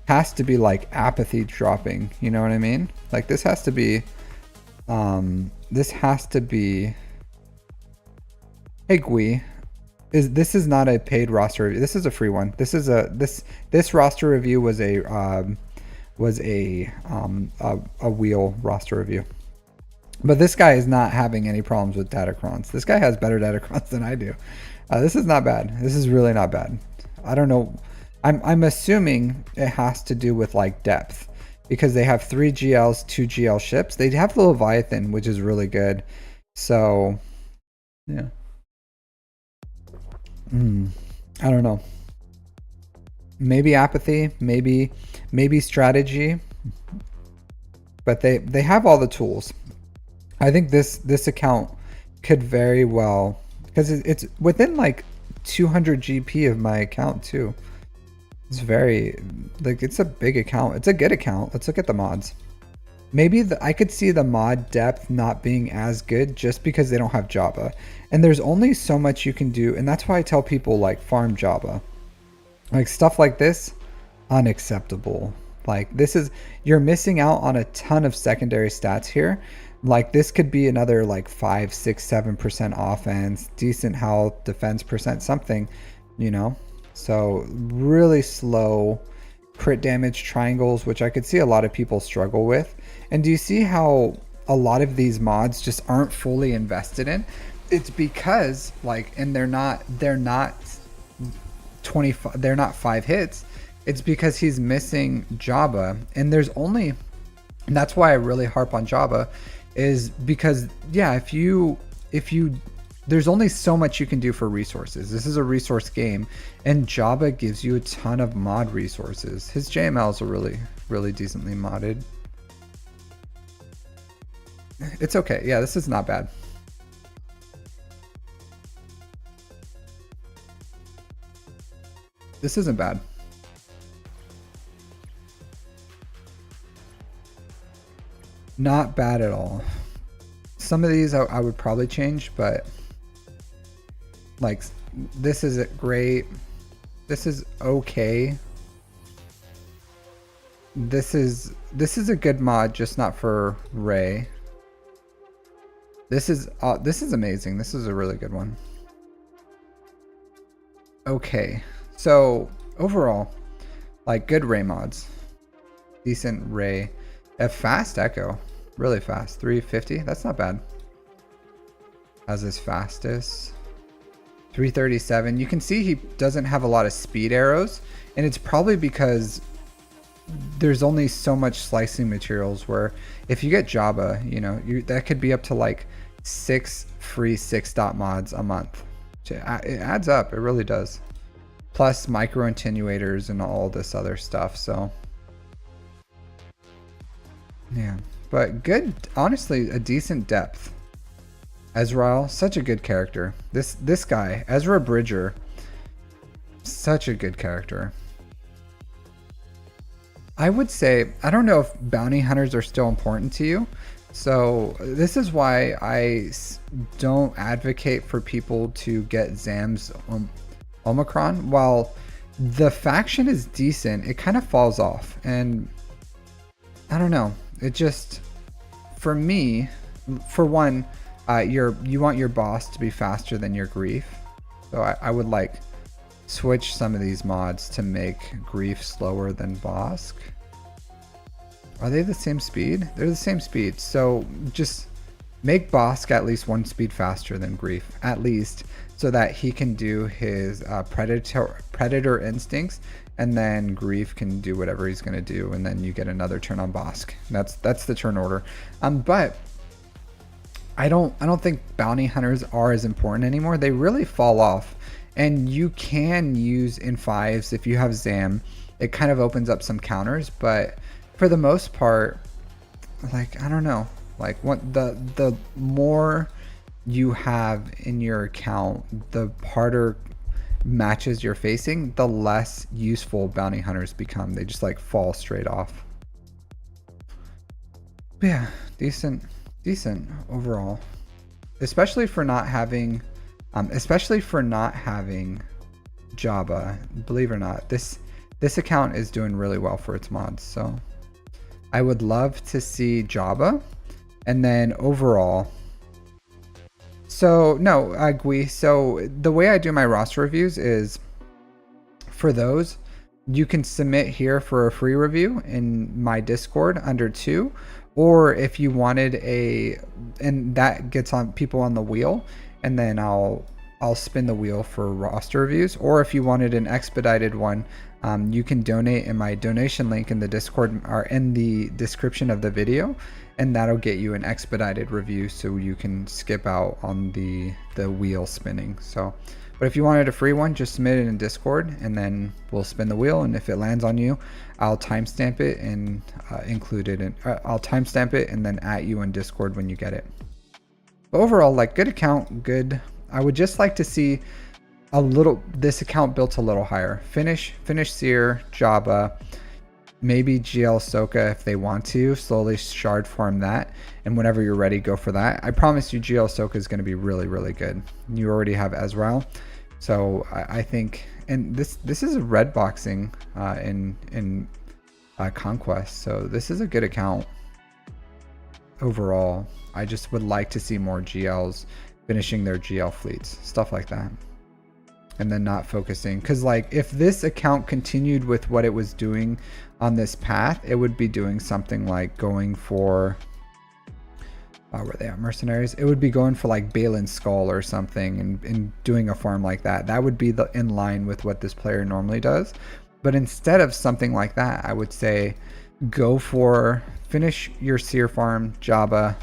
has to be like apathy dropping. You know what I mean? Like this has to be. Hey Gui, this is not a paid roster review. This is a free one. This is this roster review was a wheel roster review. But this guy is not having any problems with Datacrons. This guy has better Datacrons than I do. This is not bad. This is really not bad. I don't know. I'm assuming it has to do with like depth, because they have 3 GLs, 2 GL ships. They have the Leviathan, which is really good. So, yeah. I don't know. Maybe apathy, maybe strategy. But they have all the tools. I think this account could very well, because it's within like 200 GP of my account too. It's very, like, it's a big account. It's a good account. Let's look at the mods. Maybe I could see the mod depth not being as good just because they don't have Jabba. And there's only so much you can do. And that's why I tell people like farm Jabba. Like stuff like this, unacceptable. Like this is, you're missing out on a ton of secondary stats here. Like this could be another like 5, 6, 7% offense, decent health, defense percent, something, you know? So really slow crit damage triangles, which I could see a lot of people struggle with. And do you see how a lot of these mods just aren't fully invested in? It's because like, and they're not 25, they're not 5 hits. It's because he's missing Jabba, and there's only, and that's why I really harp on Jabba, is because yeah, if you there's only so much you can do for resources. This is a resource game, and Jabba gives you a ton of mod resources. His JMLs are really decently modded. It's okay. Yeah, this is not bad. This isn't bad. Not bad at all. Some of these I would probably change, but like this isn't great. This is okay. This is a good mod, just not for Rey. This is amazing. This is a really good one. Okay, so overall, like good Rey mods, decent Rey. A fast echo, really fast, 350. That's not bad. As his fastest, 337. You can see he doesn't have a lot of speed arrows, and it's probably because there's only so much slicing materials. Where if you get Jabba, you know, that could be up to like 6 free 6-dot mods a month. It adds up. It really does. Plus micro attenuators and all this other stuff. So yeah, but good. Honestly, a decent depth. Ezrael, such a good character. This guy, Ezra Bridger, such a good character. I would say, I don't know if bounty hunters are still important to you. So this is why I don't advocate for people to get Zam's Omicron. While the faction is decent, it kind of falls off. And I don't know. It just, for me, for one, you want your boss to be faster than your grief. So I would like switch some of these mods to make grief slower than Bosk. Are they the same speed? They're the same speed. So just make Bosk at least 1 speed faster than grief, at least, so that he can do his predator instincts, and then grief can do whatever he's going to do, and then you get another turn on Bosk. That's the turn order. But I don't think bounty hunters are as important anymore. They really fall off, and you can use in 5s if you have Zam. It kind of opens up some counters, but for the most part, like, I don't know, like what the more you have in your account, the harder matches you're facing, the less useful bounty hunters become. They just like fall straight off. But yeah, decent overall. especially for not having Java. Believe it or not, this account is doing really well for its mods. So I would love to see Java, and then overall. So no, Gui. So the way I do my roster reviews is, for those, you can submit here for a free review in my Discord under 2, or if you wanted and that gets on people on the wheel, and then I'll spin the wheel for roster reviews. Or if you wanted an expedited one, you can donate in my donation link in the Discord or in the description of the video, and that'll get you an expedited review so you can skip out on the wheel spinning. So, but if you wanted a free one, just submit it in Discord, and then we'll spin the wheel, and if it lands on you, I'll timestamp it and include it in. I'll timestamp it and then at you in Discord when you get it. But overall, like, good account, good. I would just like to see this account built a little higher. Finish Seer, Java, maybe GL Soka if they want to. Slowly shard farm that, and whenever you're ready, go for that. I promise you GL Soka is going to be really, really good. You already have Ezreal, so I think, and this is a red boxing in Conquest, so this is a good account overall. I just would like to see more GLs finishing their GL fleets, stuff like that. And then not focusing, because like if this account continued with what it was doing on this path, it would be doing something like going for where they are, mercenaries. It would be going for like Balin's Skull or something, and doing a farm like that. That would be in line with what this player normally does. But instead of something like that, I would say go for finish your Seer farm, Java.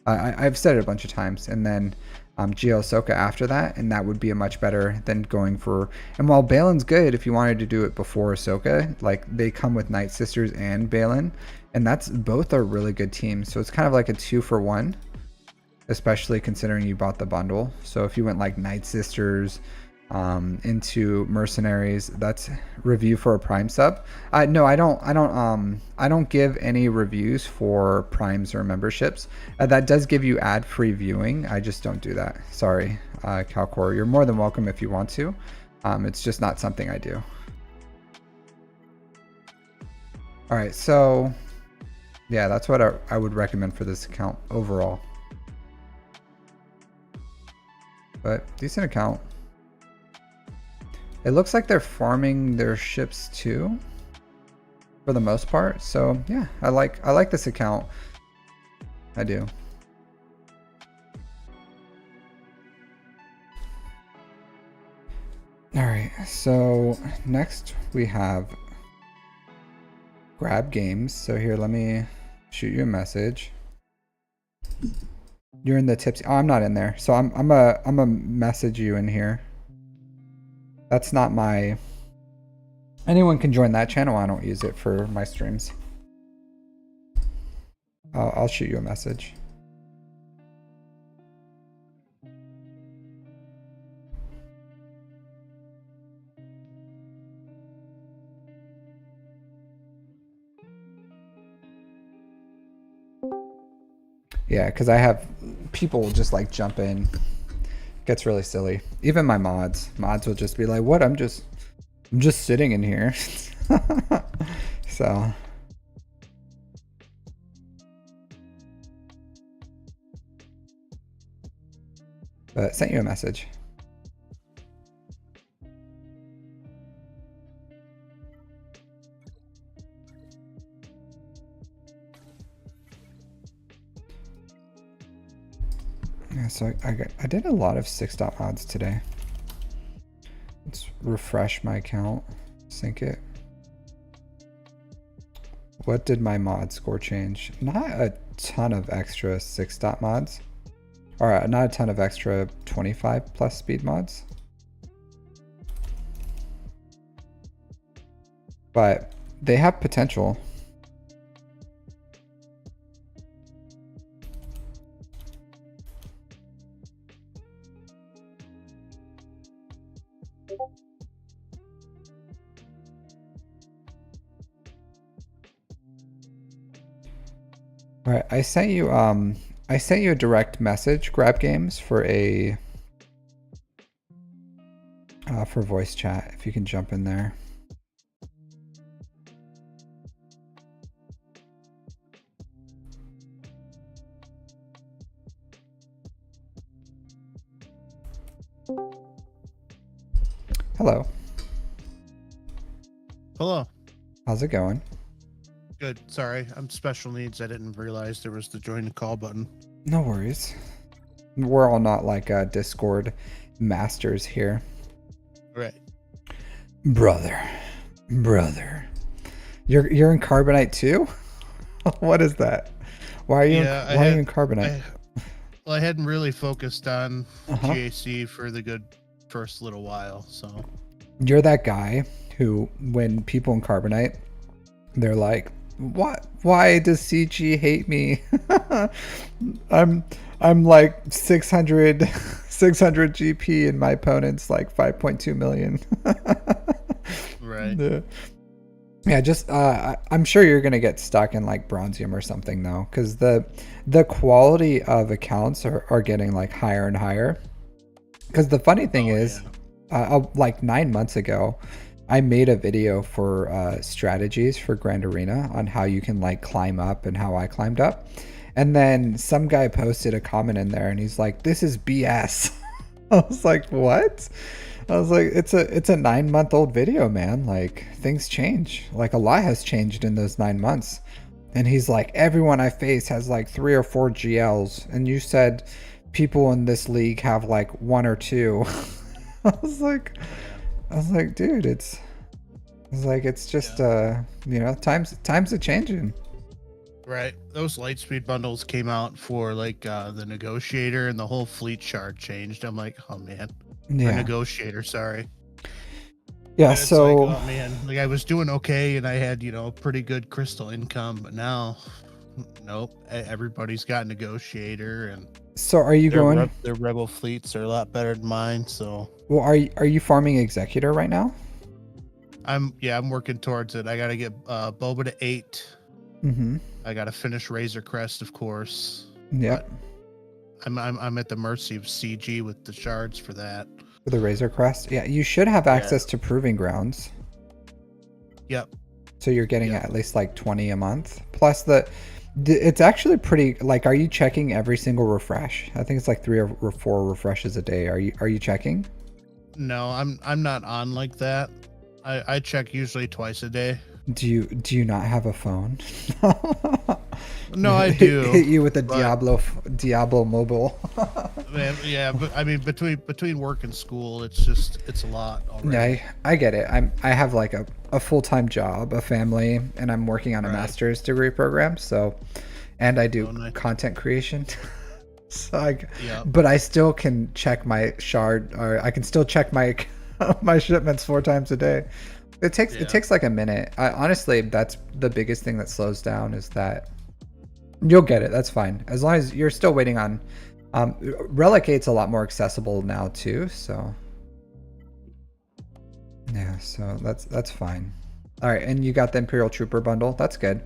I've said it a bunch of times, and then GL Soka after that, and that would be a much better than going for. And while Balin's good, if you wanted to do it before Ahsoka, like they come with Night Sisters and Balin, and that's both are really good teams. So it's kind of like a 2-for-1, especially considering you bought the bundle. So if you went like Night Sisters into mercenaries, that's review for a prime sub. No, I don't give any reviews for primes or memberships. That does give you ad-free viewing. I just don't do that. Sorry, Calcor. You're more than welcome if you want to. It's just not something I do. All right, so yeah, that's what I would recommend for this account overall. But decent account. It looks like they're farming their ships too, for the most part. So yeah, I like this account. I do. All right, so next we have Grab Games. So here, let me shoot you a message. You're in the tips. Oh, I'm not in there. So I'm a message you in here. That's not my. Anyone can join that channel. I don't use it for my streams. I'll shoot you a message. Yeah, because I have people just like jump in. Gets really silly. Even my mods will just be like, "What? I'm just sitting in here." So but sent you a message. Yeah, so I did a lot of 6-dot mods today. Let's refresh my account, sync it. What did my mod score change? Not a ton of extra 6-dot mods. Or not a ton of extra 25 plus speed mods. But they have potential. All right, I sent you I sent you a direct message, Grab Games, for a for voice chat. If you can jump in there. Hello. Hello. How's it going? Good. Sorry, I'm special needs. I didn't realize there was the join the call button. No worries. We're all not like Discord masters here. Right. Brother. You're in Carbonite too? What is that? Why are you are you in Carbonite? I hadn't really focused on Uh-huh. GAC for the good first little while, so. You're that guy who, when people in Carbonite, they're like, "What? Why does CG hate me? I'm like 600 GP and my opponent's like 5.2 million." Right. Yeah, just I'm sure you're gonna get stuck in like Bronzium or something though, because the quality of accounts are getting like higher and higher. Because the funny thing is, like 9 months ago, I made a video for strategies for Grand Arena on how you can like climb up and how I climbed up. And then some guy posted a comment in there and he's like, "This is BS." I was like, "What?" I was like, it's a 9-month-old video, man. Like things change. Like a lot has changed in those 9 months. And he's like, "Everyone I face has like 3 or 4 GLs. And you said people in this league have like 1 or 2." I was like, dude, it's just you know, times are changing. Right. Those Lightspeed bundles came out for like the negotiator, and the whole fleet chart changed. I'm like, oh man. Yeah. Or negotiator, sorry. Yeah, And it's so like, oh man, like I was doing okay and I had, you know, pretty good crystal income, but now nope. Everybody's got negotiator, and so are you going their rebel fleets are a lot better than mine, so well, are you farming Executor right now? I'm working towards it. I gotta get Boba to 8. Mm-hmm. I gotta finish Razor Crest, of course. Yep. I'm at the mercy of CG with the shards for that. For the Razor Crest? Yeah, you should have access to Proving Grounds. Yep. So you're getting at least like 20 a month. Plus it's actually pretty, like, are you checking every single refresh? I think it's like 3 or 4 refreshes a day. Are you checking? No, I'm not on like that. I check usually twice a day. Do you not have a phone? No, I do. Hit you with a Diablo mobile. Man, yeah, but I mean between work and school, it's a lot already. Yeah, I get it. I have like a full-time job, a family, and I'm working on a master's degree program. So, and I do content creation. So but I still can check my shard, or I can still check my my shipments 4 times a day. It takes like a minute. Honestly, that's the biggest thing that slows down, is that you'll get it. That's fine. As long as you're still waiting on Relic 8's a lot more accessible now too, so yeah, so that's fine. All right, and you got the Imperial Trooper bundle. That's good.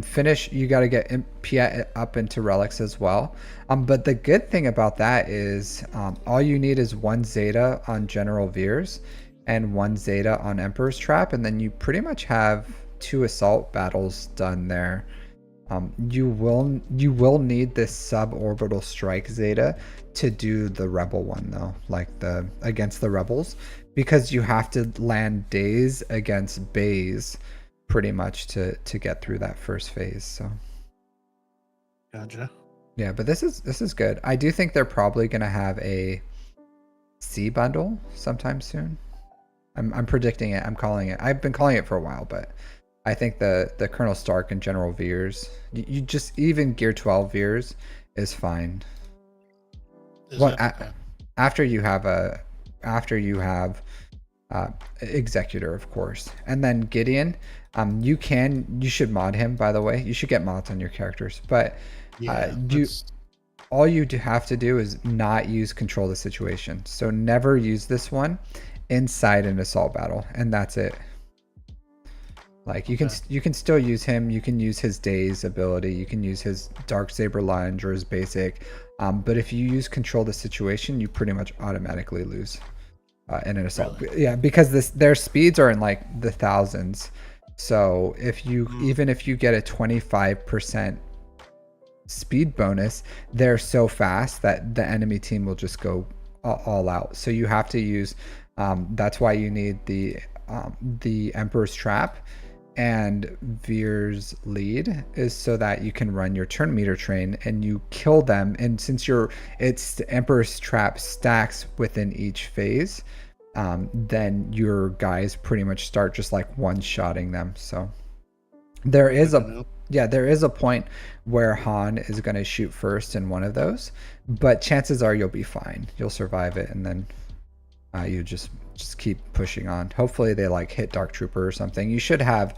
Finish, you got to get Piet up into relics as well. But the good thing about that is all you need is 1 Zeta on General Veers and 1 Zeta on Emperor's Trap, and then you pretty much have 2 assault battles done there. You will need this suborbital strike Zeta to do the rebel one though, like the against the rebels, because you have to land days against bays pretty much to get through that first phase. So Gotcha. yeah, but this is good. I do think they're probably gonna have a C bundle sometime soon. I'm predicting it. I'm calling it. I've been calling it for a while, but I think the Colonel Stark and General Veers, you just, even Gear 12 Veers is fine. After you have Executor, of course, and then Gideon, you should mod him, by the way. You should get mods on your characters, but all you have to do is not use Control the Situation. So never use this one inside an assault battle, and that's it. Like you can still use him. You can use his daze ability. You can use his dark saber lunge or his basic. But if you use control the situation, you pretty much automatically lose in an assault. Really? Yeah, because their speeds are in like the thousands. So if you even if you get a 25% speed bonus, they're so fast that the enemy team will just go all out. So you have to use. That's why you need the Emperor's Trap. And Veer's lead is so that you can run your turn meter train and you kill them. And since it's the Emperor's Trap stacks within each phase, then your guys pretty much start just like one-shotting them. So there is a point where Han is going to shoot first in one of those, but chances are you'll be fine. You'll survive it, and then you just keep pushing on. Hopefully they like hit Dark Trooper or something. You should have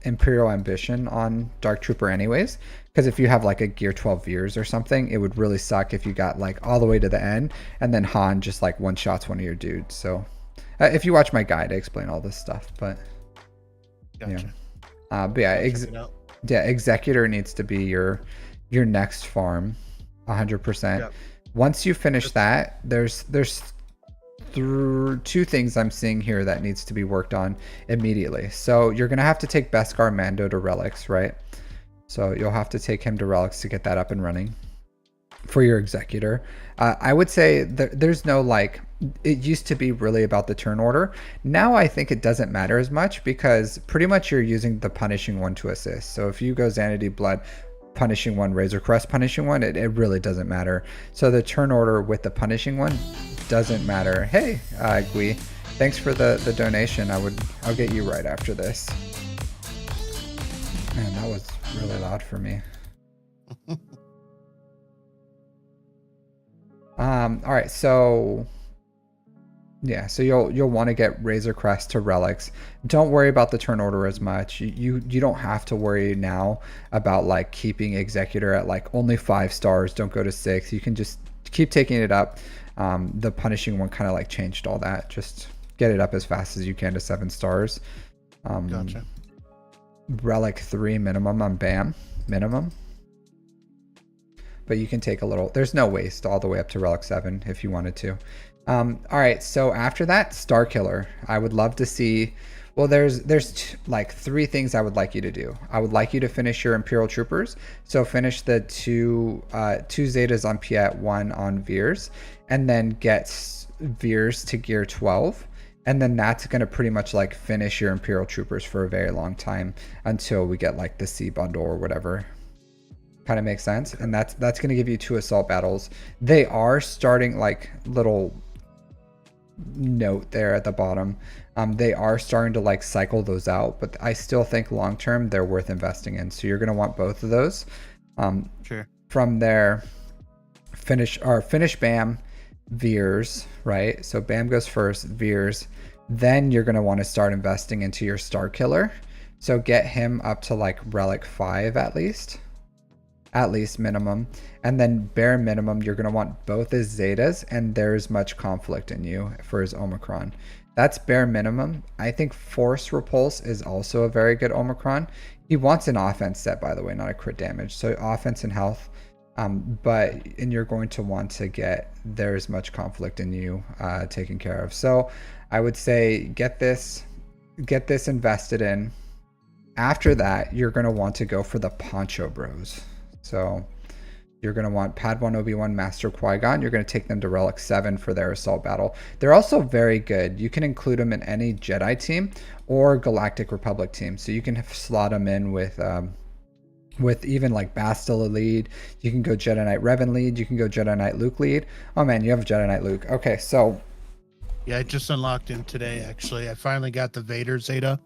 Imperial Ambition on Dark Trooper anyways, because if you have like a Gear 12 Veers or something, it would really suck if you got like all the way to the end and then Han just like one shots one of your dudes. So if you watch my guide, I explain all this stuff. But Gotcha. but yeah, Executor needs to be your next farm 100%. Yep. Once you finish that, there's through two things I'm seeing here that needs to be worked on immediately. So you're gonna have to take Beskar Mando to relics, right? So you'll have to take him to relics to get that up and running for your Executor. I would say there's no like, it used to be really about the turn order. Now I think it doesn't matter as much because pretty much you're using the punishing one to assist. So if you go Xanadu Blood, punishing one, Razor Crest punishing one, it really doesn't matter. So the turn order with the punishing one doesn't matter. Hey, Gui, thanks for the donation. I'll get you right after this. Man, that was really loud for me. All right, so yeah, so you'll want to get Razor Crest to relics. Don't worry about the turn order as much. You don't have to worry now about like keeping Executor at like only 5 stars. Don't go to 6. You can just keep taking it up. The punishing one kind of like changed all that. Just get it up as fast as you can to 7 stars. Gotcha. Relic 3 minimum on BAM minimum. But you can take a little. There's no waste all the way up to Relic 7 if you wanted to. All right, so after that, Star Killer. I would love to see. Well, there's like 3 things I would like you to do. I would like you to finish your Imperial Troopers. So finish the two Zetas on Piet, 1 on Veers, and then get Veers to Gear 12. And then that's going to pretty much like finish your Imperial Troopers for a very long time until we get like the C bundle or whatever. Kind of makes sense. And that's going to give you 2 assault battles. They are starting like little note there at the bottom. They are starting to like cycle those out, but I still think long term they're worth investing in. So you're going to want both of those. Sure. From there, finish BAM, Veers, right? So BAM goes first, Veers. Then you're going to want to start investing into your Star Killer. So get him up to like Relic 5 at least minimum. And then bare minimum, you're going to want both his Zetas and there's much conflict in you for his Omicron. That's bare minimum. I think Force Repulse is also a very good Omicron. He wants an offense set, by the way, not a crit damage. So offense and health. And you're going to want to get there's much conflict in you taken care of. So I would say get this invested in. After that, you're going to want to go for the Poncho Bros. So you're going to want Padawan Obi-Wan, Master Qui-Gon. You're going to take them to Relic 7 for their assault battle. They're also very good. You can include them in any Jedi team or Galactic Republic team. So you can slot them in with even like Bastila lead. You can go Jedi Knight Revan lead. You can go Jedi Knight Luke lead. Oh man, you have Jedi Knight Luke. Okay, so Yeah, I just unlocked him today, actually. I finally got the Vader Zeta.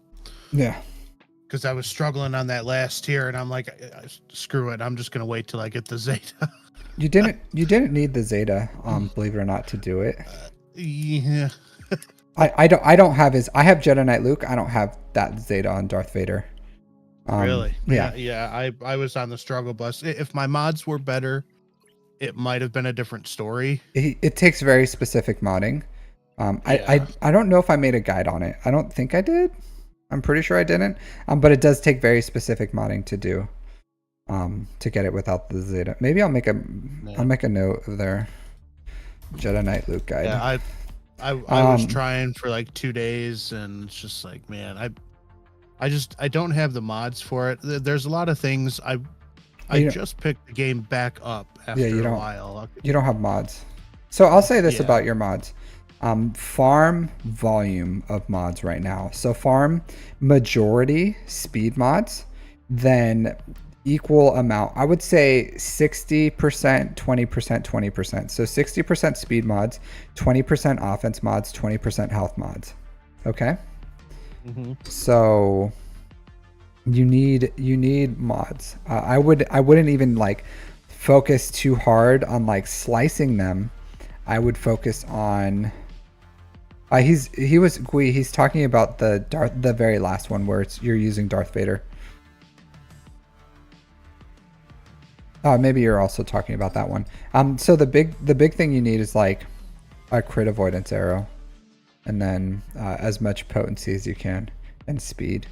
Yeah. Because I was struggling on that last tier, and I'm like, screw it. I'm just going to wait till I get the Zeta. You didn't need the Zeta, believe it or not, to do it. Yeah. I don't have his. I have Jedi Knight Luke. I don't have that Zeta on Darth Vader. Really? Yeah. Yeah. I was on the struggle bus. If my mods were better, it might have been a different story. It takes very specific modding. I don't know if I made a guide on it. I don't think I did. I'm pretty sure I didn't. But it does take very specific modding to do. To get it without the Zeta. Maybe I'll make a note of their Jedi Knight Luke guide. Yeah, I was trying for like 2 days, and it's just like, man, I don't have the mods for it. There's a lot of things. I just picked the game back up after a while. You don't have mods. So I'll say this about your mods. Farm volume of mods right now. So farm majority speed mods, then equal amount. I would say 60%, 20%, 20%. So 60% speed mods, 20% offense mods, 20% health mods. Okay. So you need mods. I wouldn't even like focus too hard on like slicing them. I would focus on he's talking about the very last one where you're using Darth Vader. Maybe you're also talking about that one. So the big thing you need is like a crit avoidance arrow, and then as much potency as you can and speed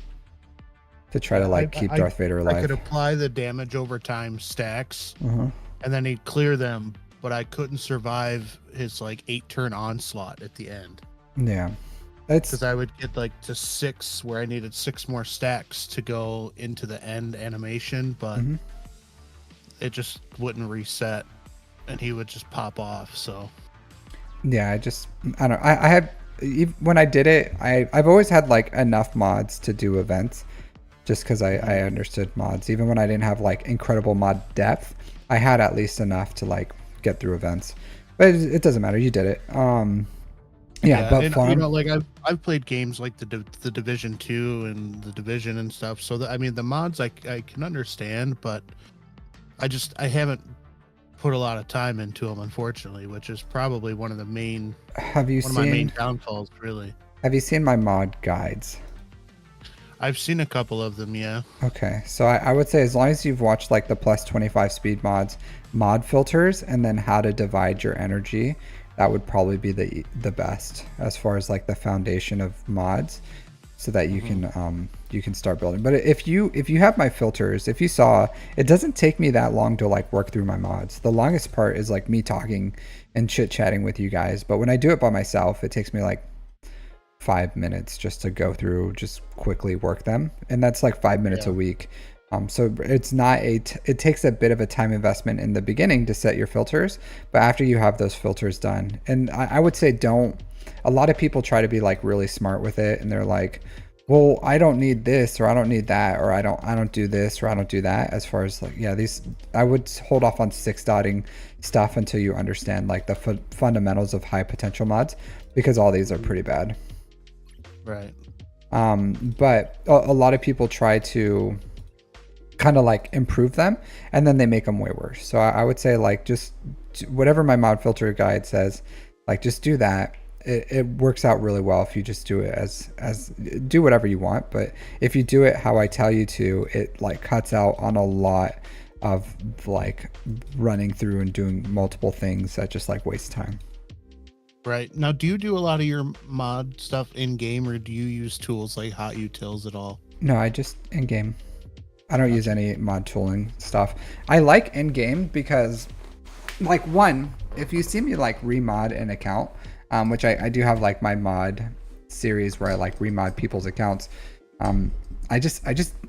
to try to like keep Darth Vader alive. I could apply the damage over time stacks, and then he'd clear them, but I couldn't survive his like 8-turn onslaught at the end. Yeah, because I would get like to 6 where I needed 6 more stacks to go into the end animation, but it just wouldn't reset, and he would just pop off. So yeah, I have, when I did it, I've always had like enough mods to do events, just because I understood mods. Even when I didn't have like incredible mod depth, I had at least enough to like get through events. But it doesn't matter, you did it. But and, farm, you know, like I've played games like the Division 2 and the Division and stuff, so I mean the mods I can understand, but I haven't put a lot of time into them, unfortunately, which is probably one of the main my main downfalls, really. Have you seen my mod guides? I've seen a couple of them, yeah. Okay, so I would say as long as you've watched like the plus 25 speed mods, mod filters, and then how to divide your energy, that would probably be the best as far as like the foundation of mods, so that you can start building. But if you have my filters, if you saw, it doesn't take me that long to like work through my mods. The longest part is like me talking and chit chatting with you guys. But when I do it by myself, it takes me like 5 minutes just to go through, just quickly work them, and that's like 5 minutes a week. So it's not it takes a bit of a time investment in the beginning to set your filters, but after you have those filters done, and I would say a lot of people try to be like really smart with it, and they're like, well, I don't need this, or I don't need that, or I don't do this, or I don't do that. As far as like, I would hold off on 6-dotting stuff until you understand like the fundamentals of high potential mods, because all these are pretty bad. Right. But a lot of people try to kind of like improve them, and then they make them way worse. So I would say like just whatever my mod filter guide says, like just do that. It works out really well if you just do it as do whatever you want, but if you do it how I tell you to, it like cuts out on a lot of like running through and doing multiple things that just like waste time. Right. Now, do you do a lot of your mod stuff in game, or do you use tools like hot utils at all? No, I just in game. I don't use any mod tooling stuff. I like in game because like one, if you see me like remod an account, which I do have like my mod series where I like remod people's accounts. I just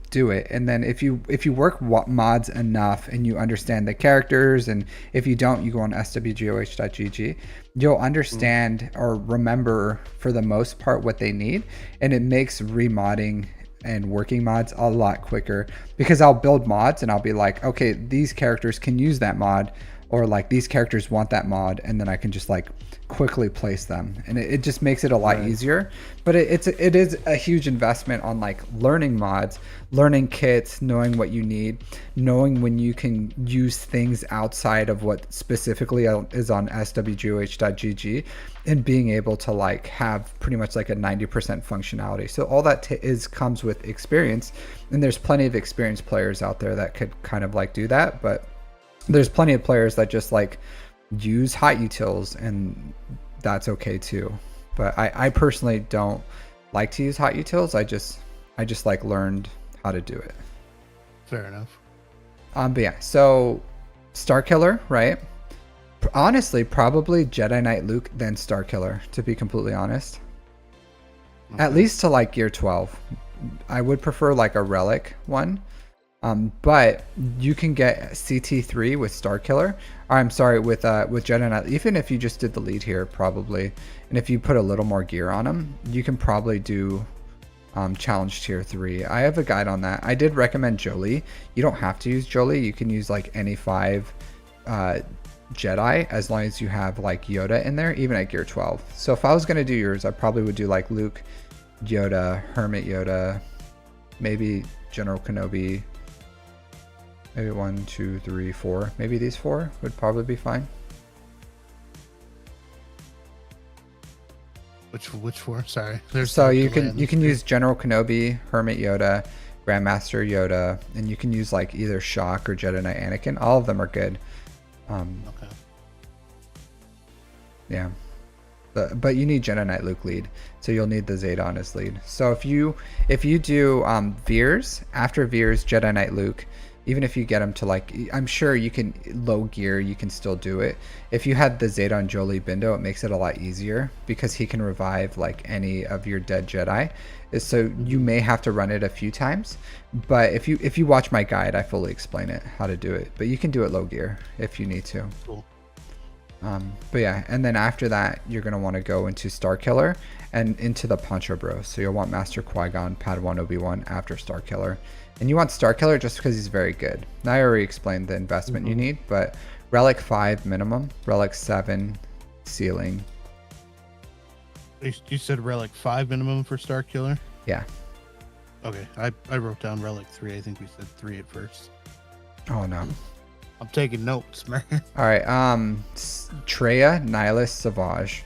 do it, and then if you work mods enough and you understand the characters, and if you don't, you go on swgoh.gg, you'll understand or remember for the most part what they need, and it makes remodding and working mods a lot quicker, because I'll build mods and I'll be like, okay, these characters can use that mod, or like these characters want that mod, and then I can just like quickly place them, and it just makes it a lot easier. But it is a huge investment on like learning mods, learning kits, knowing what you need, knowing when you can use things outside of what specifically is on swgoh.gg, and being able to like have pretty much like a 90% functionality. So all that comes with experience, and there's plenty of experienced players out there that could kind of like do that, but there's plenty of players that just like use hot utils, and that's okay too. But I personally don't like to use hot utils. I just like learned how to do it. Fair enough. But yeah, so Starkiller, right? Honestly, probably Jedi Knight Luke, then Starkiller, to be completely honest. At Okay. least to like gear 12. I would prefer like a relic one. But you can get CT3 with Starkiller. Or I'm sorry, with Jedi Knight. Even if you just did the lead here, probably. And if you put a little more gear on him, you can probably do challenge tier 3. I have a guide on that. I did recommend Jolie. You don't have to use Jolie. You can use like any 5 Jedi as long as you have like Yoda in there, even at gear 12. So if I was going to do yours, I probably would do like Luke, Yoda, Hermit Yoda, maybe General Kenobi, maybe 1, 2, 3, 4. Maybe these 4 would probably be fine. Which 4? Sorry. There's So the you delay on can the you can screen. use General Kenobi, Hermit Yoda, Grandmaster Yoda, and you can use like either Shock or Jedi Knight Anakin. All of them are good. Okay. Yeah. But you need Jedi Knight Luke lead, so you'll need the Zeta on his lead. So if you do Veers, after Veers, Jedi Knight Luke, even if you get him to like, I'm sure you can low gear, you can still do it. If you had the Zeta on Jolie Bindo, it makes it a lot easier because he can revive like any of your dead Jedi. So you may have to run it a few times, but if you watch my guide, I fully explain it how to do it. But you can do it low gear if you need to. Cool. But yeah, and then after that, you're going to want to go into Starkiller and into the Poncho Bros. So you'll want Master Qui-Gon, Padawan Obi-Wan after Starkiller. And you want Starkiller just because he's very good. Now I already explained the investment you need, but Relic 5 minimum, Relic 7 ceiling. You said Relic 5 minimum for Starkiller? Yeah. Okay. I wrote down Relic 3. I think we said 3 at first. Oh no. I'm taking notes, man. All right. Treya, Nihilus, Savage,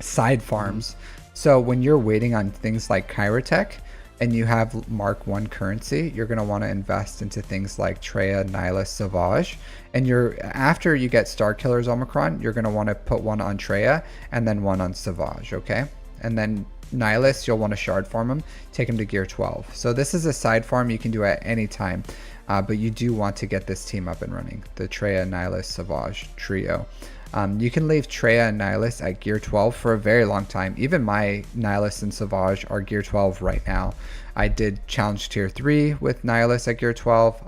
side farms. So when you're waiting on things like Kyrotech and you have Mark 1 currency, you're going to want to invest into things like Treya, Nihilus, Savage. And after you get Starkiller's Omicron, you're going to want to put one on Treya and then one on Savage, okay? And then Nihilus, you'll want to shard farm him, take him to gear 12. So this is a side farm you can do at any time. But you do want to get this team up and running, the Treya, Nihilus, Savage trio. You can leave Treya and Nihilus at gear 12 for a very long time. Even my Nihilus and Savage are gear 12 right now. I did challenge tier 3 with Nihilus at gear 12.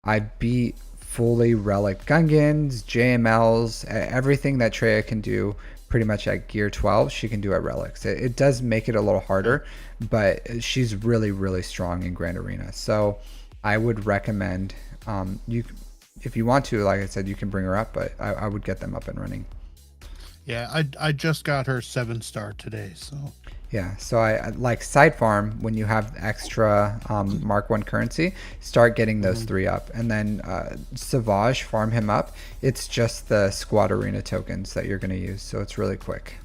I beat fully Relic Gungans, JMLs, everything that Treya can do pretty much at gear 12 she can do at Relics. It does make it a little harder, but she's really, really strong in Grand Arena. So I would recommend if you want to, like I said, you can bring her up, but I would get them up and running. Yeah, I just got her 7-star today, so Yeah, so I like side farm when you have extra Mark 1 currency, start getting those 3 up, and then Savage, farm him up. It's just the squad arena tokens that you're going to use, so it's really quick.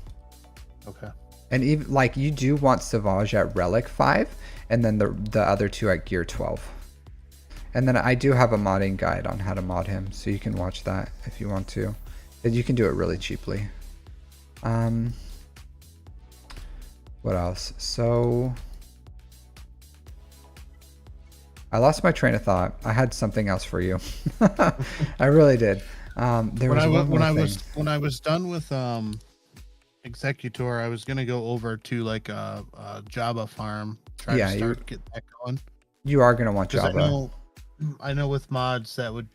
okay. And even like you do want Savage at Relic 5, and then the other 2 at gear 12. And then I do have a modding guide on how to mod him, so you can watch that if you want to. And you can do it really cheaply. What else? So I lost my train of thought. I had something else for you. I really did. When I was done with Executor, I was gonna go over to like a Java farm, try to start get that going. You are gonna want Java. I know with mods that would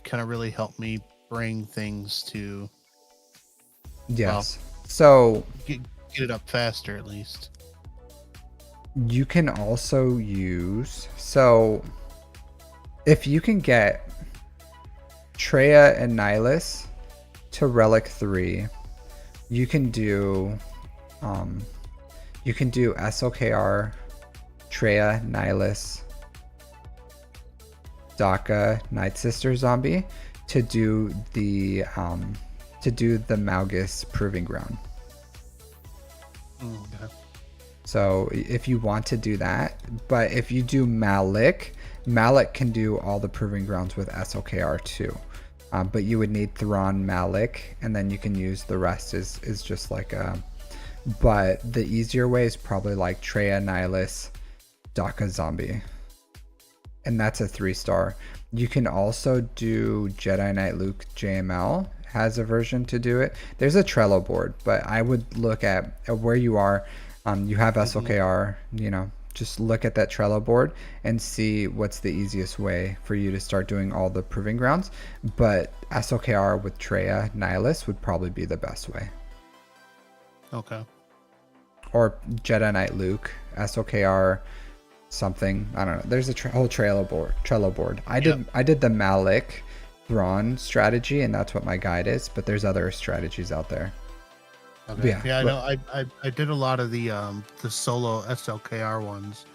kind of really help me bring things to yes. So get it up faster at least. You can also use, so if you can get Treya and Nihilus to Relic 3, you can do SLKR, Treya, Nihilus, Daka, Night Sister Zombie to do the Malgus Proving Ground. Okay. So if you want to do that, but if you do Malik can do all the Proving Grounds with SLKR too. But you would need Thrawn, Malik, and then you can use the rest is just like a, but the easier way is probably like Treya, Nihilus, Daka Zombie. And that's a 3-star. You can also do Jedi Knight Luke JML has a version to do it. There's a Trello board, but I would look at where you are. You have SLKR, just look at that Trello board and see what's the easiest way for you to start doing all the proving grounds. But SLKR with Treya Nihilus would probably be the best way. Okay. Or Jedi Knight Luke, SLKR, something. I don't know. There's a whole Trello board. I did the Malik Thrawn strategy, and that's what my guide is. But there's other strategies out there. Okay. Yeah, I know. I did a lot of the solo SLKR ones.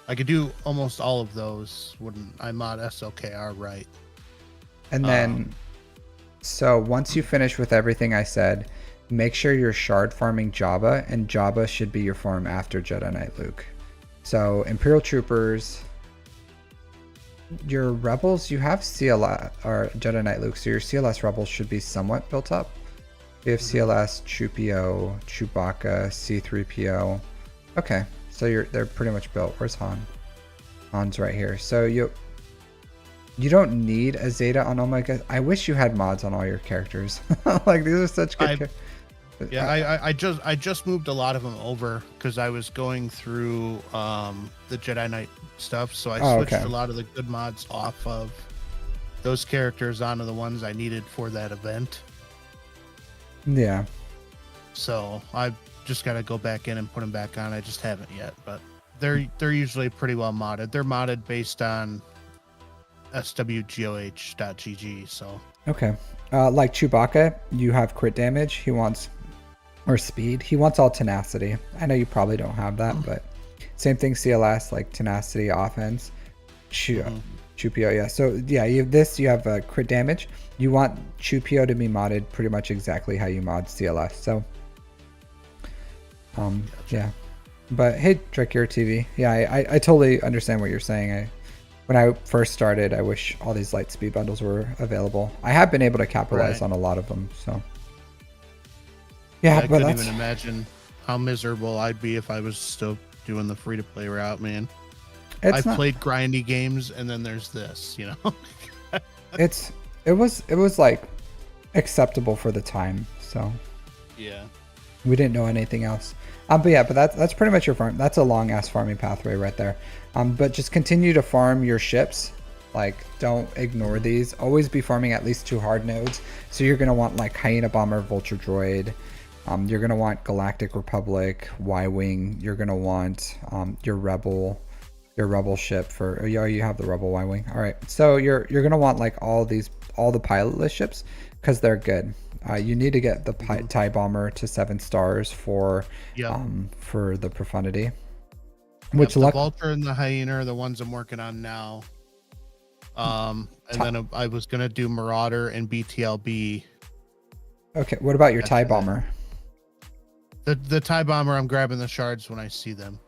I could do almost all of those when I mod SLKR right. And then, so once you finish with everything I said, make sure you're shard farming Jabba, and Jabba should be your farm after Jedi Knight Luke. So Imperial Troopers, your rebels, you have CLS or Jedi Knight Luke, so your CLS rebels should be somewhat built up. You have CLS, Chewpio, Chewbacca, C3PO. Okay, so they're pretty much built. Where's Han? Han's right here. So you don't need a Zeta on all my guys. I wish you had mods on all your characters. Like these are such good characters. Yeah, I just moved a lot of them over because I was going through the Jedi Knight stuff, so I switched a lot of the good mods off of those characters onto the ones I needed for that event. Yeah. So I've just got to go back in and put them back on. I just haven't yet, but they're usually pretty well modded. They're modded based on swgoh.gg. So okay, like Chewbacca, you have crit damage. He wants or speed. He wants all tenacity. I know you probably don't have that, but same thing. CLS like tenacity, offense. Chewpio, yeah. So yeah, you have this. You have crit damage. You want Chewpio to be modded pretty much exactly how you mod CLS. So, yeah. But hey, Drakir TV. Yeah, I totally understand what you're saying. When I first started, I wish all these light speed bundles were available. I have been able to capitalize on a lot of them. So, yeah, I couldn't even imagine how miserable I'd be if I was still doing the free to play route, man. I've played grindy games, and then there's this, It was like acceptable for the time, so yeah, we didn't know anything else. But yeah, but that's pretty much your farm. That's a long ass farming pathway right there. But just continue to farm your ships. Like, don't ignore these. Always be farming at least 2 hard nodes. So you're gonna want like Hyena Bomber, Vulture Droid. You're gonna want Galactic Republic, Y-wing. You're gonna want your rebel ship for. Oh, you have the Rebel Y-wing. All right, so you're gonna want like all the pilotless ships because they're good. You need to get the TIE Bomber to 7 stars for the Profundity. Which the Vulture and the Hyena are the ones I'm working on now. And then I was gonna do Marauder and BTLB. Okay, what about your TIE Bomber? The TIE Bomber, I'm grabbing the shards when I see them.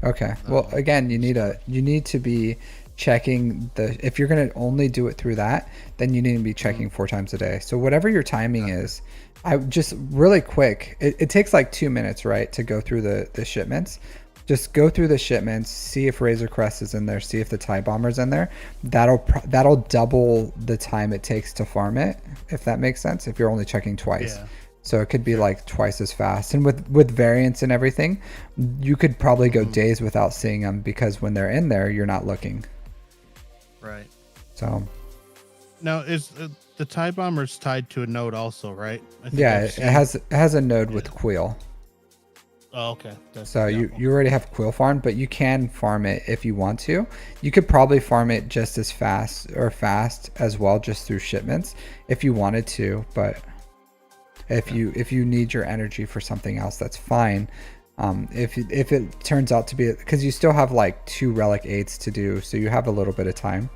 Okay. Well, again, you need to be checking if you're going to only do it through that, then you need to be checking 4 times a day. So whatever your timing is, I just really quick, it takes like 2 minutes, right, to go through the shipments. Just go through the shipments, see if Razor Crest is in there, see if the TIE Bomber's in there. That'll double the time it takes to farm it, if that makes sense, if you're only checking twice. Yeah. So it could be like twice as fast. And with variants and everything, you could probably go days without seeing them because when they're in there, you're not looking. Right. So. Now, is the TIE Bomber's tied to a node also, right? Yeah, it has a node with Quill. Oh, okay. So you already have Quill farm, but you can farm it if you want to. You could probably farm it just as fast as well, just through shipments if you wanted to, but if you need your energy for something else, that's fine. If it turns out to be, because you still have like 2 relic 8s to do, so you have a little bit of time.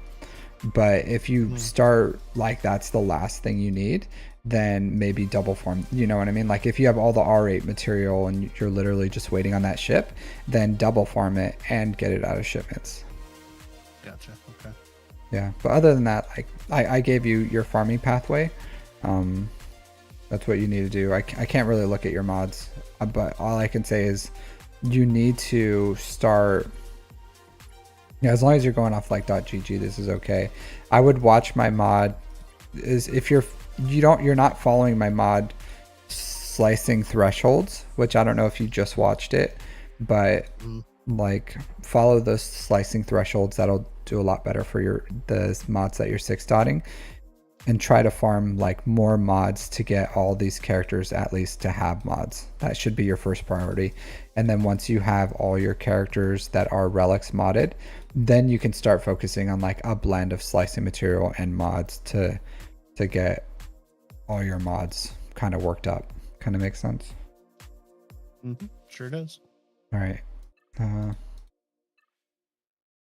But if you start like that's the last thing you need, then maybe double farm. You know what I mean? Like if you have all the R8 material and you're literally just waiting on that ship, then double farm it and get it out of shipments. Gotcha. Okay. Yeah, but other than that, like I gave you your farming pathway. That's what you need to do. I can't really look at your mods, but all I can say is you need to start Yeah, as long as you're going off like .gg, this is okay. I would watch my mod. Is if you're not following my mod slicing thresholds, which I don't know if you just watched it, but like follow those slicing thresholds. That'll do a lot better for the mods that you're 6-dotting, and try to farm like more mods to get all these characters at least to have mods. That should be your first priority. And then once you have all your characters that are relics modded, then you can start focusing on like a blend of slicing material and mods to get all your mods kind of worked up. Kind of makes sense. Sure does. All right. And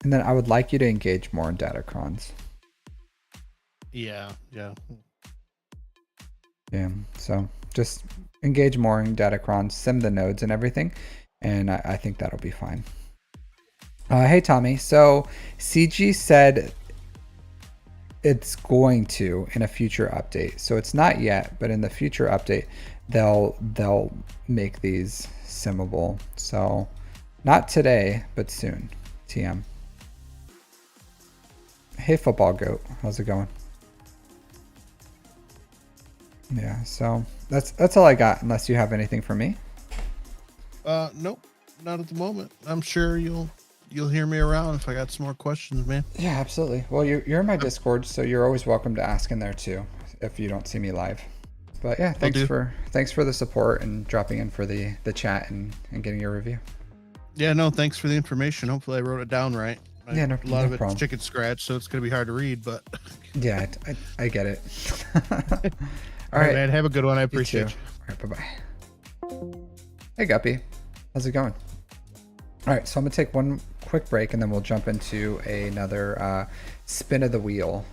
then I would like you to engage more in Datacrons. Yeah. So just engage more in Datacrons, sim the nodes and everything, and I think that'll be fine. Hey Tommy, so CG said it's going to in a future update. So it's not yet, but in the future update, they'll make these simmable. So not today, but soon. TM. Hey football goat, how's it going? Yeah, so that's all I got, unless you have anything for me. Nope, not at the moment. I'm sure you'll hear me around if I got some more questions, man. Yeah, absolutely. Well, you're in my Discord, so you're always welcome to ask in there too, if you don't see me live. But yeah, thanks for the support and dropping in for the chat and getting your review. Yeah, no, thanks for the information. Hopefully I wrote it down right. Yeah, a lot of it's problem. chicken scratch, so it's gonna be hard to read, but yeah, I get it. All right, man, have a good one. I appreciate you. All right, bye-bye. Hey Guppy, how's it going? All right, so I'm gonna take one quick break and then we'll jump into another spin of the wheel.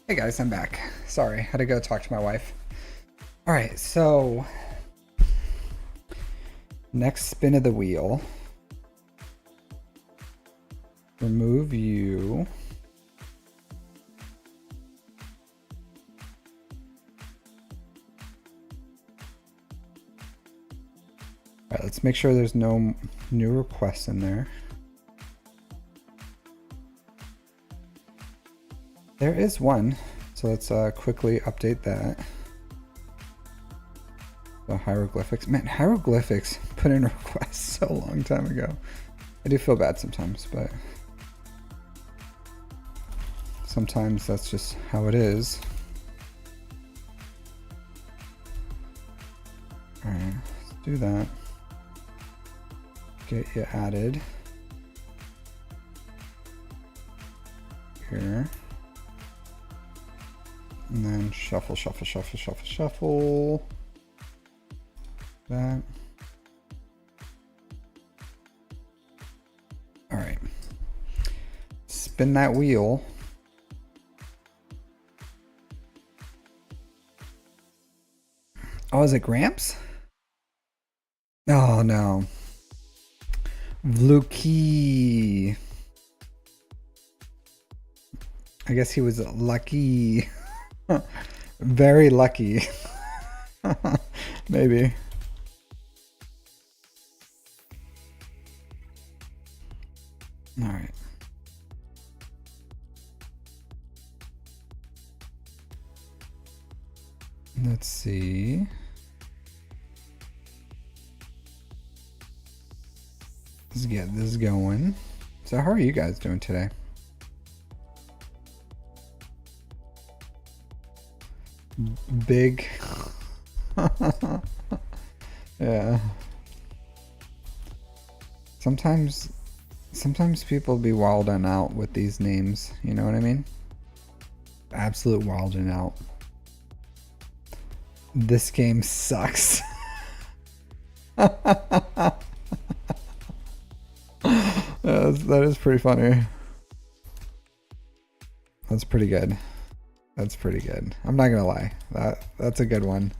Hey guys, I'm back. Sorry, had to go talk to my wife. All right, so next spin of the wheel. Remove you. right, let's make sure there's no new requests in there. There is one, so let's quickly update that. So Hieroglyphics, man, Hieroglyphics put in requests so long time ago. I do feel bad sometimes, but sometimes that's just how it is. All right, let's do that. Get you added here. And then shuffle, shuffle, shuffle, shuffle, shuffle. That. All right. Spin that wheel. Oh, is it Gramps? Oh, no. Vlukeeeyy. I guess he was lucky. Very lucky. Maybe. All right. Let's see. Let's get this going. So how are you guys doing today? Big. Yeah. Sometimes people be wilding out with these names, you know what I mean? Absolute wilding out. This game sucks. That is pretty funny. That's pretty good. That's pretty good. I'm not gonna lie. That's a good one.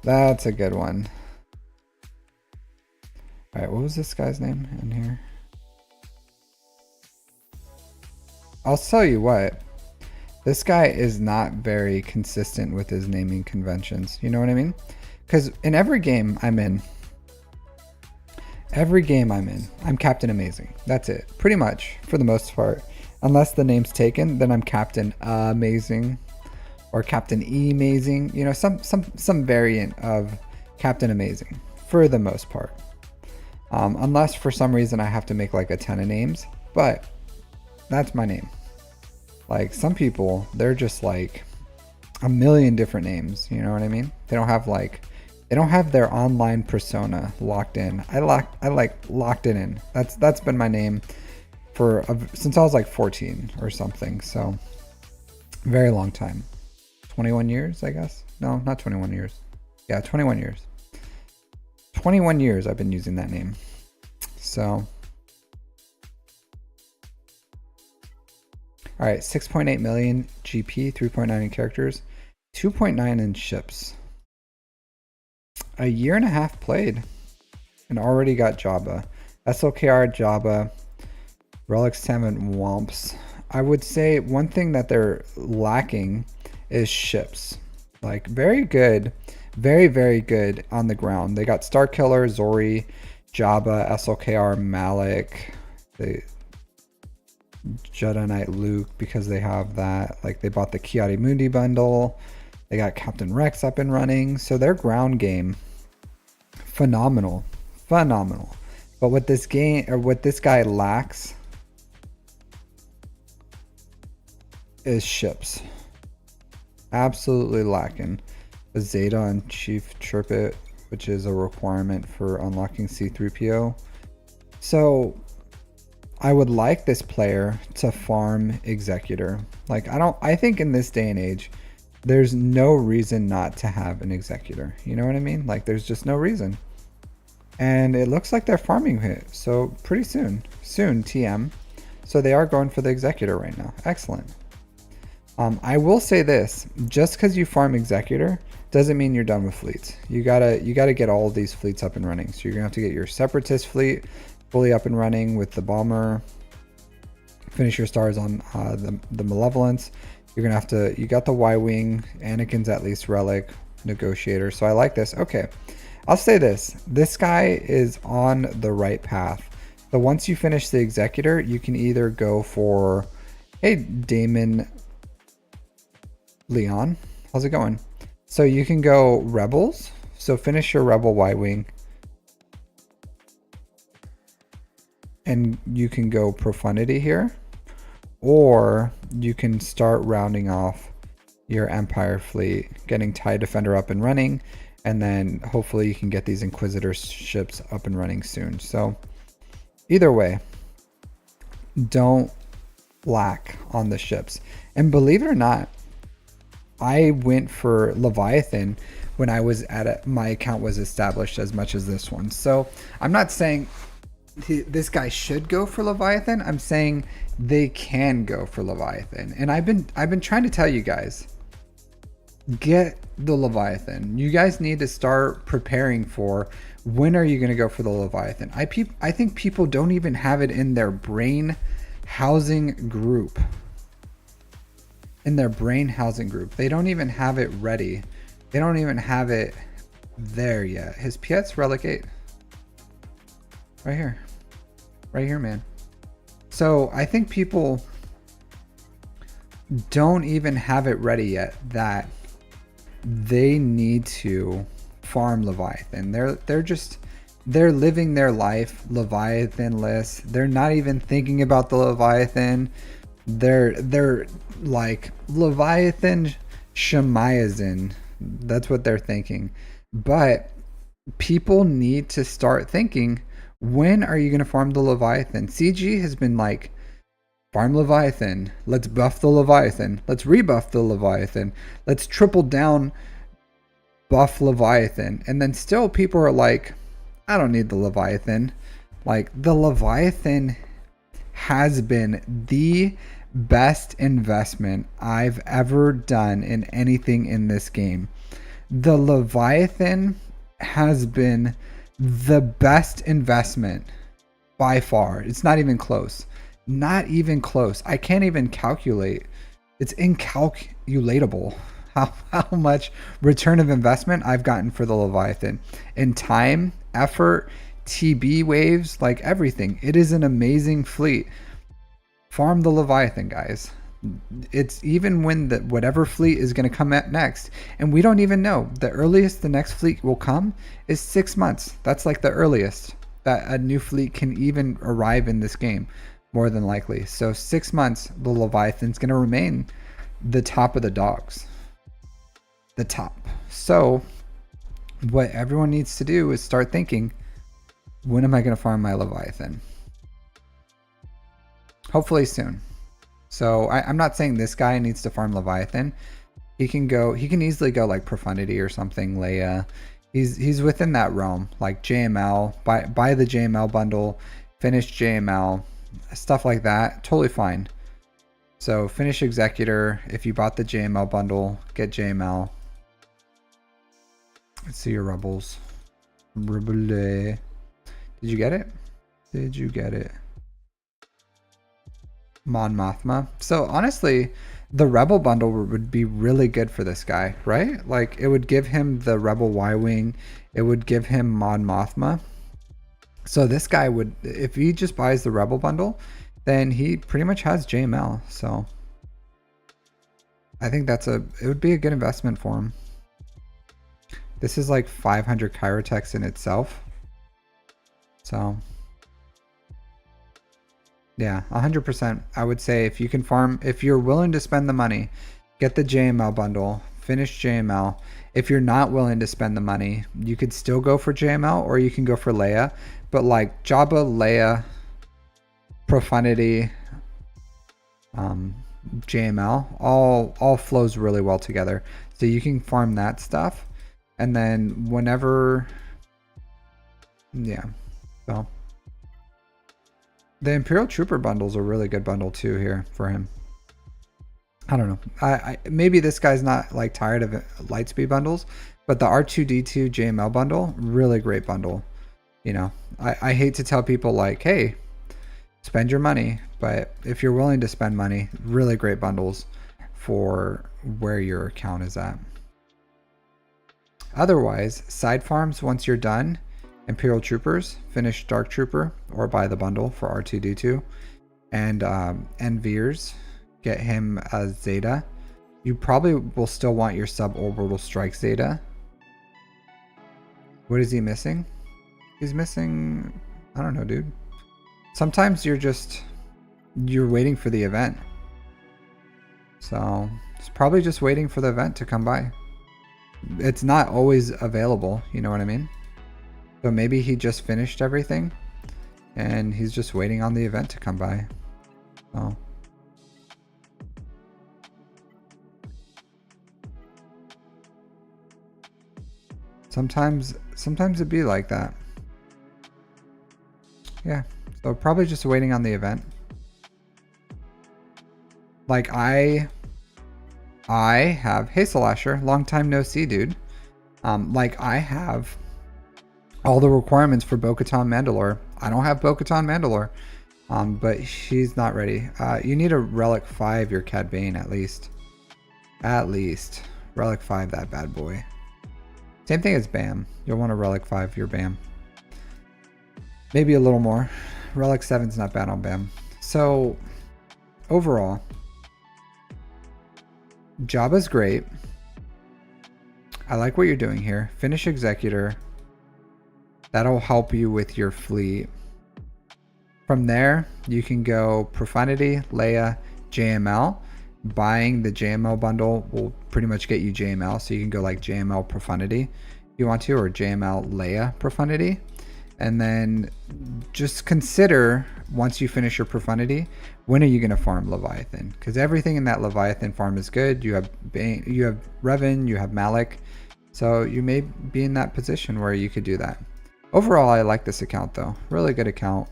That's a good one. All right, what was this guy's name in here? I'll tell you what. This guy is not very consistent with his naming conventions. You know what I mean? Because in every game I'm in, I'm Captain Amazing. That's it. Pretty much, for the most part. Unless the name's taken, then I'm Captain Amazing or Captain E-Amazing. You know, some variant of Captain Amazing for the most part. Unless for some reason I have to make like a ton of names, but that's my name. Like some people, they're just like a million different names. You know what I mean? They don't have their online persona locked in. I locked it in. That's been my name since I was like 14 or something. So very long time. 21 years, I guess. No, not 21 years. Yeah, 21 years. 21 years I've been using that name. So all right, 6.8 million GP, 3.9 in characters, 2.9 in ships. A year and a half played and already got Jabba. SLKR Jabba, Relics 7 Womps. I would say one thing that they're lacking is ships. Like very good, very, very good on the ground. They got Starkiller, Zori, Jabba, SLKR, Malik, the Jedi Knight Luke, because they have that. Like they bought the Kiadi Mundi bundle. They got Captain Rex up and running. So their ground game, phenomenal. But what this game, or what this guy lacks, is ships. Absolutely lacking. A Zeta and Chief Chirpit, which is a requirement for unlocking C-3PO. So I would like this player to farm Executor. Like I think in this day and age, there's no reason not to have an Executor. You know what I mean? Like there's just no reason. And it looks like they're farming it. So pretty soon TM. So they are going for the Executor right now. Excellent. I will say this, just because you farm Executor doesn't mean you're done with fleets. You gotta get all of these fleets up and running. So you're gonna have to get your Separatist fleet fully up and running with the bomber. Finish your stars on the Malevolence. You're gonna have to, you got the Y-Wing, Anakin's at least relic, Negotiator. So I like this. Okay. I'll say this guy is on the right path. So once you finish the executor, you can either go for, hey, Damon Leon, how's it going? So you can go rebels. So finish your rebel Y-wing. And you can go profundity here. Or you can start rounding off your Empire fleet, getting TIE Defender up and running. And then hopefully you can get these Inquisitor ships up and running soon. So either way, don't lack on the ships. And believe it or not, I went for Leviathan when I was at it. My account was established as much as this one. So I'm not saying this guy should go for Leviathan. I'm saying they can go for Leviathan. And I've been trying to tell you guys, get the Leviathan. You guys need to start preparing for when are you going to go for the Leviathan. I think people don't even have it in their brain housing group. In their brain housing group. They don't even have it ready. They don't even have it there yet. His Piet's relegate. Right here. Right here, man. So I think people don't even have it ready yet that they need to farm Leviathan. They're living their life Leviathan-less. They're not even thinking about the Leviathan. They're like Leviathan Shemaiazin. That's what they're thinking. But people need to start thinking, when are you going to farm the Leviathan? CG has been like, farm Leviathan. Let's buff the Leviathan. Let's rebuff the Leviathan. Let's triple down buff Leviathan. And then still people are like, I don't need the Leviathan. Like, the Leviathan has been the best investment I've ever done in anything in this game. The Leviathan has been the best investment by far. It's not even close. Not even close. I can't even calculate. It's incalculatable how much return of investment I've gotten for the Leviathan in time, effort, TB waves, like everything. It is an amazing fleet. Farm the Leviathan, guys. It's even when whatever fleet is going to come at next, and we don't even know. The earliest the next fleet will come is 6 months. That's like the earliest that a new fleet can even arrive in this game, more than likely. So 6 months, the Leviathan's going to remain the top of the dogs. The top. So what everyone needs to do is start thinking, when am I going to farm my Leviathan? Hopefully soon. So I'm not saying this guy needs to farm Leviathan. He can easily go like Profundity or something, Leia. He's within that realm, like JML, buy the JML bundle, finish JML, stuff like that, totally fine. So finish Executor, if you bought the JML bundle, get JML. Let's see your Rebels. Did you get it? Did you get it? Mon Mothma. So honestly, the Rebel bundle would be really good for this guy, right? Like, it would give him the Rebel Y-Wing. It would give him Mon Mothma. So this guy would, if he just buys the Rebel bundle, then he pretty much has JML. So I think it would be a good investment for him. This is like 500 Chirotex in itself. So yeah, 100%. I would say if you can farm, if you're willing to spend the money, get the JML bundle, finish JML. If you're not willing to spend the money, you could still go for JML, or you can go for Leia. But like Jabba, Leia, Profundity, JML, all flows really well together. So you can farm that stuff, and then whenever, yeah, so. The Imperial Trooper bundle's a really good bundle too here for him. I don't know. I maybe this guy's not like tired of Lightspeed bundles, but the R2D2 JML bundle, really great bundle. You know, I hate to tell people like, hey, spend your money, but if you're willing to spend money, really great bundles for where your account is at. Otherwise, side farms, once you're done, Imperial Troopers, finish Dark Trooper, or buy the bundle for R2-D2. And Veers, get him a Zeta. You probably will still want your suborbital strike Zeta. What is he missing? He's missing, I don't know, dude. Sometimes you're waiting for the event. So it's probably just waiting for the event to come by. It's not always available, you know what I mean? So maybe he just finished everything and he's just waiting on the event to come by. So sometimes it'd be like that. Yeah, so probably just waiting on the event. Like I have, hey Solasher, long time no see, dude. Like I have all the requirements for Bo-Katan Mandalore. I don't have Bo-Katan Mandalore, but she's not ready. You need a Relic 5 your Cad Bane at least. At least. Relic 5 that bad boy. Same thing as Bam. You'll want a Relic 5 your Bam. Maybe a little more. Relic 7's not bad on Bam. So overall, Jabba's great. I like what you're doing here. Finish Executor. That'll help you with your fleet. From there, you can go Profundity, Leia, JML. Buying the JML bundle will pretty much get you JML. So you can go like JML Profundity if you want to, or JML Leia Profundity. And then just consider, once you finish your Profundity, when are you going to farm Leviathan? Because everything in that Leviathan farm is good. You have Bane, you have Revan, you have Malik. So you may be in that position where you could do that. Overall, I like this account though. Really good account.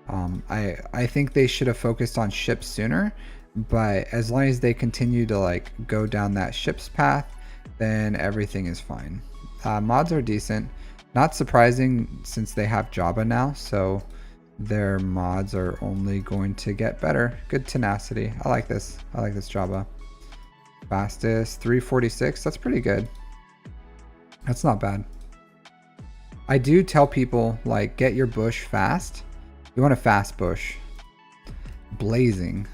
I think they should have focused on ships sooner, but as long as they continue to like go down that ships path, then everything is fine. Mods are decent. Not surprising since they have Jabba now, so their mods are only going to get better. Good tenacity. I like this. I like this Jabba. Fastest 346. That's pretty good. That's not bad. I do tell people, like, get your bush fast. You want a fast bush. Blazing.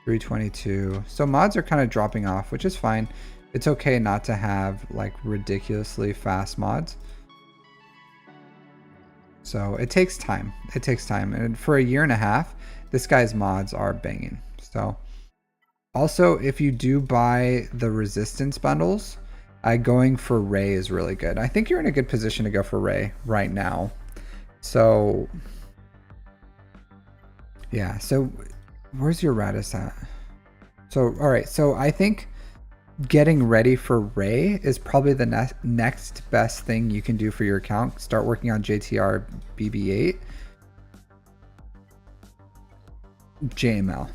322. So mods are kind of dropping off, which is fine. It's okay not to have like ridiculously fast mods. So it takes time. It takes time. And for a year and a half, this guy's mods are banging. So also, if you do buy the resistance bundles, going for Rey is really good. I think you're in a good position to go for Rey right now. So yeah, so where's your Radis at? So, all right. So I think getting ready for Rey is probably the next best thing you can do for your account. Start working on JTR BB-8. JML.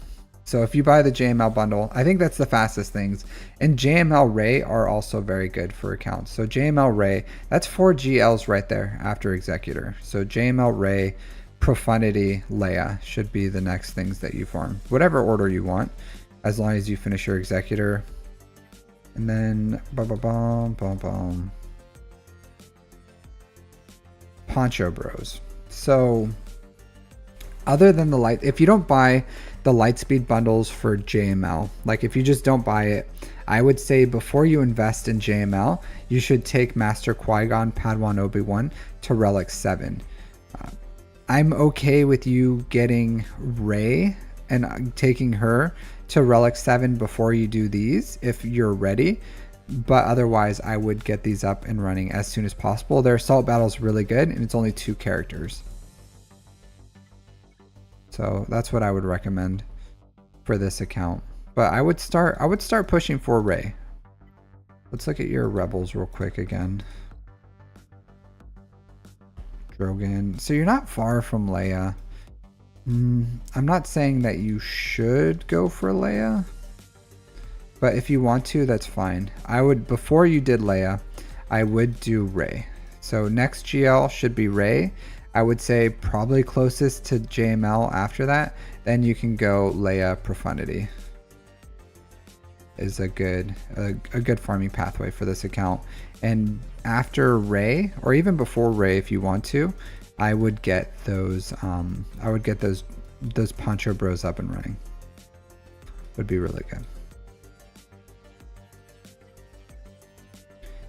So if you buy the JML bundle, I think that's the fastest things. And JML Rey are also very good for accounts. So JML Rey, that's 4 GLs right there after Executor. So JML Rey, Profundity, Leia should be the next things that you farm. Whatever order you want, as long as you finish your Executor. And then Poncho Bros. So other than the light, if you don't buy the Lightspeed bundles for JML, like if you just don't buy it, I would say before you invest in JML, you should take Master Qui-Gon, Padawan Obi-Wan to Relic 7. I'm okay with you getting Rey and taking her to Relic 7 before you do these if you're ready, but otherwise I would get these up and running as soon as possible. Their assault battle is really good and it's only 2 characters, so that's what I would recommend for this account. But I would start pushing for Rey. Let's look at your rebels real quick again. Drogon, so you're not far from Leia. I'm not saying that you should go for Leia, but if you want to, that's fine. I would, before you did Leia, I would do Rey. So next GL should be Rey. I would say probably closest to JML after that. Then you can go Leia Profundity. Is a good farming pathway for this account. And after Ray, or even before Ray if you want to, I would get those those Poncho Bros up and running. Would be really good.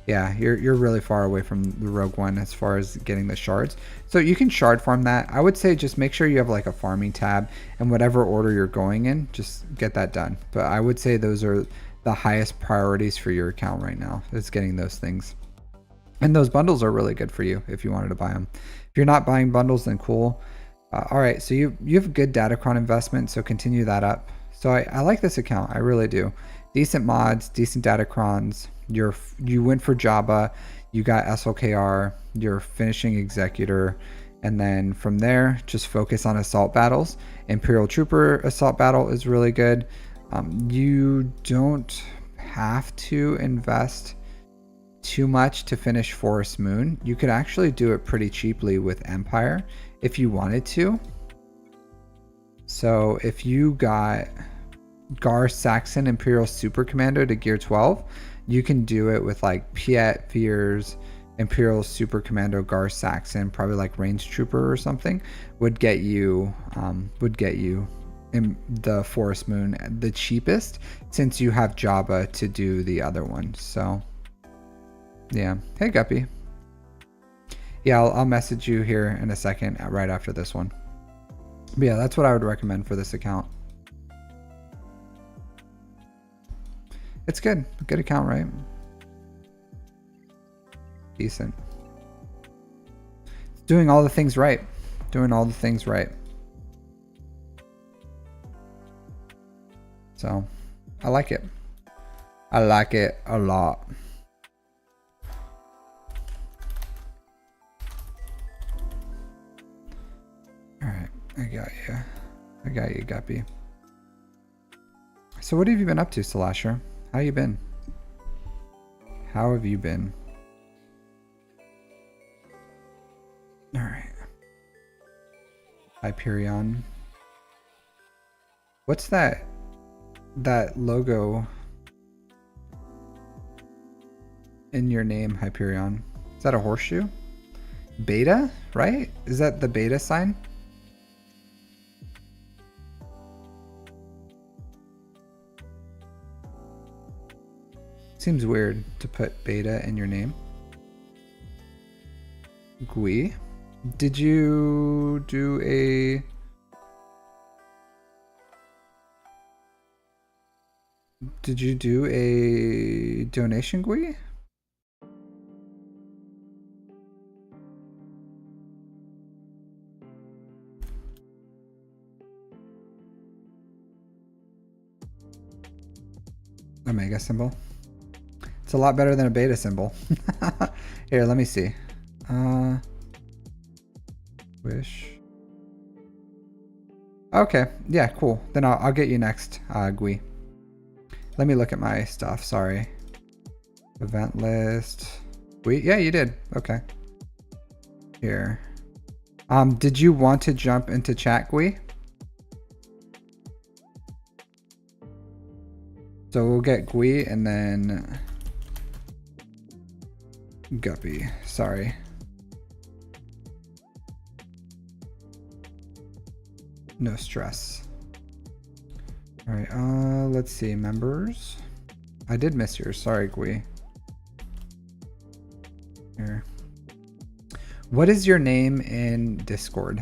Yeah, you're really far away from the Rogue One as far as getting the shards. So you can shard farm that. I would say just make sure you have like a farming tab, and whatever order you're going in, just get that done. But I would say those are the highest priorities for your account right now, is getting those things. And those bundles are really good for you if you wanted to buy them. If you're not buying bundles, then cool. All right, so you have good Datacron investment, so continue that up. So I like this account, I really do. Decent mods, decent Datacrons. You went for Jabba, you got SLKR, you're finishing Executor, and then from there, just focus on assault battles. Imperial Trooper assault battle is really good. You don't have to invest too much to finish Forest Moon. You could actually do it pretty cheaply with Empire if you wanted to. So if you got Gar Saxon Imperial Super Commando to gear 12, you can do it with like Piet Veers Imperial Super Commando Gar Saxon, probably like Range Trooper or something, would get you in the Forest Moon the cheapest, since you have Jabba to do the other one. So yeah. Hey Guppy. Yeah, I'll message you here in a second right after this one. But yeah, that's what I would recommend for this account. It's good. Good account, right? Decent. It's doing all the things right. Doing all the things right. So, I like it. I like it a lot. Alright, I got you. I got you, Guppy. So what have you been up to, Slasher? How you been? How have you been? Alright. Hyperion. What's that logo in your name, Hyperion? Is that a horseshoe? Beta, right? Is that the beta sign? Seems weird to put beta in your name. Gui, did you do a donation, Gui? Omega symbol. It's a lot better than a beta symbol. Here, let me see. Wish. Okay, yeah, cool. Then I'll get you next, Gui. Let me look at my stuff, sorry. Event list. Gui? Yeah, you did. Okay. Here. Did you want to jump into chat, Gui? So we'll get Gui and then Guppy. Sorry. No stress. All right. Let's see. Members. I did miss yours. Sorry, Gui. Here. What is your name in Discord?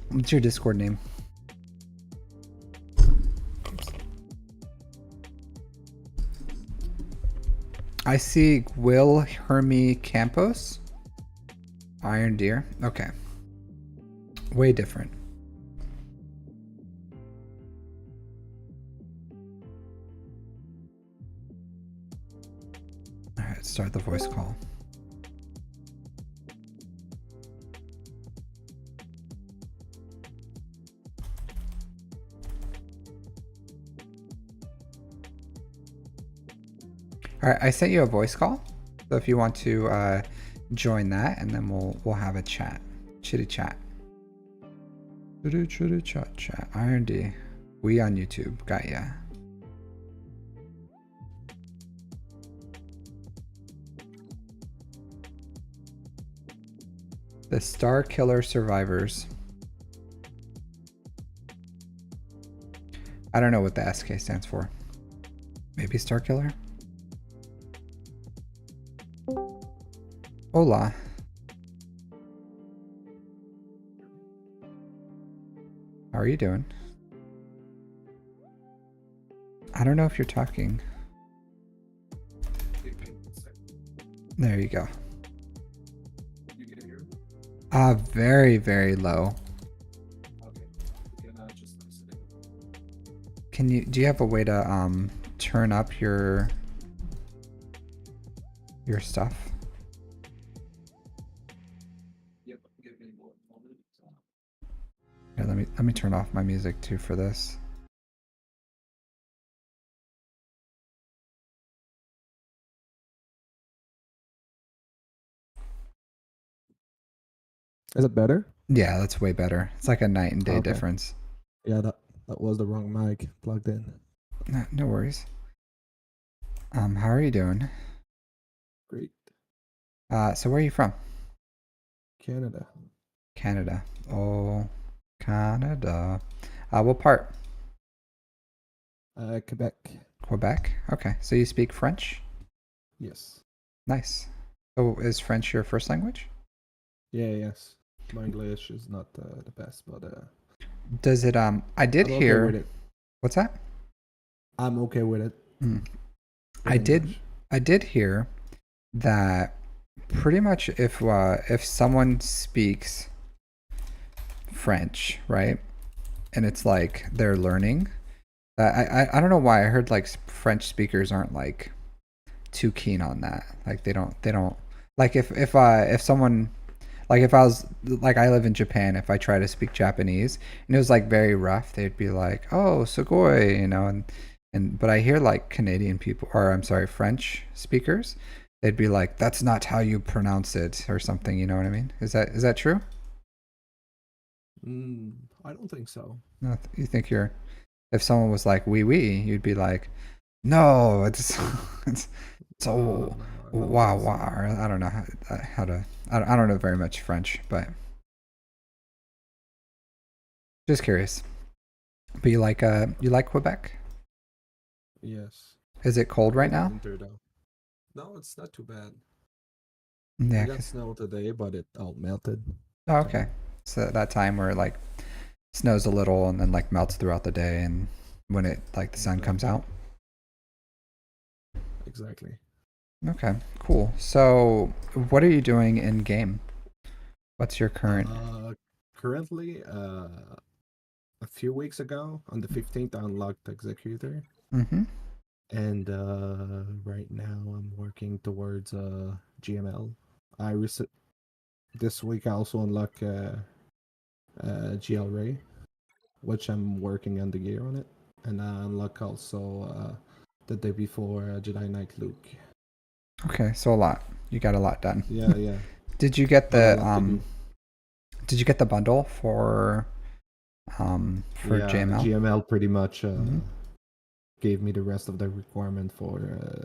What's your Discord name? I see Will Hermie Campos. Irondeer. Okay. Way different. All right, start the voice call. All right, I sent you a voice call, so if you want to join that, and then we'll have a chat, chitty chat. Chitty chat. Irondeer, we on YouTube, got ya. The Star Killer Survivors. I don't know what the SK stands for. Maybe Star Killer? Hola. How are you doing? I don't know if you're talking. There you go. Very, very low. Do you have a way to turn up your stuff? Here, let me turn off my music too for this. Is it better? Yeah, that's way better. It's like a night and day Okay. difference. Yeah, that was the wrong mic plugged in. No worries. How are you doing? Great. So where are you from? Canada. Canada. Oh, Canada. What part? Quebec. Quebec. Okay. So you speak French? Yes. Nice. So is French your first language? Yeah, yes. My English is not the best, but Does it I did I'm okay hear with it. What's that? I'm okay with it. Mm. With English. I did hear that pretty much if someone speaks French, right? And it's like they're learning. I don't know why I heard like French speakers aren't like too keen on that. Like they don't like if someone like if I was like I live in Japan, if I try to speak Japanese and it was like very rough, they'd be like, "Oh, sugoi," you know, and but I hear like Canadian people or I'm sorry, French speakers, they'd be like, "That's not how you pronounce it" or something, you know what I mean? Is that true? I don't think so. No, you think if someone was like "wee wee," you'd be like, "No, it's so No, wow it's- wow." I don't know how to. I don't know very much French, but just curious. But you like Quebec? Yes. Is it cold right Like now? winter, though. No, it's not too bad. Yeah. We got snow today, but it all melted. Oh, okay. So that time where it like snows a little and then like melts throughout the day, and when it like the sun comes out. Exactly. Okay, cool. So what are you doing in game? What's your current? Currently, a few weeks ago, on the 15th, I unlocked Executor. Mm-hmm. And right now I'm working towards GML. This week I also unlock GL Ray, which I'm working on the gear on it, and I unlock also the day before Jedi Knight Luke. Okay, so a lot. You got a lot done. Yeah, yeah. Did you get But a the lot to do. Did you get the bundle for Yeah, JML? GML pretty much Mhm. gave me the rest of the requirement for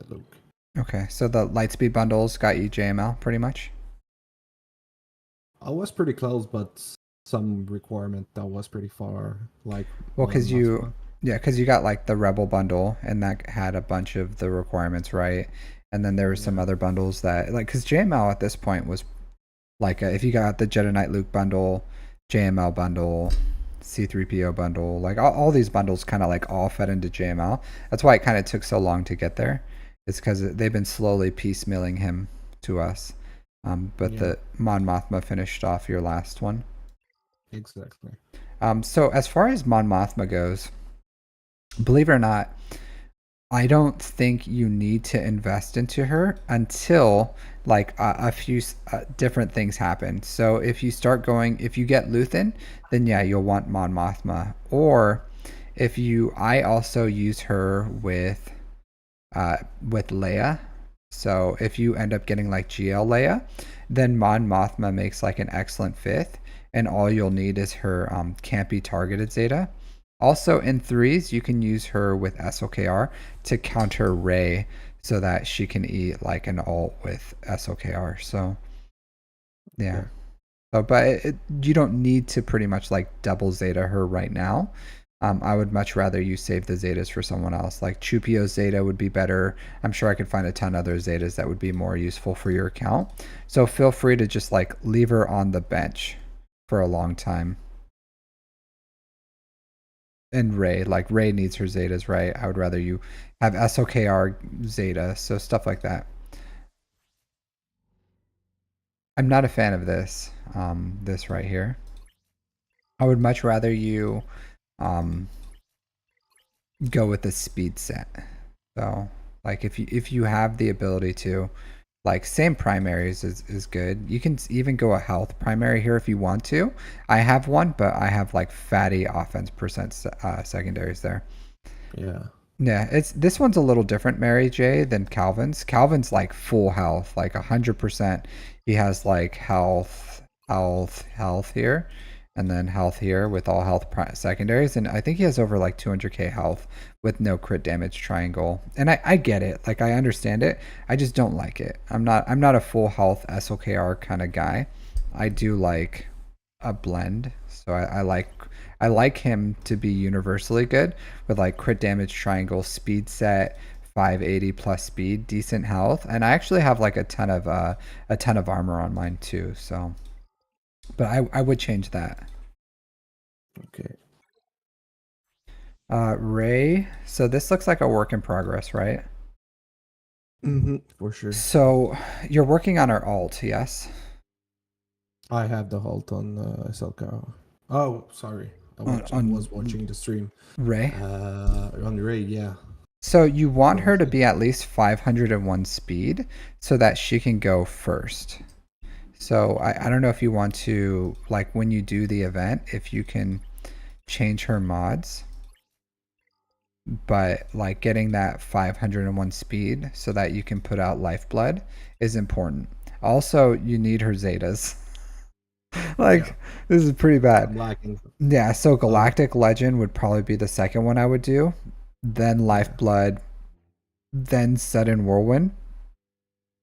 Luke. Okay, so the Lightspeed bundles got you JML pretty much. I was pretty close, but some requirement that was pretty far. Like Well, because you Mothma. because you got like the Rebel bundle and that had a bunch of the requirements, right? And then there were some Yeah. other bundles that like because JML at this point was like if you got the Jedi Knight Luke bundle, JML bundle, C3PO bundle, like all these bundles kind of like all fed into JML. That's why it kind of took so long to get there. It's because they've been slowly piecemealing him to us. But Yeah. the Mon Mothma finished off your last one. Exactly. So as far as Mon Mothma goes, believe it or not, I don't think you need to invest into her until like a few different things happen. So if you get Luthen, then yeah, you'll want Mon Mothma. Or I also use her with Leia. So if you end up getting like GL Leia, then Mon Mothma makes like an excellent fifth, and all you'll need is her campy targeted Zeta. Also in threes, you can use her with SOKR to counter Rey so that she can eat like an ult with SOKR. So yeah. Okay. So, but you don't need to pretty much like double Zeta her right now. I would much rather you save the Zetas for someone else. Like Chupio's Zeta would be better. I'm sure I could find a ton of other Zetas that would be more useful for your account. So feel free to just like leave her on the bench for a long time. And Ray, like Ray needs her Zetas, right? I would rather you have SOKR Zeta, so stuff like that. I'm not a fan of this, this right here. I would much rather you go with the speed set. So like if you have the ability to, like same primaries is good. You can even go a health primary here if you want to. I have one, but I have like fatty offense percent secondaries there. Yeah. Yeah, this one's a little different, Mary J, than Calvin's. Calvin's like full health, like 100%. He has like health here, and then health here with all health secondaries, and I think he has over like 200k health with no crit damage triangle. And I get it, like I understand it. I just don't like it. I'm not a full health SOKR kind of guy. I do like a blend, so I like him to be universally good with like crit damage triangle, speed set, 580 plus speed, decent health, and I actually have like a ton of armor on mine too. So, but I would change that. Okay. Ray. So this looks like a work in progress, right? For sure. So you're working on our alt, yes? I have the halt on SLK. Oh, sorry. I was watching the stream. Ray. On Ray, yeah. So you want her to be at least 501 speed so that she can go first. So I don't know if you want to, like when you do the event, if you can change her mods, but like getting that 501 speed so that you can put out lifeblood is important. Also, you need her Zetas. Like, this is pretty bad. I'm lacking. Yeah, so Galactic Legend would probably be the second one I would do. Then Lifeblood, then Sudden Whirlwind.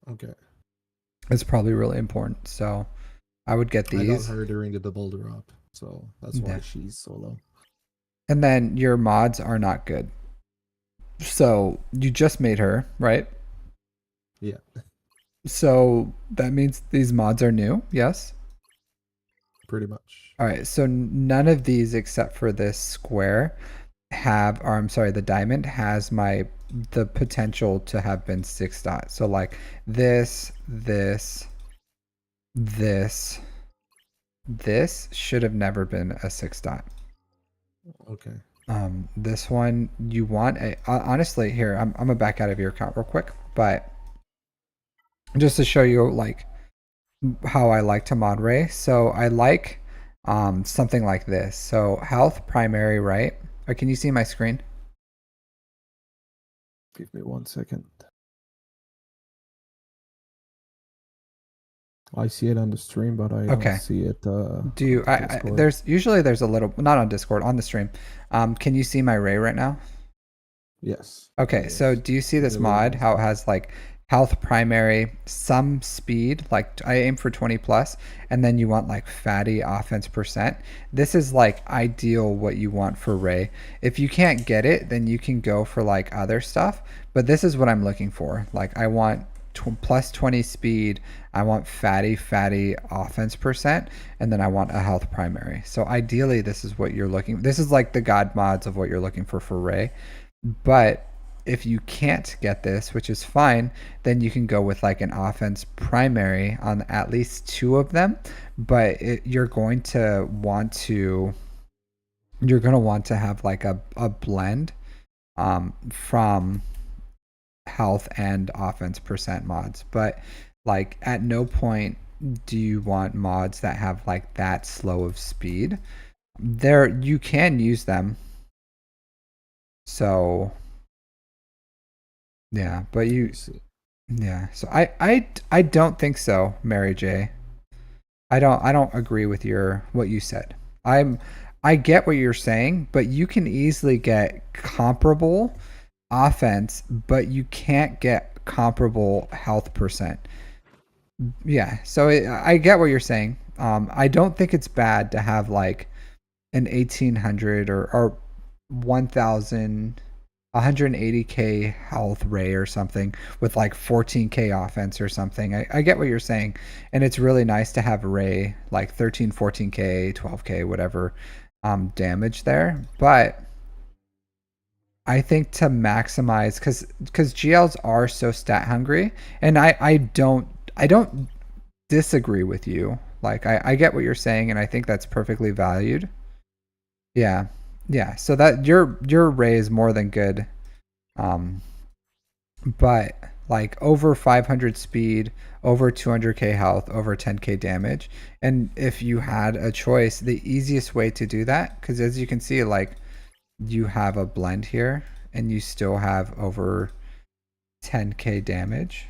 Okay. It's probably really important. So I would get I got these. her during the double drop, so that's why she's so low. And then your mods are not good. So you just made her, right? Yeah. So that means these mods are new, yes? Pretty much. All right, so none of these except for this square have, or I'm sorry, the diamond has the potential to have been 6 dots. So like this should have never been a 6 dot. Okay. This one you want honestly here, I'm gonna back out of your account real quick, but just to show you like how I like to mod Ray. So I like something like this. So health primary, right? Or can you see my screen? Give me 1 second. I see it on the stream, but I don't see it. Do you? There's a little, not on Discord, on the stream. Can you see my Ray right now? Yes. Okay, yes. so do you see this mod? How it has like health primary, some speed, like I aim for 20 plus, and then you want like fatty offense percent. This is like ideal what you want for Ray. If you can't get it, then you can go for like other stuff, but this is what I'm looking for. Like I want plus 20 speed, I want fatty offense percent, and then I want a health primary. So ideally this is what you're looking, this is like the god mods of what you're looking for Ray. But if you can't get this, which is fine, then you can go with like an offense primary on at least 2 of them. But you're going to want to have like a blend from health and offense percent mods. But like at no point do you want mods that have like that slow of speed. There you can use them. So yeah, but yeah. So I don't think so, Mary J. I don't agree with what you said. I get what you're saying, but you can easily get comparable offense, but you can't get comparable health percent. Yeah, so I get what you're saying. I don't think it's bad to have like an 1800 or 1000 180k health Ray or something with like 14k offense or something. I get what you're saying, and it's really nice to have Ray like 13, 14k, 12k, whatever damage there. But I think to maximize, because GLs are so stat hungry, and I don't disagree with you. Like I get what you're saying, and I think that's perfectly valued. Yeah. Yeah. So that your Ray is more than good. But like over 500 speed, over 200k health, over 10k damage. And if you had a choice, the easiest way to do that, because as you can see, like you have a blend here and you still have over 10k damage,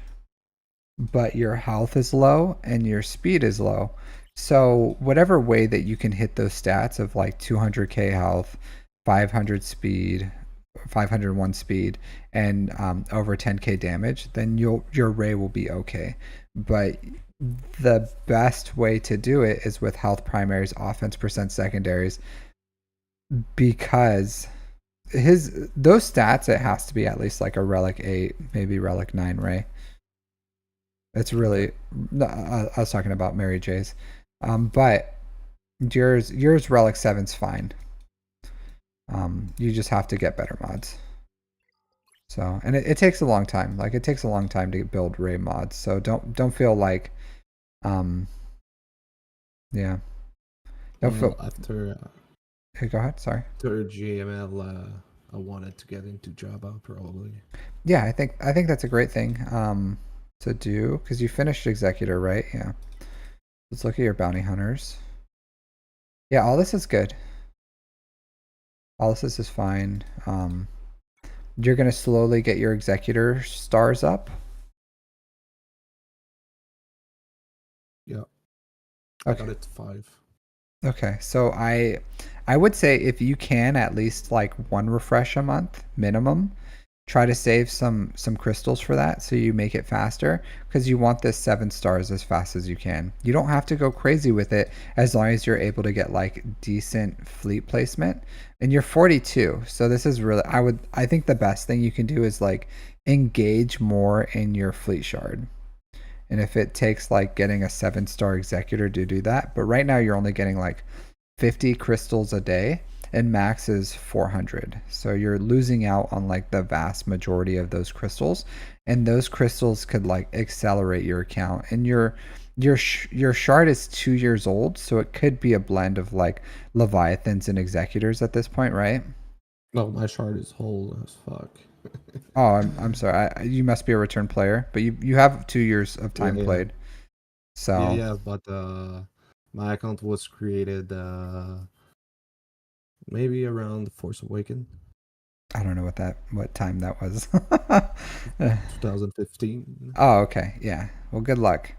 but your health is low and your speed is low. So whatever way that you can hit those stats of like 200k health, 500 speed, 501 speed, and over 10k damage, then your Ray will be okay. But the best way to do it is with health primaries, offense percent secondaries, because those stats, it has to be at least like a relic 8, maybe relic 9 Ray. It's really, I was talking about Mary J's, but yours relic 7's fine. You just have to get better mods. So, and it takes a long time. Like it takes a long time to build Ray mods. So don't feel like, yeah. Don't feel after. Hey, go ahead. Sorry. After GML, I wanted to get into Java probably. Yeah, I think that's a great thing to do, because you finished Executor, right? Yeah. Let's look at your bounty hunters. Yeah, all this is good. All this is fine. You're gonna slowly get your Executor stars up. Yeah. Okay. I got it to 5. Okay, so I would say if you can at least like 1 refresh a month minimum, try to save some crystals for that so you make it faster, because you want this 7 stars as fast as you can. You don't have to go crazy with it as long as you're able to get like decent fleet placement. And you're 42, so this is really, I think the best thing you can do is like engage more in your fleet shard. And if it takes like getting a 7-star executor to do that, but right now you're only getting like 50 crystals a day and max is 400. So you're losing out on like the vast majority of those crystals, and those crystals could like accelerate your account. And your shard is 2 years old, so it could be a blend of like Leviathans and executors at this point, right? No, my shard is whole as fuck. Oh, I'm sorry. You must be a return player, but you have 2 years of time played. So yeah, but my account was created maybe around Force Awaken. I don't know what time that was. 2015. Oh, okay. Yeah. Well, good luck.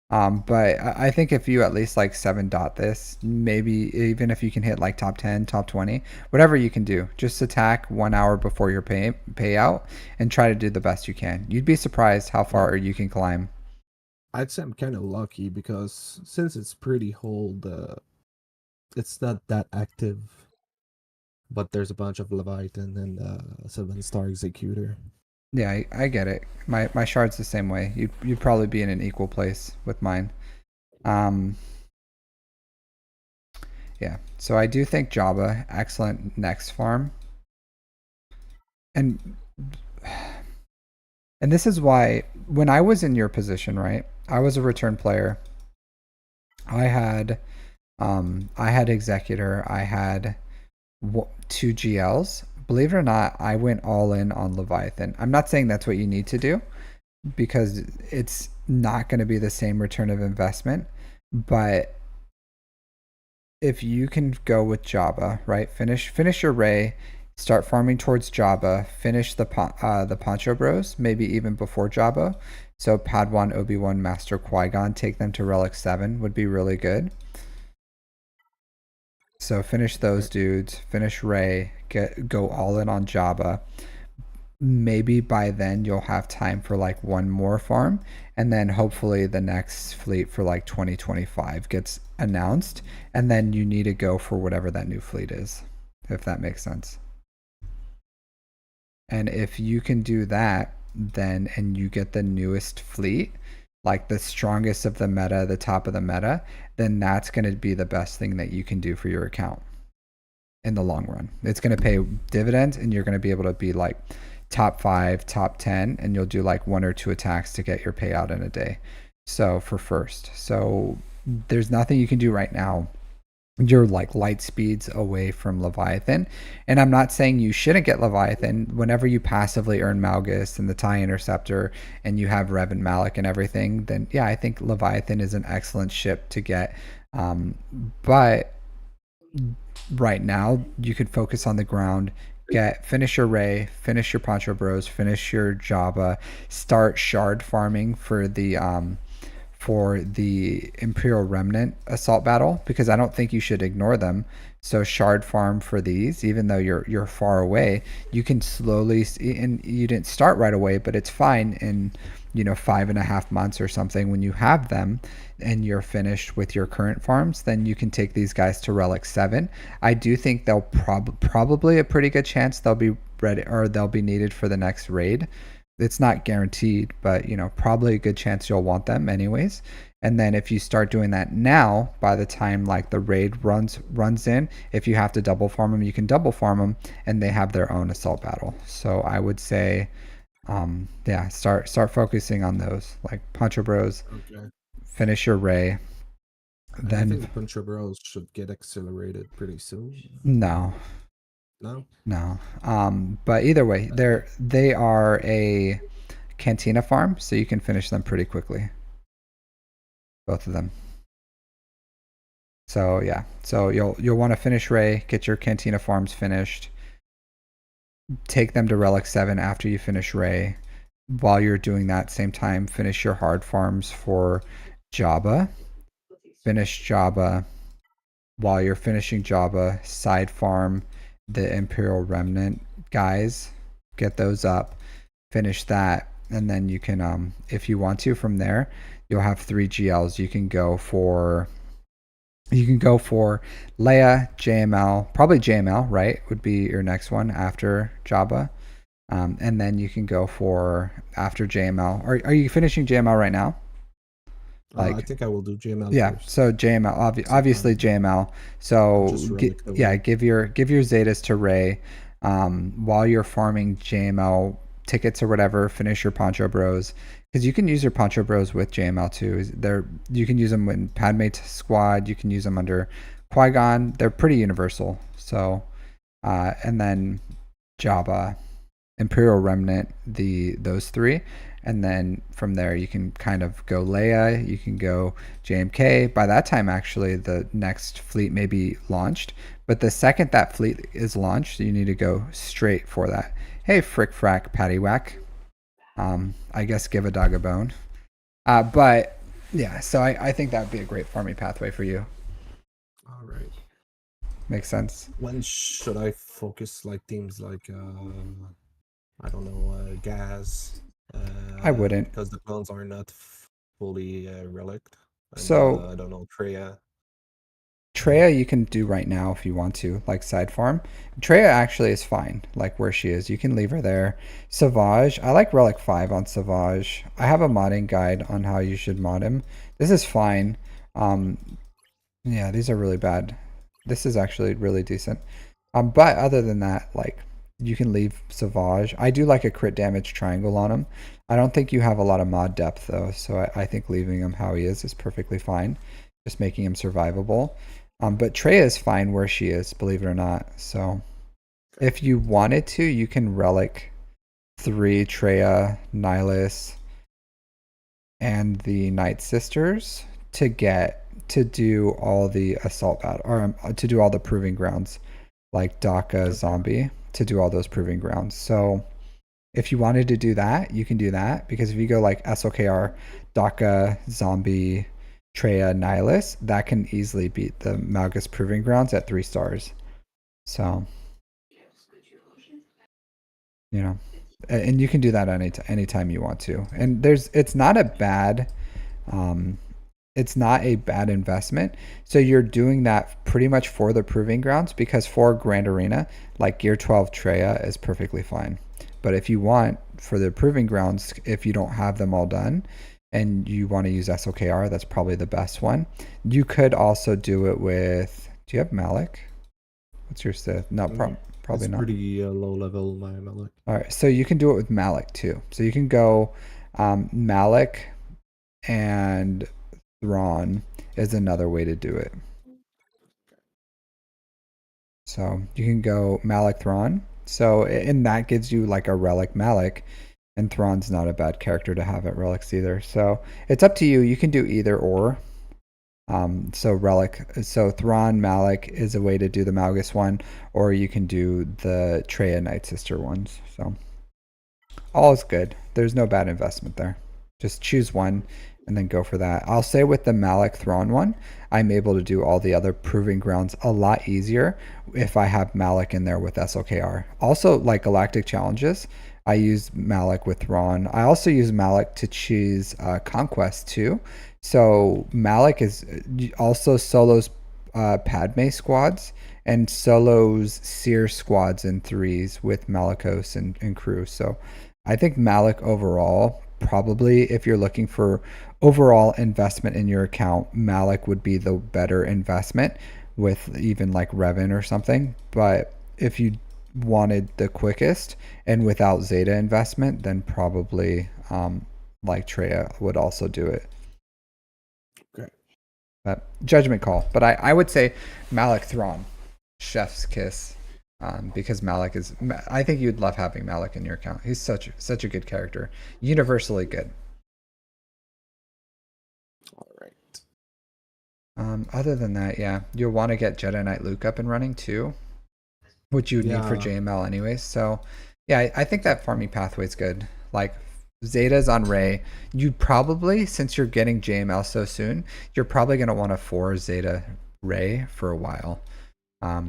But I think if you at least like 7 dot this, maybe even if you can hit like top 10, top 20, whatever you can do, just attack 1 hour before your payout and try to do the best you can. You'd be surprised how far you can climb. I'd say I'm kind of lucky because since it's pretty hold, it's not that active. But there's a bunch of Leviathan and 7-star executor. Yeah, I get it. My shard's the same way. You'd probably be in an equal place with mine. Yeah. So I do think Java, excellent next farm. And this is why when I was in your position, right? I was a return player. I had Executor, I had 2 GLs. Believe it or not, I went all in on Leviathan. I'm not saying that's what you need to do, because it's not going to be the same return of investment. But if you can go with Java, right? Finish your Ray, start farming towards Java, finish the Poncho Bros, maybe even before Java. So Padawan, Obi-Wan, Master Qui-Gon, take them to Relic 7 would be really good. So finish those dudes, finish Ray, go all in on Java. maybe by then you'll have time for like one more farm, and then hopefully the next fleet for like 2025 gets announced, and then you need to go for whatever that new fleet is, if that makes sense. And if you can do that, then and you get the newest fleet, like the strongest of the meta, the top of the meta, then that's going to be the best thing that you can do for your account in the long run. It's going to pay dividends, and you're going to be able to be like top 5, top 10, and you'll do like 1 or 2 attacks to get your payout in a day. So for first, so there's nothing you can do right now. You're like light speeds away from Leviathan, and I'm not saying you shouldn't get Leviathan. Whenever you passively earn Malgus and the TIE Interceptor, and you have Rev and Malik and everything, then yeah, I think Leviathan is an excellent ship to get. But right now, you could focus on the ground, finish your Ray, finish your Poncho Bros, finish your Jabba, start shard farming for the Imperial Remnant assault battle, because I don't think you should ignore them. So shard farm for these, even though you're far away, you can slowly, and you didn't start right away, but it's fine in 5.5 months or something, when you have them and you're finished with your current farms, then you can take these guys to Relic 7. I do think they'll probably a pretty good chance they'll be ready, or they'll be needed for the next raid. It's not guaranteed, but probably a good chance you'll want them anyways. And then if you start doing that now, by the time like the raid runs in, if you have to double farm them, you can double farm them, and they have their own assault battle. So I would say, yeah, start focusing on those, like Poncho Bros. Okay. Finish your Ray. Then I Then think Puncher Bros should get accelerated pretty soon. no. No? But either way, they are a Cantina farm, so you can finish them pretty quickly. Both of them. So yeah, so you'll want to finish Ray, get your Cantina farms finished, take them to Relic 7 after you finish Ray. While you're doing that, same time, finish your hard farms for Jabba. Finish Jabba. While you're finishing Jabba, side farm the Imperial Remnant guys, get those up, finish that, and then you can, if you want to, from there, you'll have 3 GLs. You can go for Leia, JML, probably JML, right? Would be your next one after Jabba. And then you can go for after JML. Are you finishing JML right now? I think I will do JML Yeah, first. so JML, obviously JML. So give your Zetas to Ray. While you're farming JML tickets or whatever, finish your Poncho Bros, because you can use your Poncho Bros with JML too. You can use them in Padme squad. You can use them under Qui-Gon. They're pretty universal. So, and then Jabba, Imperial Remnant, those 3. And then from there, you can kind of go Leia, you can go JMK. By that time, actually, the next fleet may be launched. But the second that fleet is launched, you need to go straight for that. Hey, frick frack, patty whack. I guess give a dog a bone. But yeah, so I think that would be a great farming pathway for you. All right. Makes sense. When should I focus like teams like I don't know, Gaz? I wouldn't, because the clones are not fully relict. And, so I don't know, Treya. Treya you can do right now if you want to, like side farm. Treya actually is fine, like where she is. You can leave her there. Savage, I like Relic 5 on Savage. I have a modding guide on how you should mod him. This is fine. Yeah, these are really bad. This is actually really decent. But other than that, like, you can leave Savage. I do like a crit damage triangle on him. I don't think you have a lot of mod depth though, so I think leaving him how he is perfectly fine. Just making him survivable. But Treya is fine where she is, believe it or not. So if you wanted to, you can Relic 3 Treya, Nihilus, and the Night Sisters to do all the assault battle, or to do all the proving grounds, like Daka, Zombie, to do all those proving grounds. So if you wanted to do that, you can do that, because if you go like SOKR, Daka, Zombie, Treya, Nihilus, that can easily beat the Malgus proving grounds at 3 stars. So, And you can do that anytime you want to. And it's not a bad investment. So you're doing that pretty much for the proving grounds, because for Grand Arena, like Gear 12 Treya is perfectly fine. But if you want for the proving grounds, if you don't have them all done and you want to use SOKR, that's probably the best one. You could also do it with, do you have Malik? What's your Sith? No, probably It's not. pretty low level, my Malik. All right, so you can do it with Malik too. So you can go Malik and Thrawn is another way to do it. So you can go Malik Thrawn. So, and that gives you like a relic Malik, and Thrawn's not a bad character to have at relics either. So it's up to you. You can do either or. So Thrawn Malik is a way to do the Malgus one, or you can do the Treya Night Sister ones. So all is good. There's no bad investment there. Just choose one and then go for that. I'll say with the Malik Thrawn one, I'm able to do all the other proving grounds a lot easier if I have Malik in there with SOKR. Also, like Galactic Challenges, I use Malik with Thrawn. I also use Malik to choose Conquest too. So Malik is also solos Padme squads and solos Seer squads in 3s with Malicos and crew. So I think Malik overall, probably if you're looking for overall investment in your account, Malik would be the better investment with even like Revan or something. But if you wanted the quickest and without Zeta investment, then probably like Treya would also do it. Okay. But judgment call. But I would say Malik Thrawn, chef's kiss. Because Malik is, I think you'd love having Malik in your account. He's such a good character, universally good. All right. Other than that, yeah, you'll want to get Jedi Knight Luke up and running too, which you would need for JML anyways. So yeah, I think that farming pathway is good. Like Zetas on Rey, you probably, since you're getting JML so soon, you're probably going to want a 4 Zeta Rey for a while.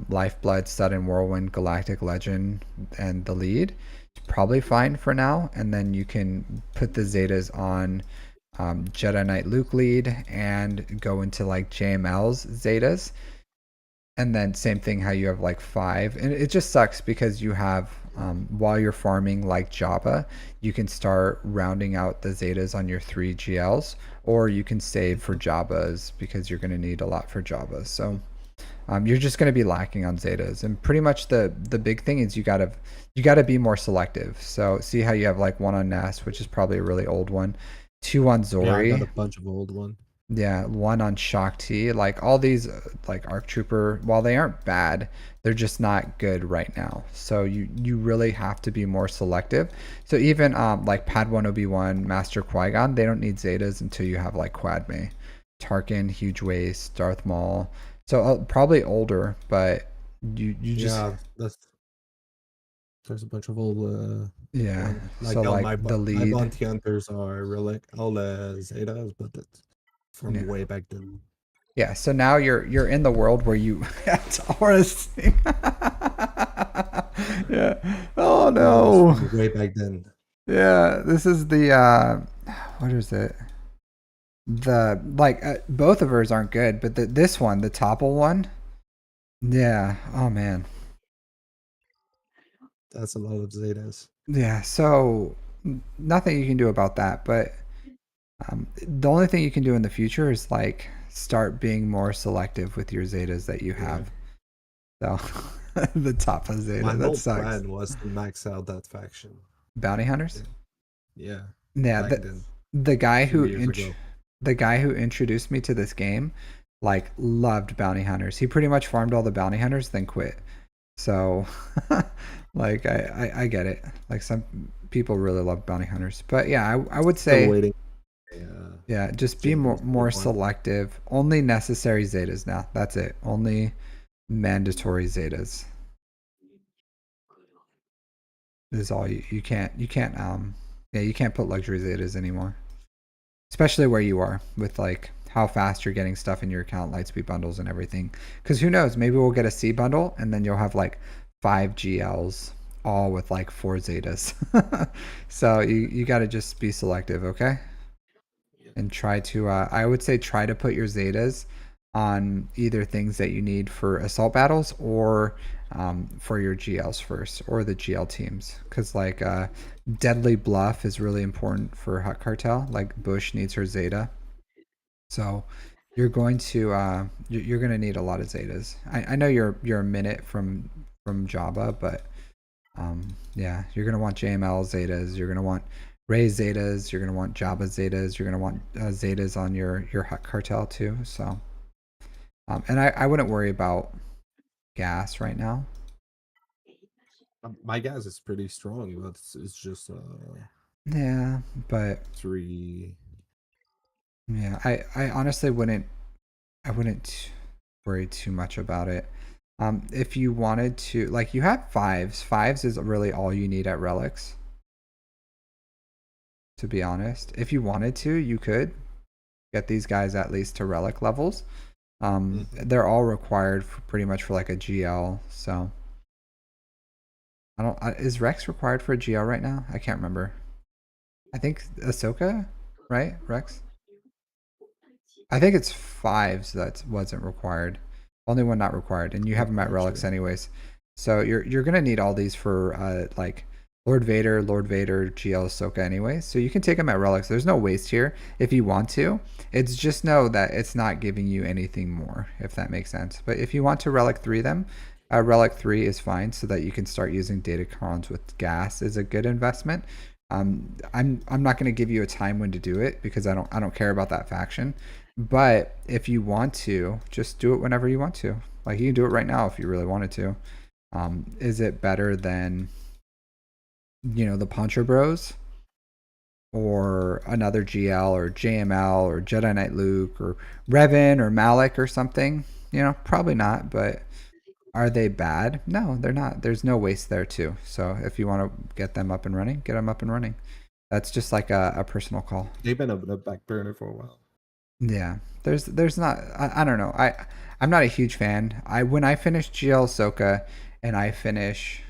Lifeblood, Sudden Whirlwind, Galactic Legend, and the lead. It's probably fine for now, and then you can put the Zetas on Jedi Knight Luke lead and go into like JML's Zetas. And then same thing how you have like 5. And it just sucks because you have, while you're farming like Jabba, you can start rounding out the Zetas on your 3 GLs, or you can save for Jabbas because you're going to need a lot for Jabba. So you're just going to be lacking on Zetas. And pretty much the big thing is you gotta be more selective. So see how you have like 1 on Nest, which is probably a really old one, 2 on Zori. Yeah, I got a bunch of old one. Yeah, 1 on Shakti. Like all these like ARC Trooper, while they aren't bad, they're just not good right now. So you really have to be more selective. So even like Padawan Obi-Wan, Master Qui-Gon, they don't need Zetas until you have like Quadme, Tarkin, Huge Waist, Darth Maul. So probably older, but you just, there's a bunch of old yeah. like, So like my the lead. my bounty hunters are relic all Zetas, but it's from way back then. Yeah, so now you're in the world where you Taurus. Yeah. Oh no. Way back then. Yeah, this is the what is it? The like both of hers aren't good, but this one, the Topple one. Yeah. Oh man. That's a lot of Zetas. Yeah. So nothing you can do about that, but the only thing you can do in the future is like start being more selective with your Zetas that you have. So the top of Zeta, My that whole sucks. plan was to max out that faction. Bounty hunters. Yeah. Yeah. The guy who introduced me to this game, like loved bounty hunters. He pretty much farmed all the bounty hunters, then quit. So, like I get it. Like some people really love bounty hunters, but yeah, I would say waiting. Yeah, just be more selective. Only necessary Zetas now. That's it. Only mandatory Zetas is all you can't you can't put luxury Zetas anymore. Especially where you are with like how fast you're getting stuff in your account, Lightspeed bundles and everything. Because who knows, maybe we'll get a C bundle and then you'll have like 5 GLs all with like 4 zetas. So you got to just be selective, okay? And try to, I would say try to put your zetas on either things that you need for assault battles or for your GLs first, or the GL teams. Because like Deadly Bluff is really important for Hut Cartel. Like Bush needs her zeta. So you're going to you're going to need a lot of zetas. I know you're a minute from Java, but yeah, you're going to want JML zetas. You're going to want Ray zetas. You're going to want Java zetas. You're going to want zetas on your Hut Cartel too. So and I wouldn't worry about gas right now. My gas is pretty strong, but it's just Yeah, but 3. yeah, I honestly wouldn't worry too much about it. If you wanted to, like, you have fives. Fives is really all you need at relics. To be honest, if you wanted to, you could get these guys at least to relic levels. They're all required for pretty much for like a GL. So I don't. Is Rex required for a GL right now? I can't remember. I think Ahsoka, right? Rex. I think it's fives that wasn't required. Only one not required, and you have them at relics anyways. So you're gonna need all these for like Lord Vader, GL Ahsoka anyway. So you can take them at relics. There's no waste here if you want to. It's just know that it's not giving you anything more, if that makes sense. But if you want to relic 3 them, relic 3 is fine, so that you can start using datacrons with gas is a good investment. I'm not going to give you a time when to do it because I don't care about that faction. But if you want to, just do it whenever you want to. Like you can do it right now if you really wanted to. Is it better than, you know, the Poncho Bros or another GL or JML or Jedi Knight Luke or Revan or Malik or something? You know, probably not, but are they bad? No, they're not. There's no waste there too. So if you want to get them up and running, get them up and running. That's just like a personal call. They've been on the back burner for a while. Yeah, there's not. I don't know. I'm not a huge fan. When I finish GL Ahsoka and I finish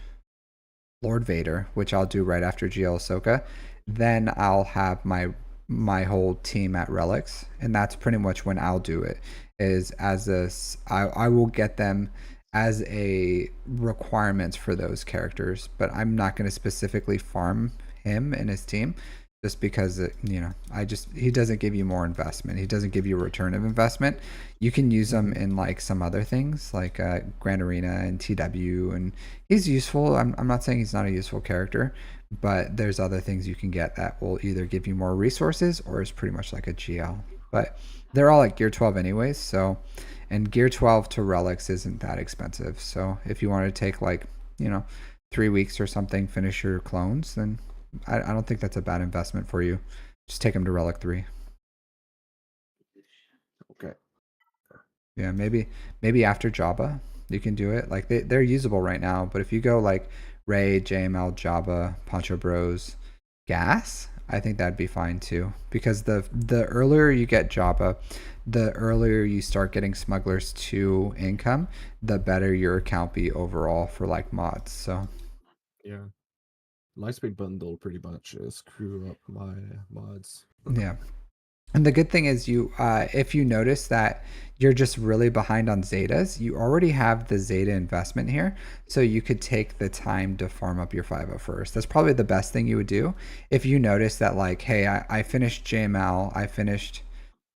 Lord Vader, which I'll do right after GL Ahsoka, then I'll have my whole team at relics, and that's pretty much when I'll do it. Is as this, I will get them as a requirements for those characters, but I'm not going to specifically farm him and his team just because you know, he doesn't give you more investment. He doesn't give you a return of investment. You can use them in like some other things like Grand Arena and TW, and he's useful. I'm not saying he's not a useful character, but there's other things you can get that will either give you more resources or is pretty much like a GL. But they're all at gear 12 anyways, so, and gear 12 to relics isn't that expensive. So if you want to take like, you know, 3 weeks or something, finish your clones, then I don't think that's a bad investment for you. Just take them to relic 3. Okay. Yeah, maybe after Jabba you can do it. Like they're usable right now, but if you go like Ray, JML, Jabba, Poncho Bros, Gas, I think that'd be fine too. Because the earlier you get Jabba, the earlier you start getting Smugglers 2 income, the better your account be overall for like mods. So Yeah. Lightspeed bundle pretty much screw up my mods. yeah. And the good thing is you if you notice that you're just really behind on zetas, you already have the zeta investment here, so you could take the time to farm up your 501st. That's probably the best thing you would do. If you notice that like, hey, I finished JML, I finished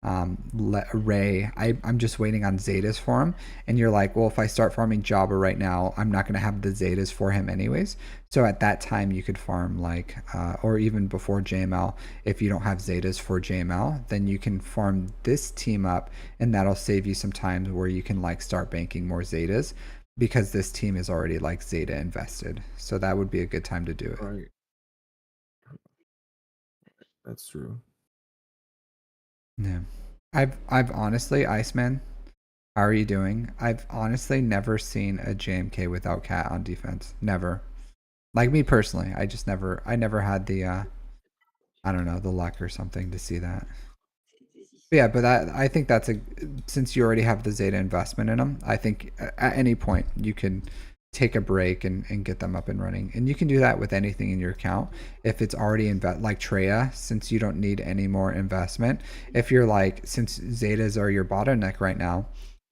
Ray, I'm just waiting on zetas for him, and you're like, well, if I start farming Jabba right now, I'm not going to have the zetas for him anyways. So at that time you could farm like or even before JML, if you don't have zetas for JML, then you can farm this team up, and that'll save you some time where you can like start banking more zetas because this team is already like zeta invested. So that would be a good time to do it. Right. That's true. Yeah. I've honestly, Iceman, how are you doing? I've honestly never seen a JMK without Cat on defense. Never. Like me personally, I never had the I don't know, the luck or something to see that. But yeah, but I think that's since you already have the Zeta investment in them, I think at any point you can take a break and get them up and running. And you can do that with anything in your account. If it's already like Treya, since you don't need any more investment. If you're like, since Zetas are your bottleneck right now,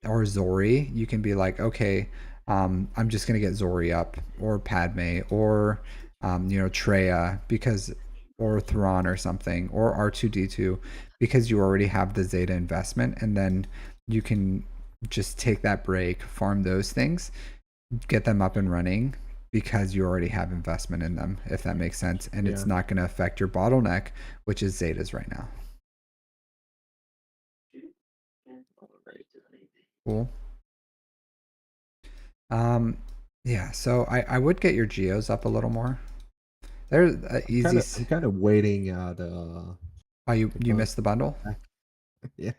or Zori, you can be like, okay, I'm just gonna get Zori up, or Padme, or Treya, because, or Thrawn or something, or R2D2, because you already have the Zeta investment, and then you can just take that break, farm those things, get them up and running, because you already have investment in them, if that makes sense. And it's not going to affect your bottleneck, which is Zetas right now. Cool. Yeah, so I would get your geos up a little more. There's easy. I'm kind of waiting the. Oh, you missed the bundle? Yeah.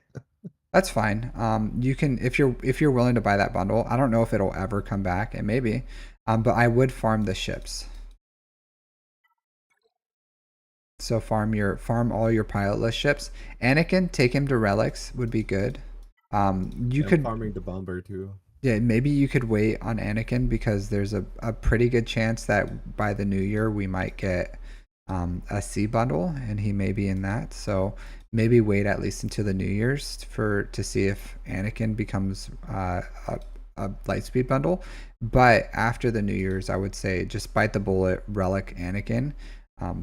That's fine. You can, if you're willing to buy that bundle. I don't know if it'll ever come back. It may be. But I would farm the ships. So farm all your pilotless ships. Anakin, take him to relics would be good. You could farming the bomber too. Yeah, maybe you could wait on Anakin, because there's a pretty good chance that by the new year we might get a C bundle, and he may be in that. So maybe wait at least until the New Year's to see if Anakin becomes a Lightspeed bundle. But after the New Year's, I would say just bite the bullet, relic Anakin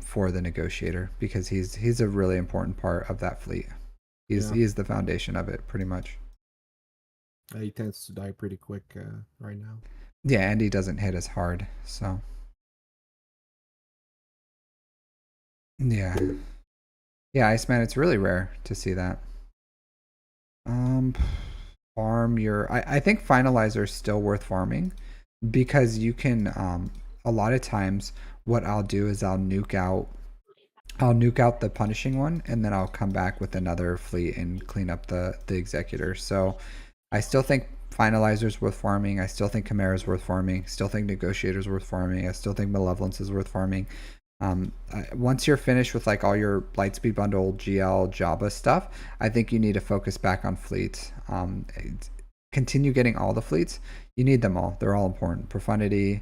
for the negotiator, because he's a really important part of that fleet. He's the foundation of it, pretty much. He tends to die pretty quick right now. Yeah, and he doesn't hit as hard, so. Yeah. Yeah, Iceman, it's really rare to see that. Farm your... I think Finalizer is still worth farming, because you can... a lot of times, what I'll do is I'll nuke out the punishing one, and then I'll come back with another fleet and clean up the executor. So I still think Finalizer's worth farming. I still think Chimera's worth farming. Still think Negotiator's worth farming. I still think Malevolence is worth farming. Once you're finished with like all your Lightspeed bundle, GL, Jabba stuff, I think you need to focus back on fleets. Continue getting all the fleets. You need them all. They're all important. Profundity,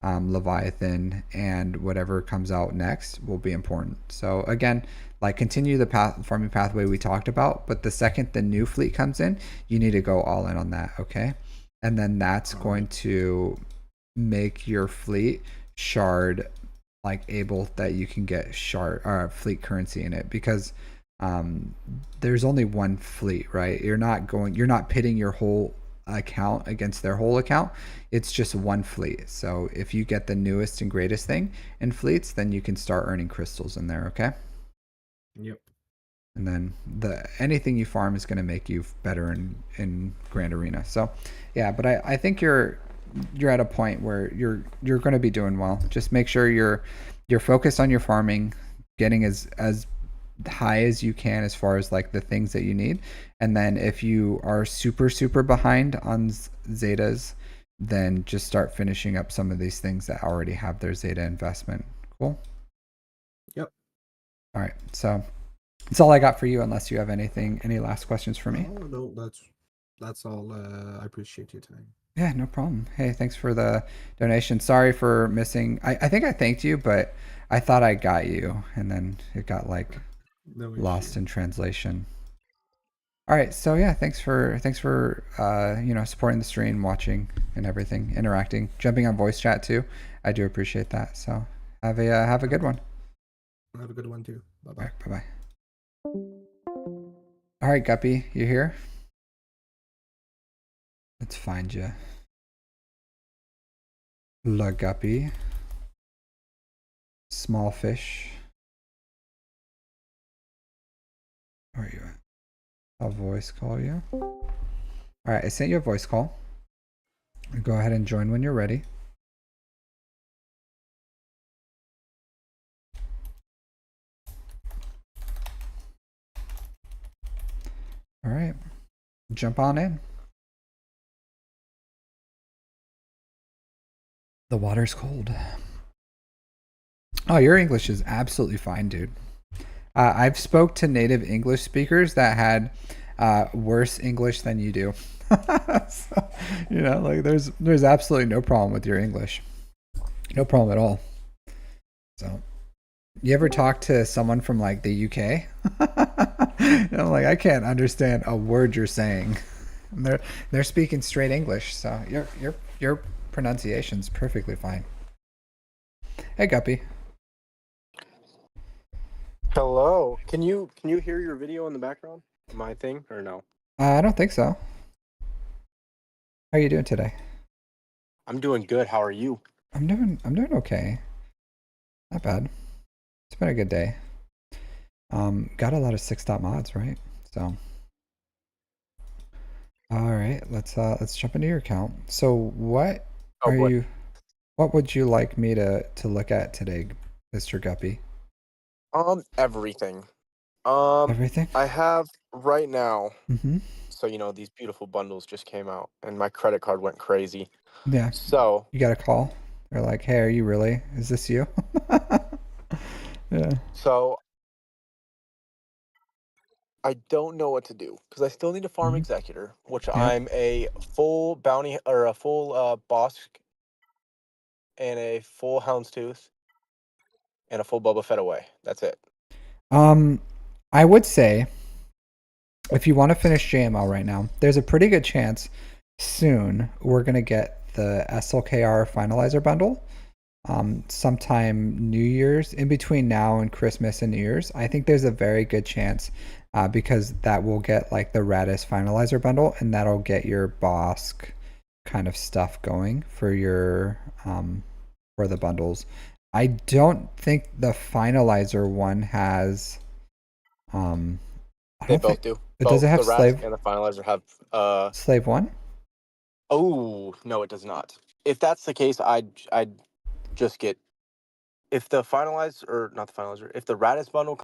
Leviathan, and whatever comes out next will be important. So again, like, continue the farming pathway we talked about, but the second the new fleet comes in, you need to go all in on that, okay? And then that's going to make your fleet shard, like, able that you can get shard or fleet currency in it, because there's only one fleet, right? You're not pitting your whole account against their whole account. It's just one fleet. So if you get the newest and greatest thing in fleets, then you can start earning crystals in there, okay? Yep. And then anything you farm is going to make you better in Grand Arena. So yeah, but I think you're at a point where you're going to be doing well. Just make sure you're focused on your farming, getting as high as you can as far as like the things that you need. And then if you are super behind on Zetas, then just start finishing up some of these things that already have their Zeta investment. Cool. Yep. All right. So that's all I got for you, unless you have any last questions for me. Oh, no, that's all. I appreciate your time. Yeah, no problem. Hey, thanks for the donation. Sorry for missing. I think I thanked you, but I thought I got you, and then it got like lost in translation. All right, so yeah, thanks for supporting the stream, watching, and everything, interacting, jumping on voice chat too. I do appreciate that. So have a good one. Have a good one too. Bye bye. Right, bye bye. All right, Guppy, you here? Let's find you. La Guppy. Small fish. Where are you at? I'll voice call you. All right, I sent you a voice call. Go ahead and join when you're ready. All right, jump on in. The water's cold. Oh, your English is absolutely fine, dude. I've spoke to native English speakers that had worse English than you do. So, you know, like there's absolutely no problem with your English. No problem at all. So, you ever talk to someone from like the UK? You know, like I can't understand a word you're saying. And they're speaking straight English, so your pronunciation's perfectly fine. Hey, Guppy. Hello. Can you hear your video in the background? My thing or no? I don't think so. How are you doing today? I'm doing good. How are you? I'm doing okay. Not bad. It's been a good day. Got a lot of 6 mods, right? So, all right, let's jump into your account. So, what Oh boy. what would you like me to look at today, Mr. Guppy? Everything. Everything? I have right now. Mm-hmm. So these beautiful bundles just came out, and my credit card went crazy. Yeah. So You got a call? They're like, "Hey, are you really? Is this you?" Yeah. so I don't know what to do because I still need a farm Mhm. executor, which Yep. I'm a full bounty or a full boss and a full houndstooth and a full Boba Fett away. That's it. I would say if you want to finish JML right now, there's a pretty good chance soon we're gonna get the SLKR finalizer bundle. Sometime New Year's, in between now and Christmas and New Year's. I think there's a very good chance because that will get like the Radis finalizer bundle, and that'll get your Bosk kind of stuff going for your for the bundles. I don't think the finalizer one has I They don't think both do. does it Both have the Raz slave and the finalizer have slave one? Oh, no, it does not. If that's the case, I'd just get if the finalizer or not the finalizer, if the Radis bundle